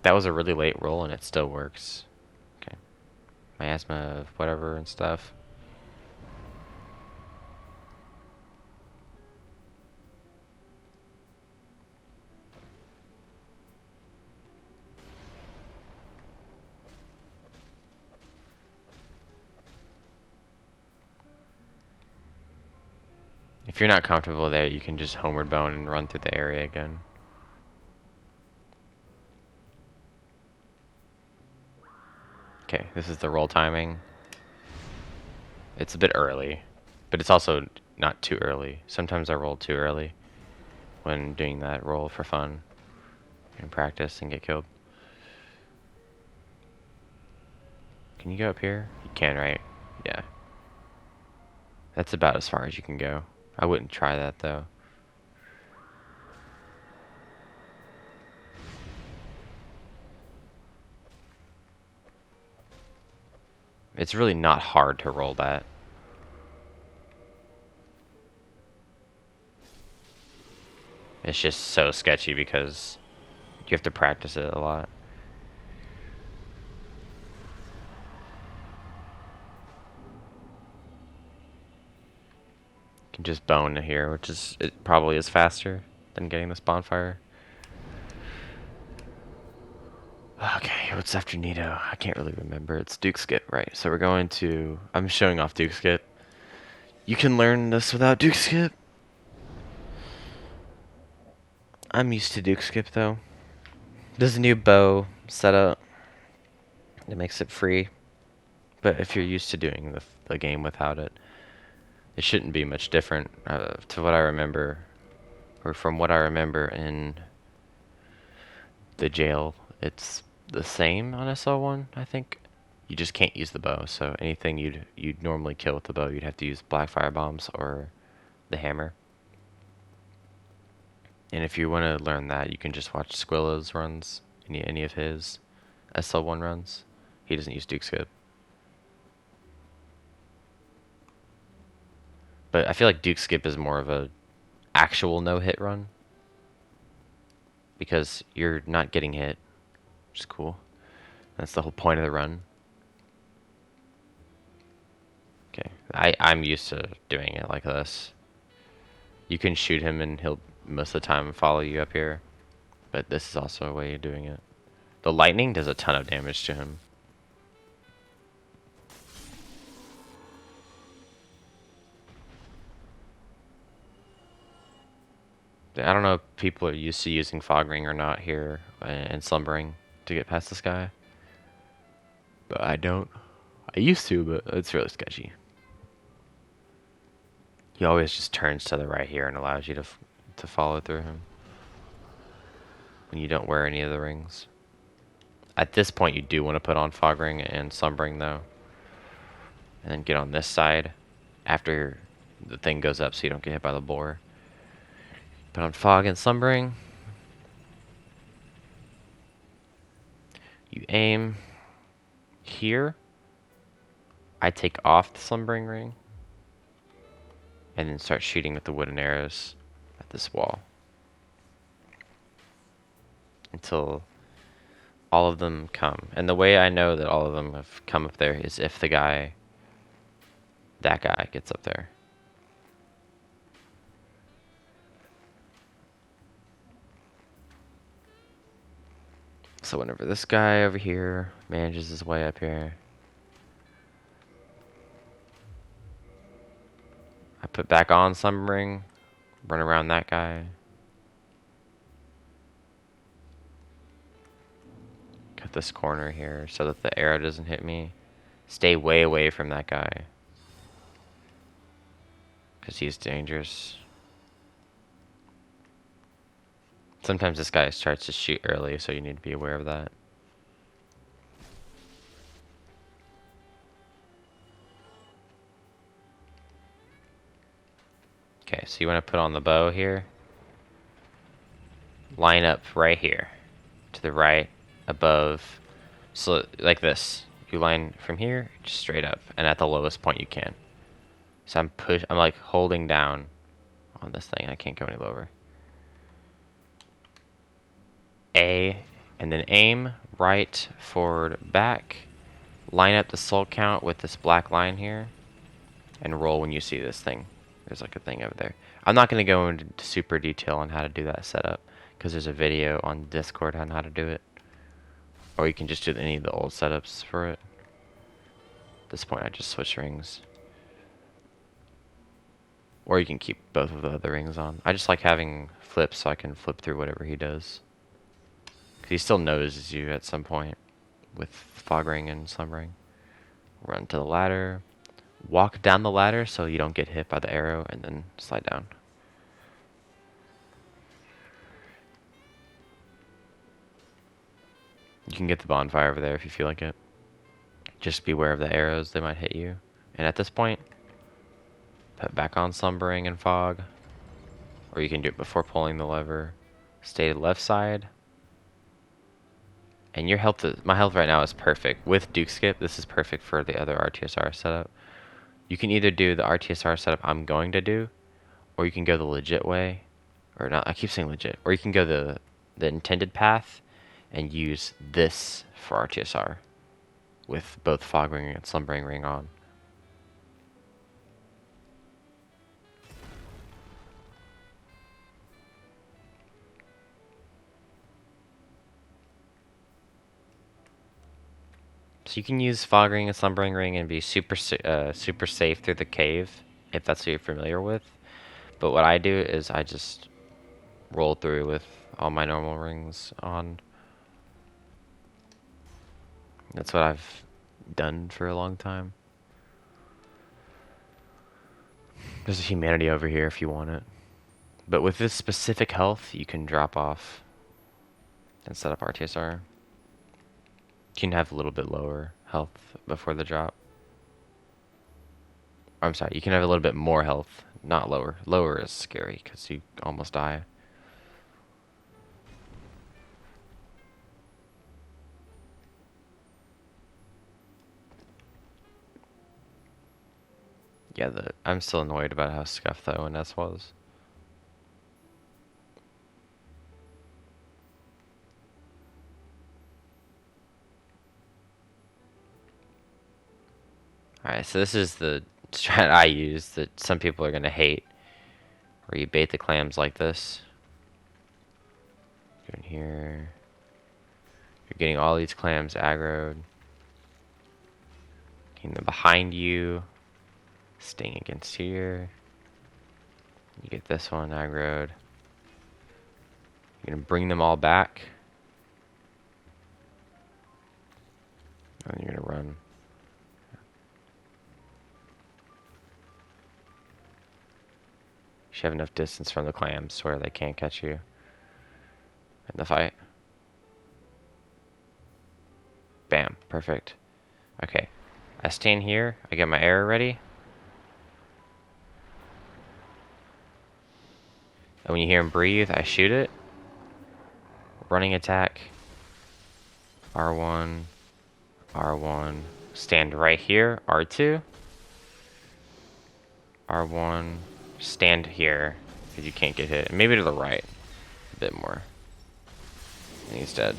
That was a really late roll and it still works. Okay. Miasma, whatever and stuff. If you're not comfortable there, you can just homeward bone and run through the area again. Okay, this is the roll timing. It's a bit early, but it's also not too early. Sometimes I roll too early when doing that roll for fun and practice and get killed. Can you go up here? You can, right? Yeah. That's about as far as you can go. I wouldn't try that though. It's really not hard to roll that. It's just so sketchy because you have to practice it a lot. You can just bone here, which is, it probably is faster than getting this bonfire. Okay, what's after Nito? I can't really remember. It's Duke Skip, right? So we're going to... I'm showing off Duke Skip. You can learn this without Duke Skip. I'm used to Duke Skip, though. There's a new bow setup that makes it free. But if you're used to doing the game without it, it shouldn't be much different to what I remember. Or from what I remember in the jail, it's the same on SL1, I think. You just can't use the bow, so anything you'd normally kill with the bow, you'd have to use black fire bombs or the hammer. And if you want to learn that, you can just watch Squillo's runs, any of his SL1 runs. He doesn't use Duke Skip. But I feel like Duke Skip is more of a actual no-hit run. Because you're not getting hit, which is cool. That's the whole point of the run. Okay, I'm used to doing it like this. You can shoot him and he'll most of the time follow you up here. But this is also a way of doing it. The lightning does a ton of damage to him. I don't know if people are used to using fog ring or not here and slumbering to get past this guy. But I don't. I used to, but it's really sketchy. He always just turns to the right here and allows you to follow through him when you don't wear any of the rings. At this point, you do want to put on fog ring and slumbering though, and then get on this side after the thing goes up so you don't get hit by the boar. Put on fog and slumbering. You aim here. I take off the slumbering ring and then start shooting with the wooden arrows at this wall until all of them come. And the way I know that all of them have come up there is if that guy gets up there. So whenever this guy over here manages his way up here, I put back on slumbering, run around that guy, cut this corner here so that the arrow doesn't hit me. Stay way away from that guy, because he's dangerous. Sometimes this guy starts to shoot early, so you need to be aware of that. Okay, so you want to put on the bow here. Line up right here, to the right, above, so like this. You line from here, just straight up, and at the lowest point you can. So I'm like holding down on this thing. I can't go any lower. A, and then aim, right, forward, back. Line up the soul count with this black line here, and roll when you see this thing. There's like a thing over there. I'm not going to go into super detail on how to do that setup, because there's a video on Discord on how to do it. Or you can just do any of the old setups for it. At this point I just switch rings. Or you can keep both of the other rings on. I just like having flips so I can flip through whatever he does. Because he still notices you at some point with fog ring and slumber ring. Run to the ladder. Walk down the ladder so you don't get hit by the arrow, and then slide down. You can get the bonfire over there if you feel like it. Just beware of the arrows, they might hit you. And at this point, put back on slumbering and fog. Or you can do it before pulling the lever. Stay to the left side. And your health, my health right now is perfect. With Duke Skip, this is perfect for the other RTSR setup. You can either do the RTSR setup I'm going to do, or you can go the legit way. Or not, I keep saying legit. Or you can go the intended path and use this for RTSR with both fog ring and slumbering ring on. So you can use fog ring and slumbering ring and be super safe through the cave if that's what you're familiar with. But what I do is I just roll through with all my normal rings on. That's what I've done for a long time. There's a humanity over here if you want it. But with this specific health, you can drop off and set up RTSR. You can have a little bit lower health before the drop. I'm sorry, you can have a little bit more health, not lower. Lower is scary because you almost die. Yeah, I'm still annoyed about how scuffed the ONS was. Alright, so this is the strat I use that some people are going to hate. Where you bait the clams like this. Go in here. You're getting all these clams aggroed. Getting them behind you. Staying against here. You get this one aggroed. You're going to bring them all back. And you're going to run. You should have enough distance from the clams where they can't catch you in the fight. Bam, perfect. Okay, I stand here, I get my arrow ready. And when you hear him breathe, I shoot it. Running attack. R1, R1. Stand right here, R2. R1, stand here, because you can't get hit. And maybe to the right, a bit more. And he's dead.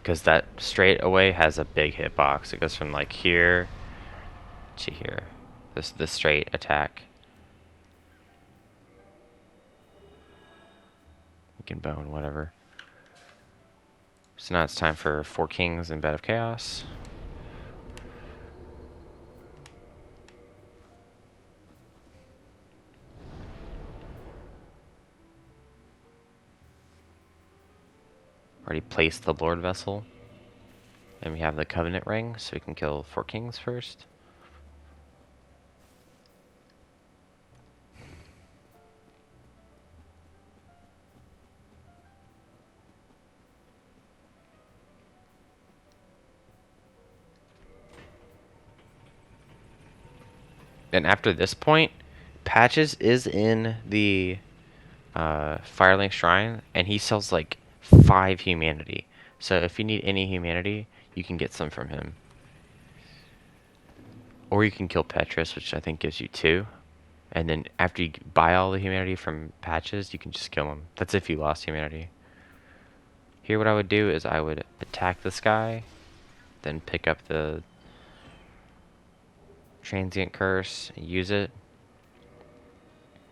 Because that straight away has a big hitbox. It goes from like here to here. This straight attack. You can bone, whatever. So now it's time for 4 kings and Bed of Chaos. already placed the Lord Vessel. And we have the Covenant Ring, so we can kill 4 kings first. And after this point, Patches is in the Firelink Shrine, and he sells like 5 humanity. So if you need any humanity, you can get some from him. Or you can kill Petrus, which I think gives you 2. And then after you buy all the humanity from Patches, you can just kill him. That's if you lost humanity. Here what I would do is I would attack this guy, then pick up the Transient Curse, and use it.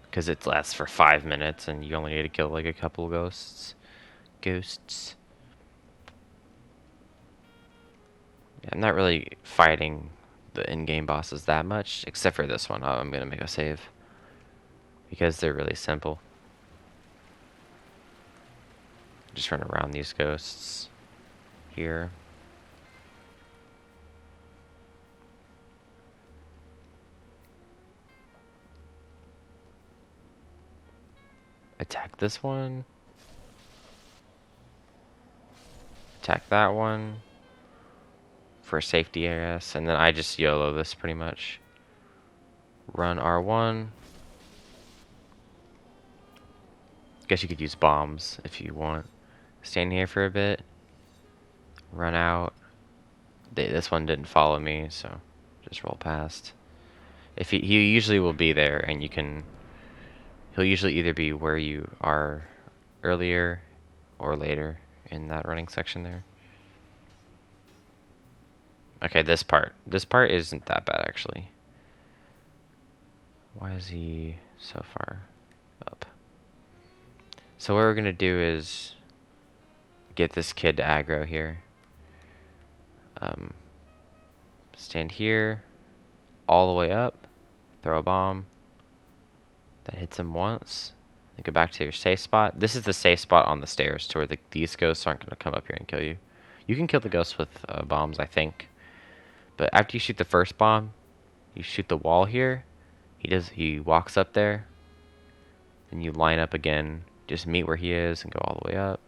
Because it lasts for 5 minutes and you only need to kill like a couple ghosts. Yeah, I'm not really fighting the in-game bosses that much, except for this one. I'm going to make a save. Because they're really simple. Just run around these ghosts here. Attack this one. Attack that one. For safety, I guess. And then I just YOLO this pretty much. Run R1. Guess you could use bombs if you want. Stand here for a bit. Run out. This one didn't follow me, so just roll past. If he usually will be there, and you can. He'll usually either be where you are earlier or later in that running section there. Okay, this part. This part isn't that bad, actually. Why is he so far up? So what we're going to do is get this kid to aggro here. Stand here, all the way up, throw a bomb. That hits him once. Then go back to your safe spot. This is the safe spot on the stairs to where these ghosts aren't going to come up here and kill you. You can kill the ghosts with bombs, I think. But after you shoot the first bomb, you shoot the wall here. He walks up there. Then you line up again. Just meet where he is and go all the way up.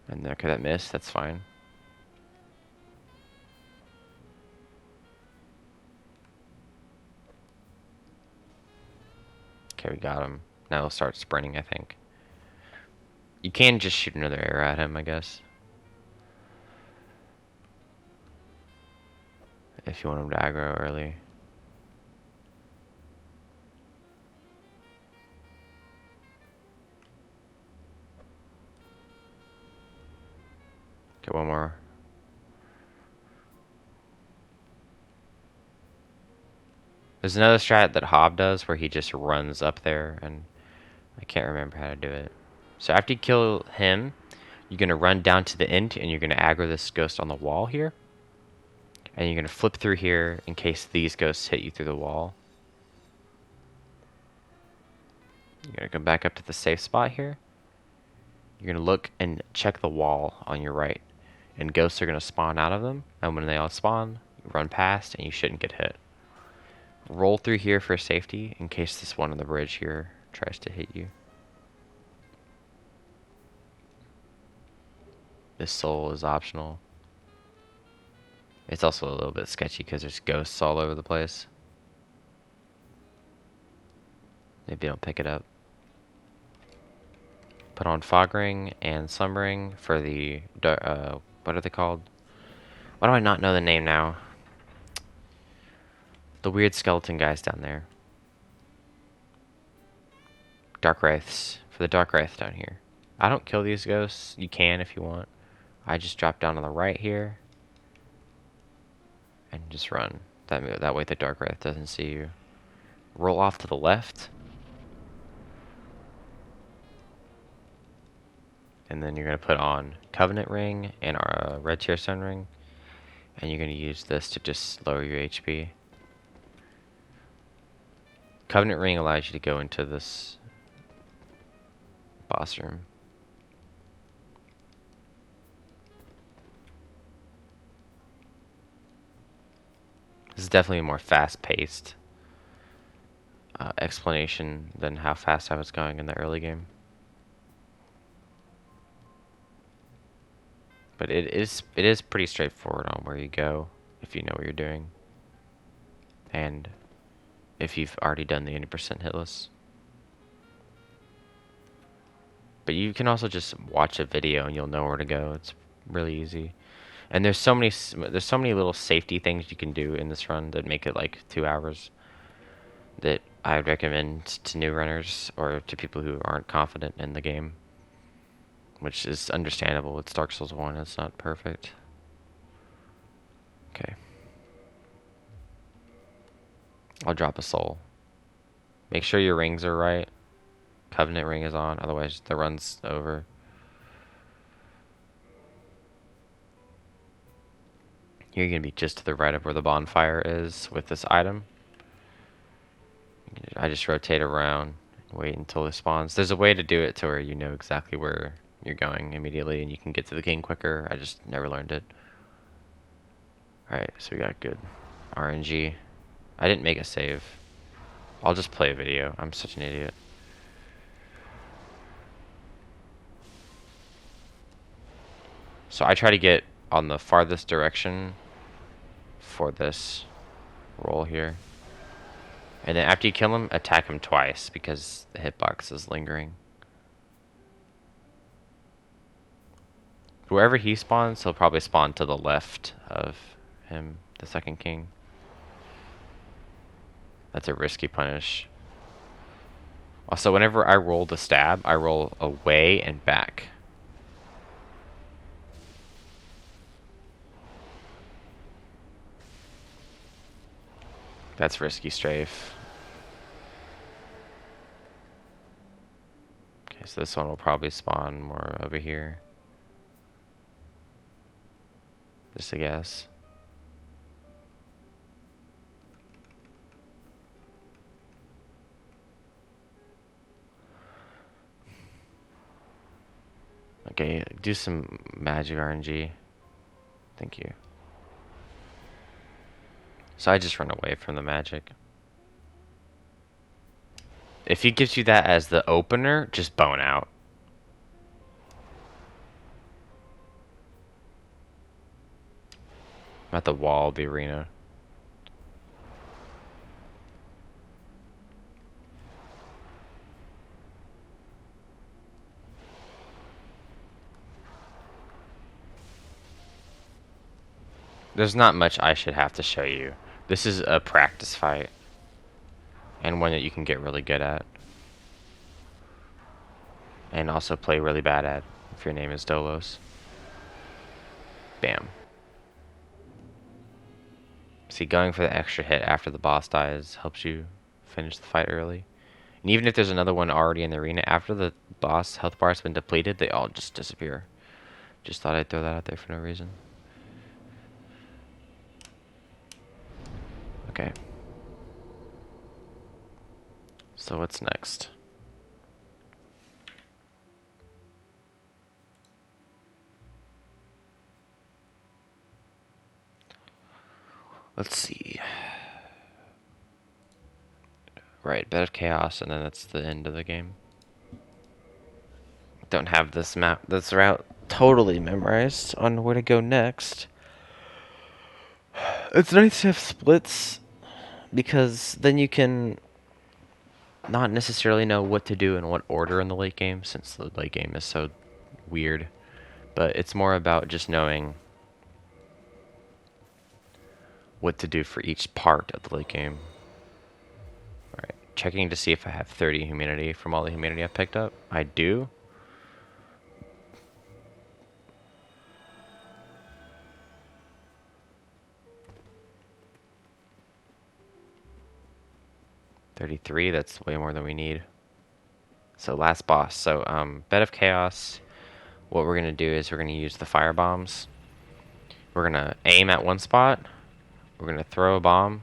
And okay, that missed. That's fine. Okay, we got him. Now he'll start sprinting, I think. You can just shoot another arrow at him, I guess. If you want him to aggro early. Get one more. There's another strat that Hob does where he just runs up there, and I can't remember how to do it. So after you kill him, you're going to run down to the end, and you're going to aggro this ghost on the wall here. And you're going to flip through here in case these ghosts hit you through the wall. You're going to come back up to the safe spot here. You're going to look and check the wall on your right. And ghosts are going to spawn out of them. And when they all spawn, you run past, and you shouldn't get hit. Roll through here for safety in case this one on the bridge here tries to hit you. This soul is optional. It's also a little bit sketchy because there's ghosts all over the place. Maybe don't pick it up. Put on Fog Ring and Slumbering for the, what are they called? Why do I not know the name now? The weird skeleton guys down there. Dark Wraiths. For the Dark Wraith down here. I don't kill these ghosts. You can if you want. I just drop down on the right here. And just run. That way the Dark Wraith doesn't see you. Roll off to the left. And then you're going to put on Covenant Ring and our Red Tier Sun Ring. And you're going to use this to just lower your HP. Covenant Ring allows you to go into this boss room. This is definitely a more fast-paced explanation than how fast I was going in the early game. But it is pretty straightforward on where you go if you know what you're doing. And if you've already done the 80% hitless. But you can also just watch a video and you'll know where to go. It's really easy. And there's so many little safety things you can do in this run that make it like 2 hours that I would recommend to new runners or to people who aren't confident in the game. Which is understandable. It's Dark Souls 1. It's not perfect. Okay. I'll drop a soul. Make sure your rings are right. Covenant ring is on, otherwise the run's over. You're going to be just to the right of where the bonfire is with this item. I just rotate around and wait until it spawns. There's a way to do it to where you know exactly where you're going immediately and you can get to the king quicker. I just never learned it. Alright, so we got good RNG. I didn't make a save. I'll just play a video. I'm such an idiot. So I try to get on the farthest direction for this roll here. And then after you kill him, attack him twice because the hitbox is lingering. Wherever he spawns, he'll probably spawn to the left of him, the second king. That's a risky punish. Also, whenever I roll the stab, I roll away and back. That's risky strafe. Okay, so this one will probably spawn more over here. Just a guess. Okay, do some magic RNG. Thank you. So I just run away from the magic. If he gives you that as the opener, just bone out. I'm at the wall of the arena. There's not much I should have to show you. This is a practice fight. And one that you can get really good at. And also play really bad at if your name is Dolos. Bam. See, going for the extra hit after the boss dies helps you finish the fight early. And even if there's another one already in the arena, after the boss health bar has been depleted, they all just disappear. Just thought I'd throw that out there for no reason. Okay. So what's next? Let's see. Right, Bed of Chaos, and then that's the end of the game. Don't have this route totally memorized on where to go next. It's nice to have splits because then you can not necessarily know what to do in what order in the late game, since the late game is so weird. But it's more about just knowing what to do for each part of the late game. Alright, checking to see if I have 30 humanity from all the humanity I've picked up. I do. $33, that's way more than we need. So last boss. So Bed of Chaos, what we're going to do is we're going to use the fire bombs. We're going to aim at one spot. We're going to throw a bomb.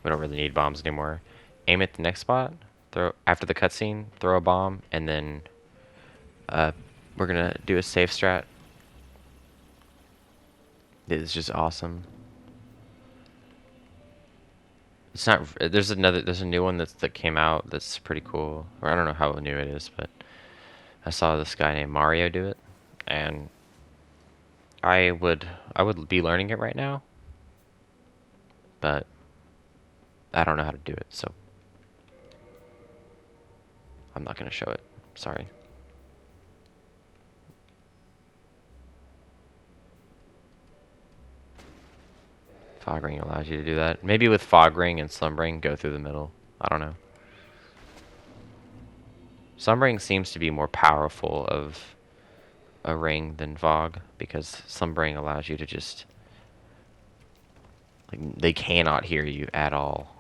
We don't really need bombs anymore. Aim at the next spot. Throw after the cutscene, throw a bomb, and then we're going to do a safe strat. This is just awesome. It's not. There's another. There's a new one that came out that's pretty cool. Or I don't know how new it is, but I saw this guy named Mario do it, and I would I would be learning it right now, but I don't know how to do it, so I'm not gonna show it. Sorry. Fog ring allows you to do that. Maybe with fog ring and slumber ring, go through the middle. I don't know. Slumber ring seems to be more powerful of a ring than fog because slumber ring allows you to just like they cannot hear you at all.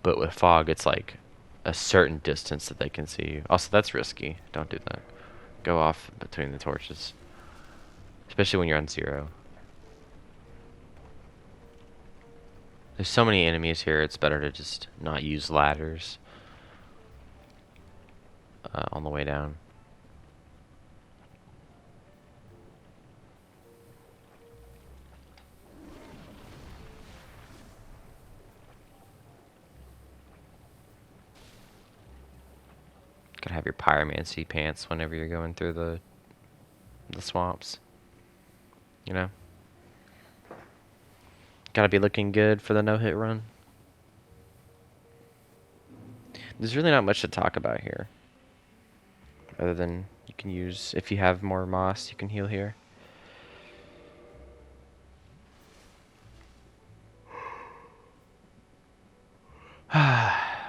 But with fog, it's like a certain distance that they can see you. Also, that's risky. Don't do that. Go off between the torches, especially when you're on zero. There's so many enemies here, it's better to just not use ladders on the way down. Gotta have your pyromancy pants whenever you're going through the swamps. You know? Gotta be looking good for the no-hit run. There's really not much to talk about here. Other than you can use, if you have more moss, you can heal here.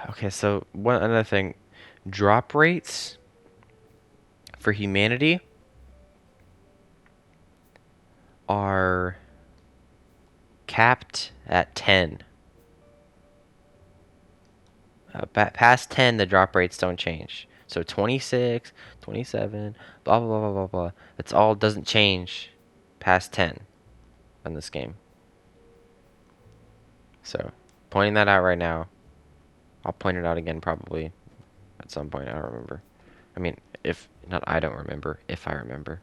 Okay, so one another thing. Drop rates for humanity are capped at 10. Past 10, the drop rates don't change. So 26, 27, blah, blah, blah, blah, blah, blah. That's all doesn't change past 10 in this game. So, pointing that out right now. I'll point it out again probably at some point. I don't remember. I mean, if not, I don't remember. If I remember.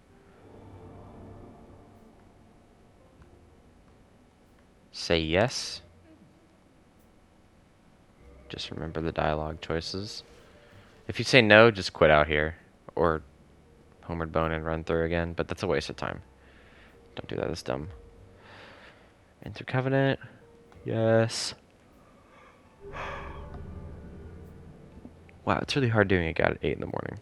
Say yes. Just remember the dialogue choices. If you say no, just quit out here. Or homeward bone and run through again. But that's a waste of time. Don't do that. That's dumb. Enter Covenant. Yes. Wow, it's really hard doing a guide at 8 in the morning.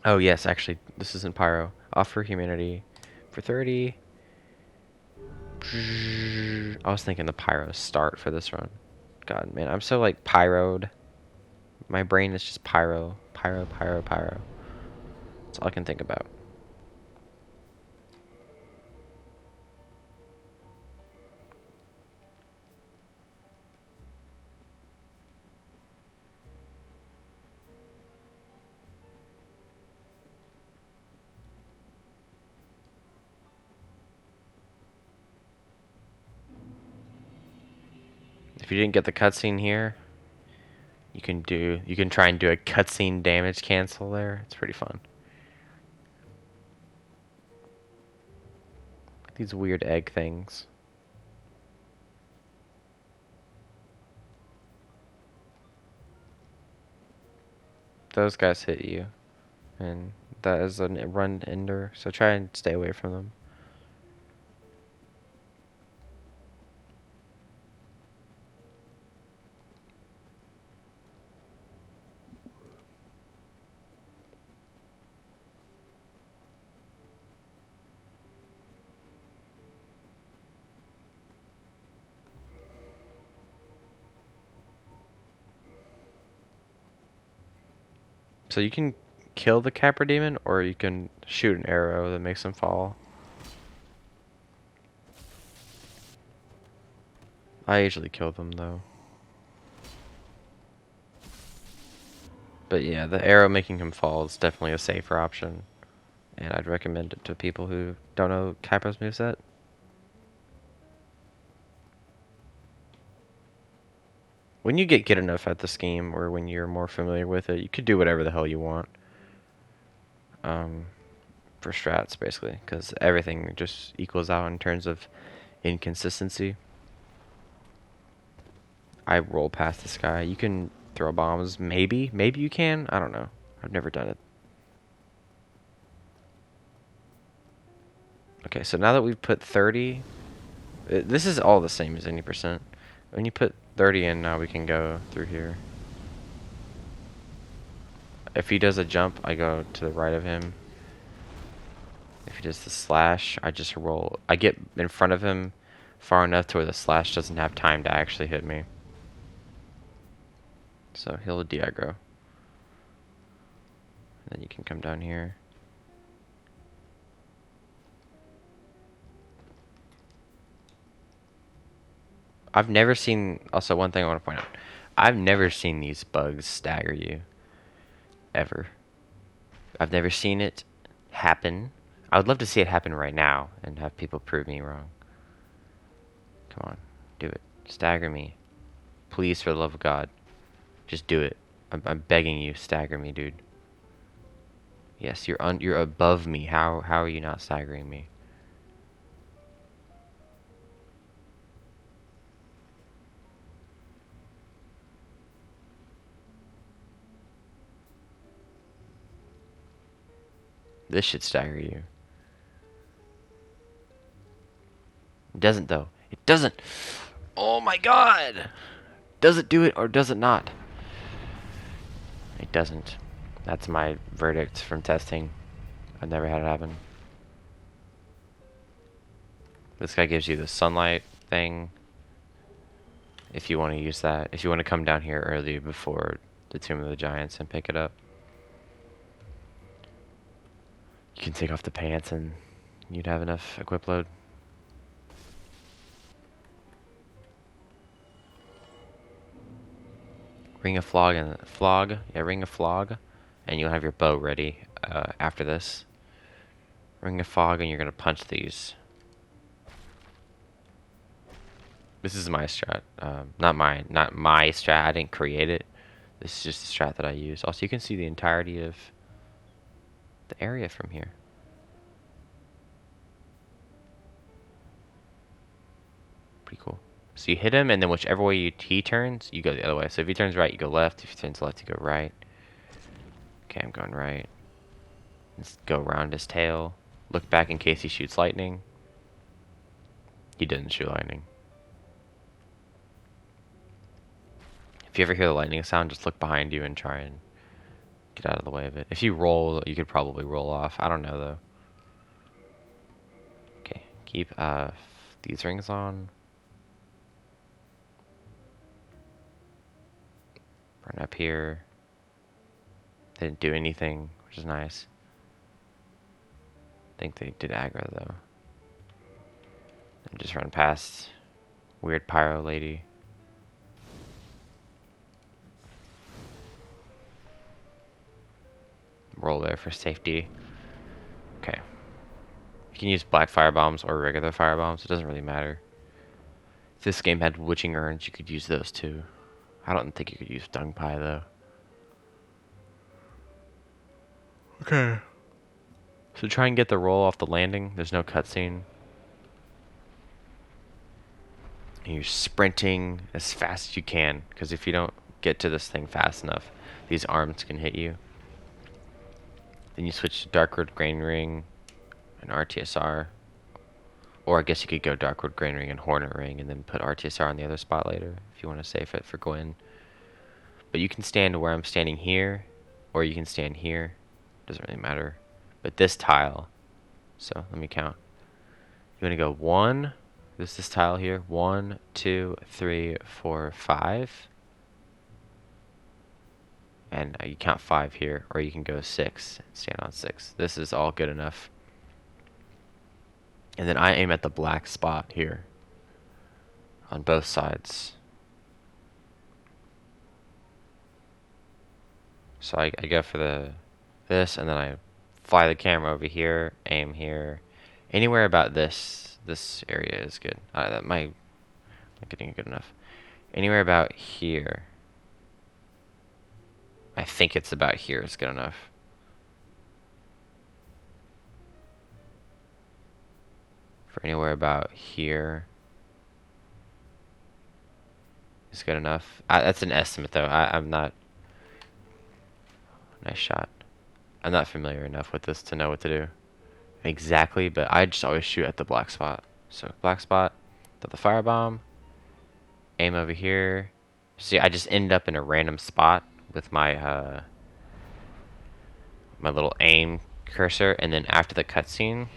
Oh, yes, actually, this isn't Pyro. Offer humanity for 30. I was thinking the Pyro start for this run. God, man, I'm so, like, pyroed. My brain is just pyro. Pyro, pyro, pyro. That's all I can think about. If you didn't get the cutscene here, you can try and do a cutscene damage cancel there. It's pretty fun. These weird egg things. Those guys hit you, and that is a run ender, so try and stay away from them. So you can kill the Capra Demon, or you can shoot an arrow that makes him fall. I usually kill them, though. But yeah, the arrow making him fall is definitely a safer option. And I'd recommend it to people who don't know Capra's moveset. When you get good enough at the scheme, or when you're more familiar with it, you could do whatever the hell you want. for strats, basically, because everything just equals out in terms of inconsistency. I roll past this guy. You can throw bombs, maybe. Maybe you can. I don't know. I've never done it. Okay, so now that we've put 30, this is all the same as any percent. When you put 30 in, now we can go through here. If he does a jump, I go to the right of him. If he does the slash, I just roll. I get in front of him far enough to where the slash doesn't have time to actually hit me. So he'll de-aggro. Then you can come down here. I've never seen, also one thing I want to point out. I've never seen these bugs stagger you. Ever. I've never seen it happen. I would love to see it happen right now and have people prove me wrong. Come on, do it. Stagger me. Please, for the love of God. Just do it. I'm begging you, stagger me, dude. Yes, you're above me. How are you not staggering me? This should stagger you. It doesn't though. It doesn't. Oh my god! Does it do it or does it not? It doesn't. That's my verdict from testing. I've never had it happen. This guy gives you the sunlight thing. If you want to use that. If you want to come down here early before the Tomb of the Giants and pick it up. You can take off the pants and you'd have enough equip load. Ring a flog and ring a flog, and you'll have your bow ready after this. Ring a fog, and you're gonna punch these. This is my strat, not my strat. I didn't create it. This is just the strat that I use. Also, you can see the entirety of the area from here. Pretty cool. So you hit him, and then whichever way he turns, you go the other way. So if he turns right, you go left. If he turns left, you go right. Okay, I'm going right. Let's go around his tail. Look back in case he shoots lightning. He didn't shoot lightning. If you ever hear the lightning sound, just look behind you and try and get out of the way of it. If you roll, you could probably roll off. I don't know, though. Okay, keep these rings on. Burn up here. They didn't do anything, which is nice. I think they did aggro, though. And just run past weird pyro lady. Roll there for safety. Okay. You can use black fire bombs or regular fire bombs. It doesn't really matter. If this game had witching urns, you could use those too. I don't think you could use dung pie though. Okay. So try and get the roll off the landing. There's no cutscene. And you're sprinting as fast as you can, because if you don't get to this thing fast enough, these arms can hit you. Then you switch to Darkwood Grain Ring and RTSR. Or I guess you could go Darkwood Grain Ring and Hornet Ring and then put RTSR on the other spot later if you want to save it for Gwen. But you can stand where I'm standing here, or you can stand here. Doesn't really matter. But this tile, so let me count. You want to go 1, this tile here, 1, 2, 3, 4, 5. And you count 5 here, or you can go 6 and stand on 6. This is all good enough. And then I aim at the black spot here on both sides. So I go for this, and then I fly the camera over here, aim here. Anywhere about this area is good. That might not getting good enough. Anywhere about here. I think it's about here is good enough. for anywhere about here is good enough. That's an estimate though. I'm not. Nice shot. I'm not familiar enough with this to know what to do exactly, but I just always shoot at the black spot. So black spot, throw the firebomb, aim over here. See, I just end up in a random spot with my my little aim cursor, and then after the cutscene,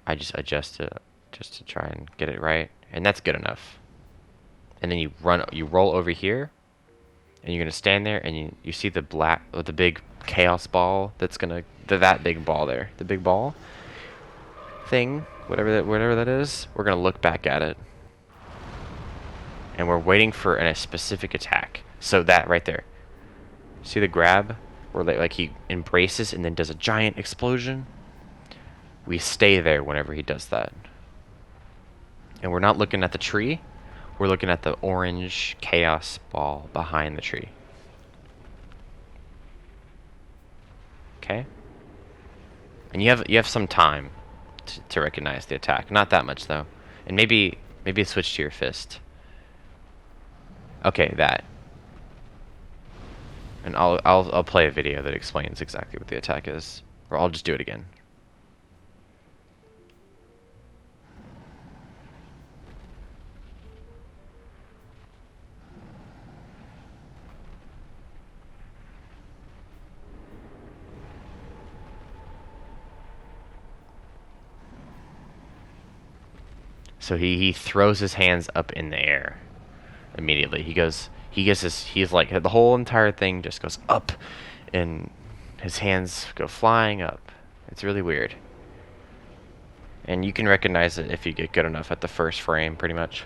I just adjust it just to try and get it right, and that's good enough. And then you roll over here, and you're gonna stand there, and you see the black, or the big chaos ball that's gonna, that big ball there, the big ball thing, whatever that is. We're gonna look back at it, and we're waiting for a specific attack. So that right there, see the grab, where like he embraces and then does a giant explosion. We stay there whenever he does that, and we're not looking at the tree. We're looking at the orange chaos ball behind the tree. Okay? And you have some time to recognize the attack. Not that much though. And maybe switch to your fist. Okay, that. And I'll play a video that explains exactly what the attack is, or I'll just do it again. So he throws his hands up in the air immediately. He's like, the whole entire thing just goes up, and his hands go flying up. It's really weird. And you can recognize it if you get good enough at the first frame, pretty much.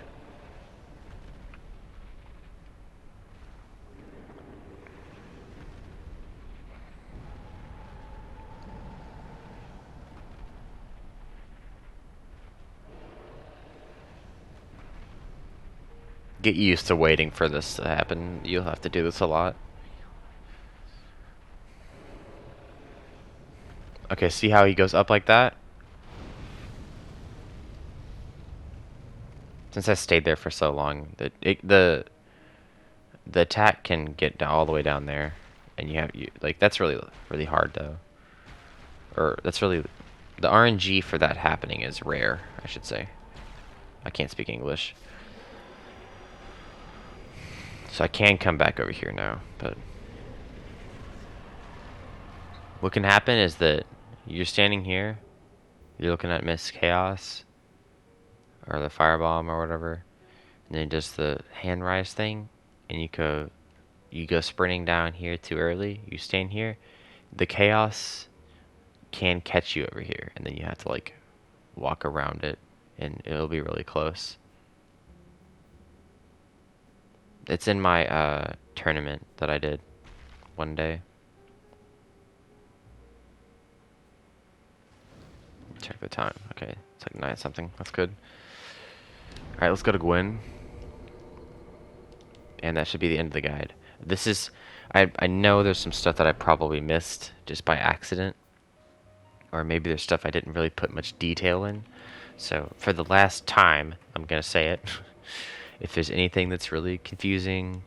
Get used to waiting for this to happen. You'll have to do this a lot. Okay, see how he goes up like that? Since I stayed there for so long, the attack can get down, all the way down there, and like, that's really hard though. Or that's really, the RNG for that happening is rare, I should say. I can't speak English, so I can come back over here now. But what can happen is that you're standing here, you're looking at Miss Chaos, or the firebomb or whatever, and then just the hand rise thing, and you go sprinting down here too early. You stand here, the chaos can catch you over here, and then you have to like walk around it, and it'll be really close. It's in my tournament that I did one day. Check the time. Okay, it's like 9 something. That's good. Alright, let's go to Gwen. And that should be the end of the guide. This is... I know there's some stuff that I probably missed just by accident. Or maybe there's stuff I didn't really put much detail in. So, for the last time, I'm going to say it. If there's anything that's really confusing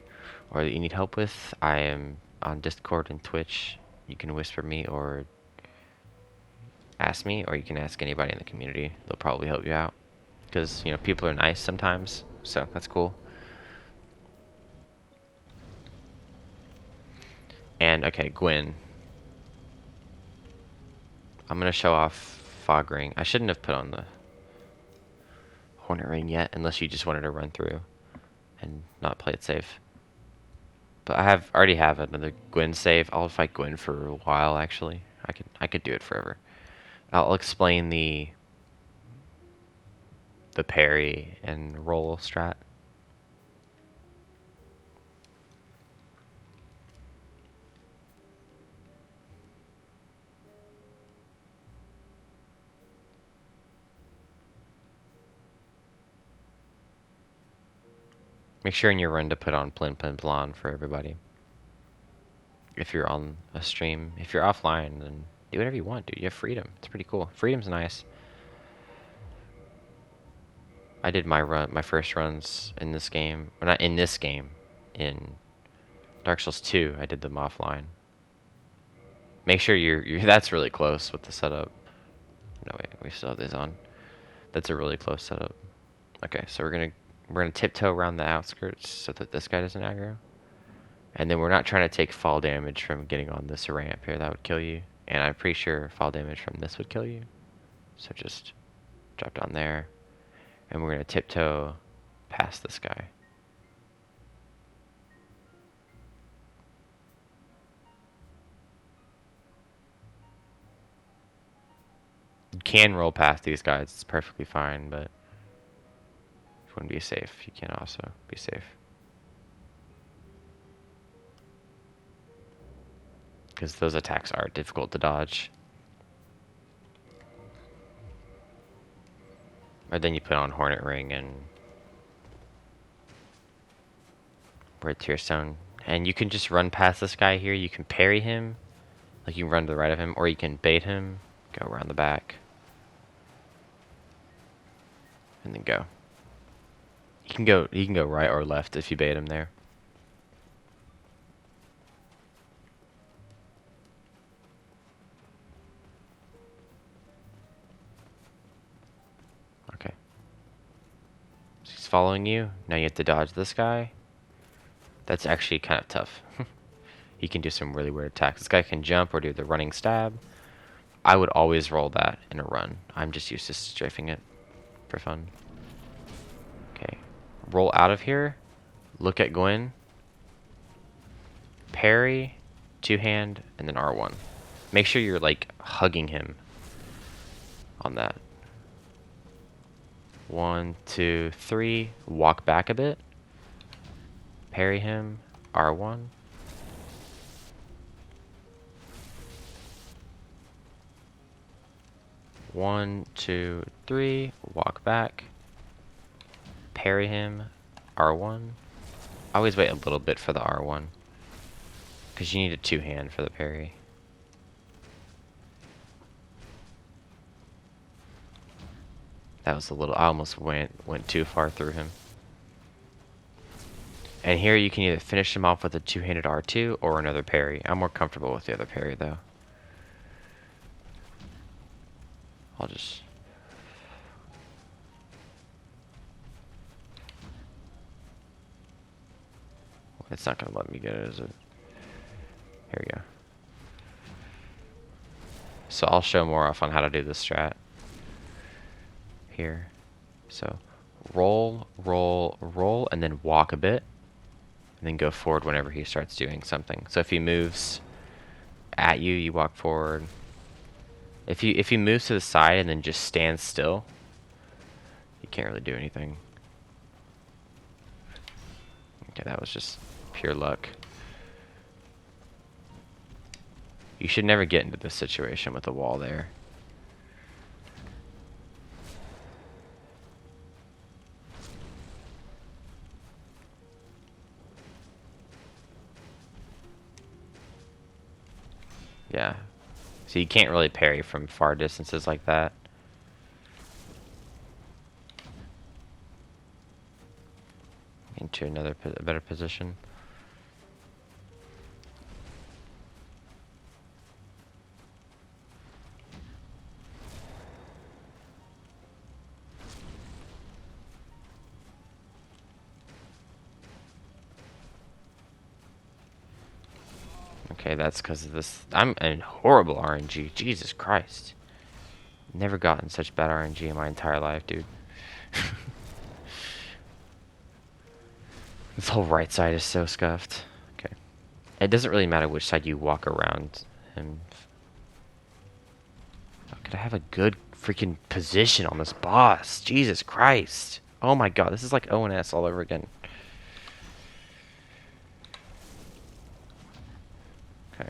or that you need help with, I am on Discord and Twitch. You can whisper me or ask me, or you can ask anybody in the community. They'll probably help you out. Because, you know, people are nice sometimes, so that's cool. And, okay, Gwen. I'm going to show off Fog Ring. I shouldn't have put on the Hornet Ring yet, unless you just wanted to run through and not play it safe. But already have another Gwen save. I'll fight Gwen for a while, actually. I could do it forever. I'll explain the parry and roll strat. Make sure in your run to put on Plin Plin Blonde for everybody. If you're on a stream. If you're offline, then do whatever you want, dude. You have freedom. It's pretty cool. Freedom's nice. I did my first runs in this game. Well, not in this game. In Dark Souls 2, I did them offline. Make sure you're that's really close with the setup. No wait, we still have these on. That's a really close setup. Okay, so we're gonna tiptoe around the outskirts so that this guy doesn't aggro. And then we're not trying to take fall damage from getting on this ramp here. That would kill you. And I'm pretty sure fall damage from this would kill you. So just drop down there. And we're going to tiptoe past this guy. You can roll past these guys. It's perfectly fine, but if you want to be safe, you can also be safe. Because those attacks are difficult to dodge. Or then you put on Hornet Ring and Red Tear Stone. And you can just run past this guy here. You can parry him. Like you can run to the right of him. Or you can bait him. Go around the back. And then go. He can go right or left if you bait him there. Okay. So he's following you. Now you have to dodge this guy. That's actually kind of tough. He can do some really weird attacks. This guy can jump or do the running stab. I would always roll that in a run. I'm just used to strafing it for fun. Okay. Roll out of here. Look at Gwen. Parry, two-hand, and then R1. Make sure you're like hugging him on that. 1, 2, 3. Walk back a bit. Parry him. R1. One, two, three. Walk back. Parry him. R1. Always wait a little bit for the R1. Because you need a two-hand for the parry. That was a little... I almost went too far through him. And here you can either finish him off with a two-handed R2 or another parry. I'm more comfortable with the other parry, though. I'll just... It's not going to let me get it, is it? Here we go. So I'll show more off on how to do this strat. Here. So roll, roll, roll, and then walk a bit. And then go forward whenever he starts doing something. So if he moves at you, you walk forward. If he moves to the side and then just stands still, you can't really do anything. Okay, that was just pure luck. You should never get into this situation with a wall there. Yeah. So you can't really parry from far distances like that. Into a better position. Okay, that's because of this. I'm in horrible RNG. Jesus Christ. Never gotten such bad RNG in my entire life, dude. This whole right side is so scuffed. Okay. It doesn't really matter which side you walk around him. Oh, could I have a good freaking position on this boss? Jesus Christ. Oh my god, this is like ONS all over again. Okay.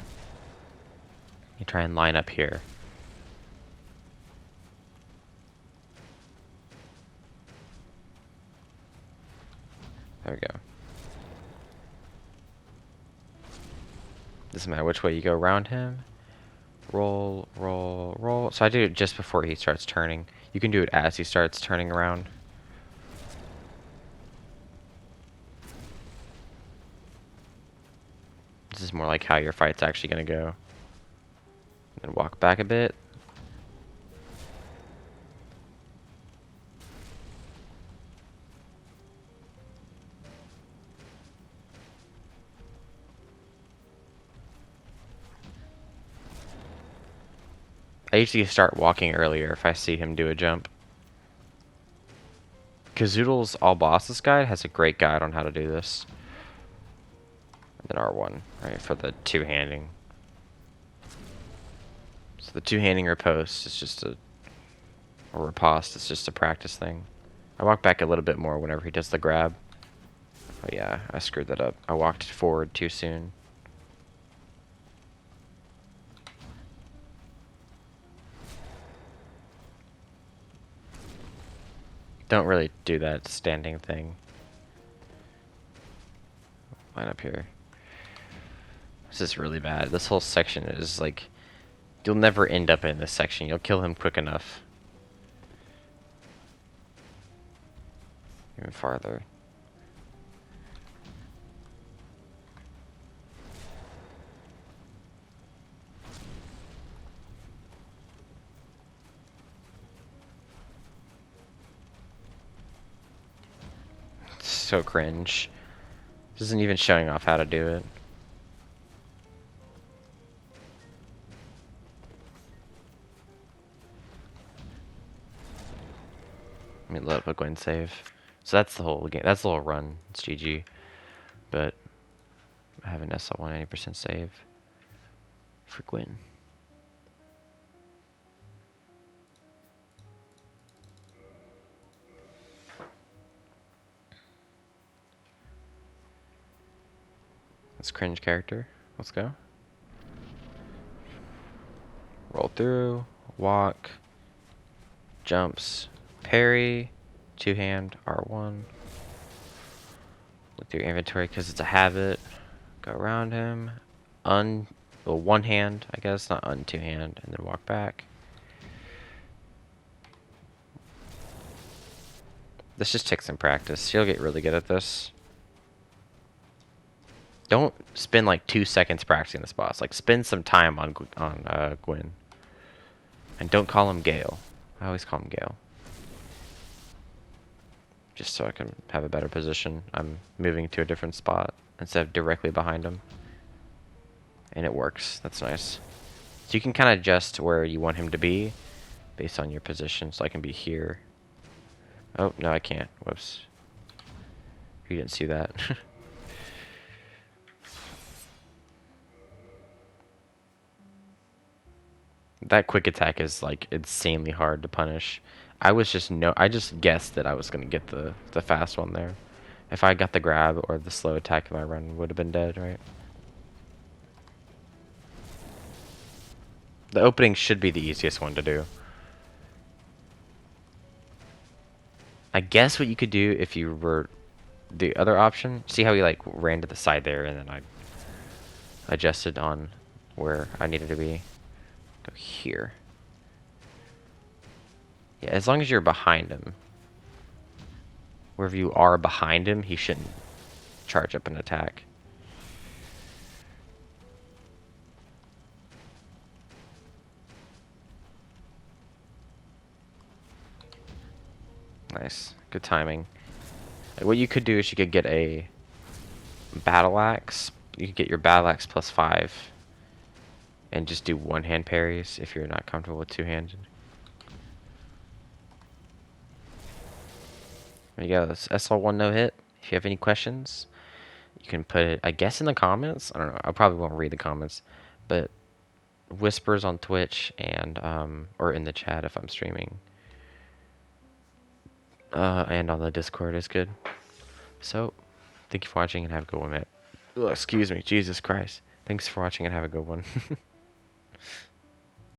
You try and line up here. There we go. Doesn't matter which way you go around him. Roll, roll, roll. So I do it just before he starts turning. You can do it as he starts turning around. This is more like how your fight's actually gonna go. Then walk back a bit. I usually start walking earlier if I see him do a jump. Kazoodle's All Bosses guide has a great guide on how to do this. And then R1, right, for the two-handing. So the two-handing riposte is just or riposte, it's just a practice thing. I walk back a little bit more whenever he does the grab. Oh yeah, I screwed that up. I walked forward too soon. Don't really do that standing thing. Line up here. This is really bad. This whole section is like, you'll never end up in this section. You'll kill him quick enough. Even farther. It's so cringe. This isn't even showing off how to do it. Let me load up a Gwen save. So that's the whole game. That's the whole run. It's GG. But I have an SL1 80% save for Gwen. That's cringe character. Let's go. Roll through, walk, jumps, parry, two-hand, R1. Look through your inventory because it's a habit. Go around him. Well, one hand, I guess, not two-hand, and then walk back. This just takes some practice. You'll get really good at this. Don't spend like 2 seconds practicing this boss. Like, spend some time on Gwen. And don't call him Gale. I always call him Gale. Just so I can have a better position. I'm moving to a different spot instead of directly behind him. And it works. That's nice. So you can kind of adjust where you want him to be based on your position. So I can be here. Oh, no, I can't. Whoops. You didn't see that. That quick attack is like insanely hard to punish. I just guessed that I was gonna get the fast one there. If I got the grab or the slow attack, my run would have been dead, right? The opening should be the easiest one to do. I guess what you could do if you were the other option, see how he like ran to the side there and then I adjusted on where I needed to be. Go here. Yeah, as long as you're behind him. Wherever you are behind him, he shouldn't charge up an attack. Nice. Good timing. What you could do is you could get a battle axe. You could get your battle axe +5 and just do one-hand parries if you're not comfortable with two-handed. There you go. That's SL1 no hit. If you have any questions, you can put it, I guess, in the comments. I don't know. I probably won't read the comments, but whispers on Twitch and or in the chat if I'm streaming. And on the Discord is good. So, thank you for watching and have a good one, man. Ugh, excuse me. Jesus Christ. Thanks for watching and have a good one.